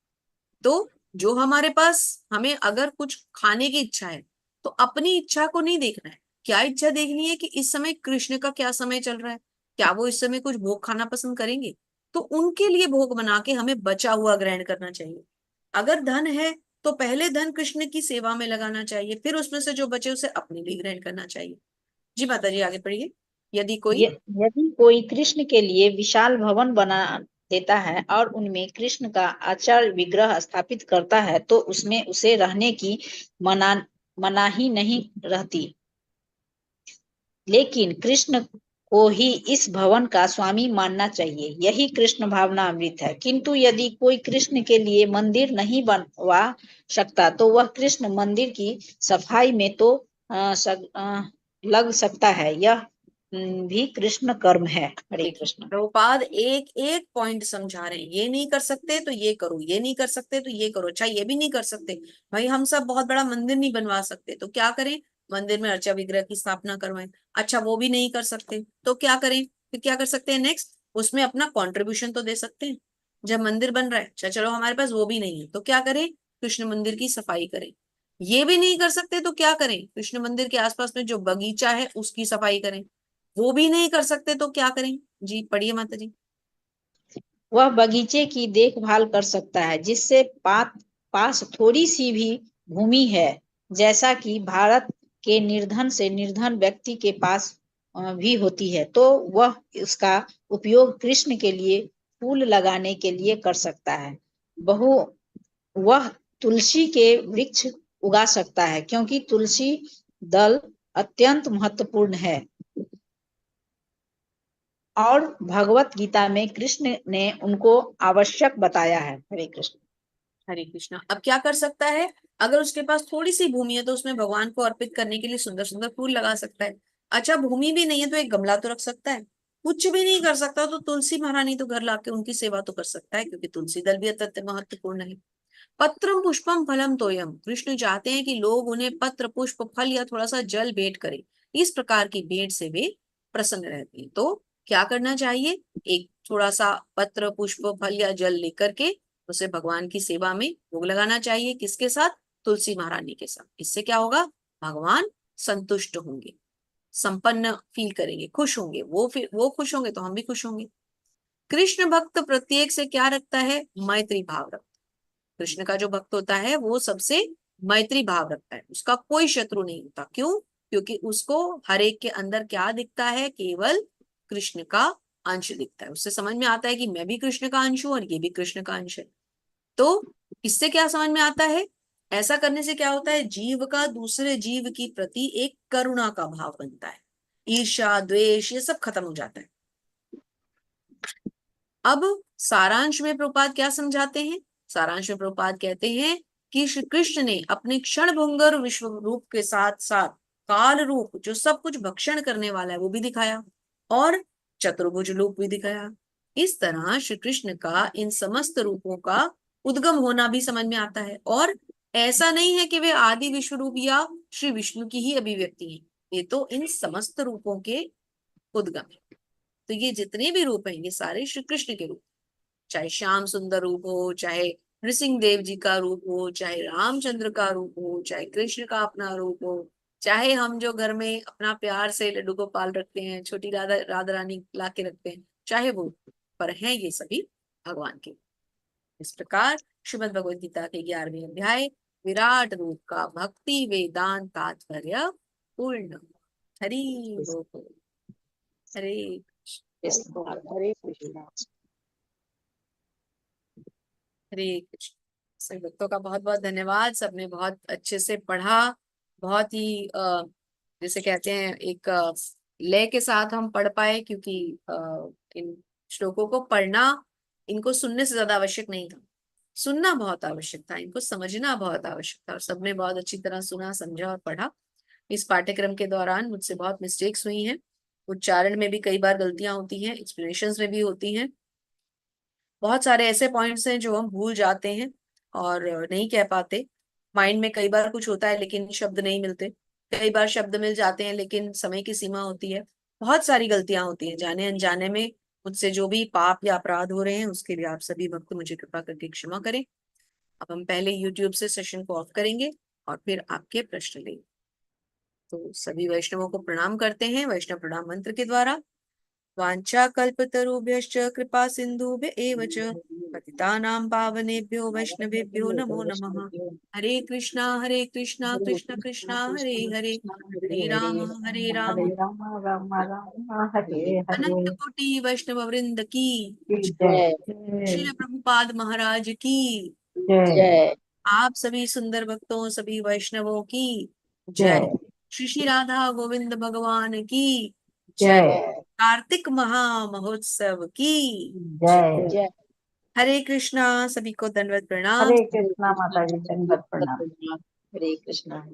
तो जो हमारे पास, हमें अगर कुछ खाने की इच्छा है तो अपनी इच्छा को नहीं देखना है। क्या इच्छा देखनी है कि इस समय कृष्ण का क्या समय चल रहा है, क्या वो इस समय कुछ भोग खाना पसंद करेंगे, तो उनके लिए भोग बना के हमें बचा हुआ ग्रहण करना चाहिए। अगर धन है तो पहले धन कृष्ण की सेवा में लगाना चाहिए, फिर उसमें से जो बचे उसे अपने लिए ग्रहण करना चाहिए। जी माता जी आगे पढ़िए।
यदि कोई कृष्ण के लिए विशाल भवन बना देता है और उनमें कृष्ण का आचार्य विग्रह स्थापित करता है तो उसमें उसे रहने की मनाही नहीं रहती। लेकिन कृष्ण को ही इस भवन का स्वामी मानना चाहिए। यही कृष्ण भावना अमृत है। किंतु यदि कोई कृष्ण के लिए मंदिर नहीं बनवा सकता तो वह कृष्ण मंदिर की सफाई में तो लग सकता है। यह भी कृष्ण कर्म है। हरे
देखिए
कृष्ण।
प्रभुपाद एक एक पॉइंट समझा रहे हैं, ये नहीं कर सकते तो ये करो, ये नहीं कर सकते तो ये करो, अच्छा ये भी नहीं कर सकते भाई, हम सब बहुत बड़ा मंदिर नहीं बनवा सकते तो क्या करें, मंदिर में अर्चा विग्रह की स्थापना करवाएं। अच्छा वो भी नहीं कर सकते तो क्या करें, फिर क्या कर सकते हैं नेक्स्ट, उसमें अपना कॉन्ट्रीब्यूशन तो दे सकते हैं। जब मंदिर बन रहा है, अच्छा चलो हमारे पास वो भी नहीं है तो क्या करें, कृष्ण मंदिर की सफाई करें। ये भी नहीं कर सकते तो क्या करें, कृष्ण मंदिर के आसपास में जो बगीचा है उसकी सफाई करें। वो भी नहीं कर सकते तो क्या करें, जी पढ़िए माता जी।
वह बगीचे की देखभाल कर सकता है जिससे पास थोड़ी सी भी भूमि है, जैसा कि भारत के निर्धन से निर्धन व्यक्ति के पास भी होती है, तो वह उसका उपयोग कृष्ण के लिए फूल लगाने के लिए कर सकता है। वह तुलसी के वृक्ष उगा सकता है क्योंकि तुलसी दल अत्यंत महत्वपूर्ण है और भगवत गीता में कृष्ण ने उनको आवश्यक बताया है। हरे कृष्ण।
हरे कृष्णा। अब क्या कर सकता है, अगर उसके पास थोड़ी सी भूमि है तो उसमें भगवान को अर्पित करने के लिए सुंदर सुंदर फूल लगा सकता है। अच्छा भूमि भी नहीं है तो एक गमला तो रख सकता है। कुछ भी नहीं कर सकता तो तुलसी महारानी तो घर लाके उनकी सेवा तो कर सकता है, क्योंकि तुलसी दल भी अत्यंत महत्वपूर्ण है। पत्रम पुष्पम फलम तोयम, कृष्ण चाहते हैं कि लोग उन्हें पत्र पुष्प फल या थोड़ा सा जल भेंट करें। इस प्रकार की भेंट से वे प्रसन्न रहते हैं। तो क्या करना चाहिए, एक थोड़ा सा पत्र पुष्प फल या जल लेकर के उसे भगवान की सेवा में भोग लगाना चाहिए। किसके साथ, तुलसी महारानी के साथ। इससे क्या होगा, भगवान संतुष्ट होंगे, संपन्न फील करेंगे, खुश होंगे। वो खुश होंगे तो हम भी खुश होंगे। कृष्ण भक्त प्रत्येक से क्या रखता है, मैत्री भाव रखता है। कृष्ण का जो भक्त होता है वो सबसे मैत्री भाव रखता है, उसका कोई शत्रु नहीं होता। क्यों, क्योंकि उसको हर एक के अंदर क्या दिखता है, केवल कृष्ण का अंश दिखता है। उससे समझ में आता है कि मैं भी कृष्ण का अंश हूं और ये भी कृष्ण का अंश है। तो इससे क्या समझ में आता है, ऐसा करने से क्या होता है, जीव का दूसरे जीव की प्रति एक करुणा का भाव बनता है, ईर्ष्या द्वेष ये सब खत्म हो जाता है। अब सारांश में प्रभुपाद क्या समझाते हैं, सारांश में प्रभुपाद कहते हैं कि श्री कृष्ण ने अपने क्षण भंगुर विश्व रूप के साथ साथ काल रूप जो सब कुछ भक्षण करने वाला है वो भी दिखाया, और चतुर्भुज रूप भी दिखाया। इस तरह श्री कृष्ण का इन समस्त रूपों का उद्गम होना भी समझ में आता है। और ऐसा नहीं है कि वे आदि विश्व रूप या श्री विष्णु की ही अभिव्यक्ति है, ये तो इन समस्त रूपों के उद्गम है। तो ये जितने भी रूप हैं ये सारे श्री कृष्ण के रूप, चाहे श्याम सुंदर रूप हो, चाहे नृसिंह देव जी का रूप हो, चाहे रामचंद्र का रूप हो, चाहे कृष्ण का अपना रूप हो, चाहे हम जो घर में अपना प्यार से लड्डू गोपाल रखते हैं, छोटी राधा राधा रानी ला के रखते हैं, चाहे वो, पर हैं ये सभी भगवान के। इस प्रकार श्रीमद भगवद गीता के 11वें अध्याय विराट रूप का भक्ति वेदांत तात्पर्य पूर्ण। हरि बोल। हरे
हरे कृष्णा।
हरे कृष्ण। सभी भक्तों का बहुत बहुत धन्यवाद, सबने बहुत अच्छे से पढ़ा। बहुत ही जैसे कहते हैं एक लय के साथ हम पढ़ पाए, क्योंकि इन श्लोकों को पढ़ना इनको सुनने से ज्यादा आवश्यक नहीं था, सुनना बहुत आवश्यक था, इनको समझना बहुत आवश्यक था। और सबने बहुत अच्छी तरह सुना, समझा और पढ़ा। इस पाठ्यक्रम के दौरान मुझसे बहुत मिस्टेक्स हुई हैं, उच्चारण में भी कई बार गलतियां होती हैं, एक्सप्लेनेशंस में भी होती हैं। बहुत सारे ऐसे पॉइंट्स हैं जो हम भूल जाते हैं और नहीं कह पाते। माइंड में कई बार कुछ होता है लेकिन शब्द नहीं मिलते, कई बार शब्द मिल जाते हैं लेकिन समय की सीमा होती है। बहुत सारी गलतियां होती हैं, जाने अनजाने में मुझसे जो भी पाप या अपराध हो रहे हैं उसके लिए आप सभी भक्त मुझे कृपा करके क्षमा करें। अब हम पहले यूट्यूब से सेशन को ऑफ करेंगे और फिर आपके प्रश्न लेंगे। तो सभी वैष्णवों को प्रणाम करते हैं वैष्णव प्रणाम मंत्र के द्वारा। वाञ्छा कल्पतरुभ्यश्च कृपा सिन्धुभ्य एव च पतितानां पावनेभ्यो वैष्णवेभ्यो नमो नमः। हरे कृष्णा कृष्ण कृष्णा हरे हरे, हरे राम
हरे राम राम राम हरे
अनंत
हरे।
कोटि वैष्णव वृंद की
जय
जय
जय
श्रील प्रभुपाद महाराज की
जय
जय
आप सभी सुंदर भक्तों सभी वैष्णवों की जय।
जय
श्री श्री राधा गोविंद भगवान की जय।
जय।
कार्तिक महामहोत्सव की
जय।
जय।
हरे कृष्णा। सभी को दंडवत प्रणाम।
हरे कृष्णा माता जी, दंडवत प्रणाम।
हरे कृष्णा।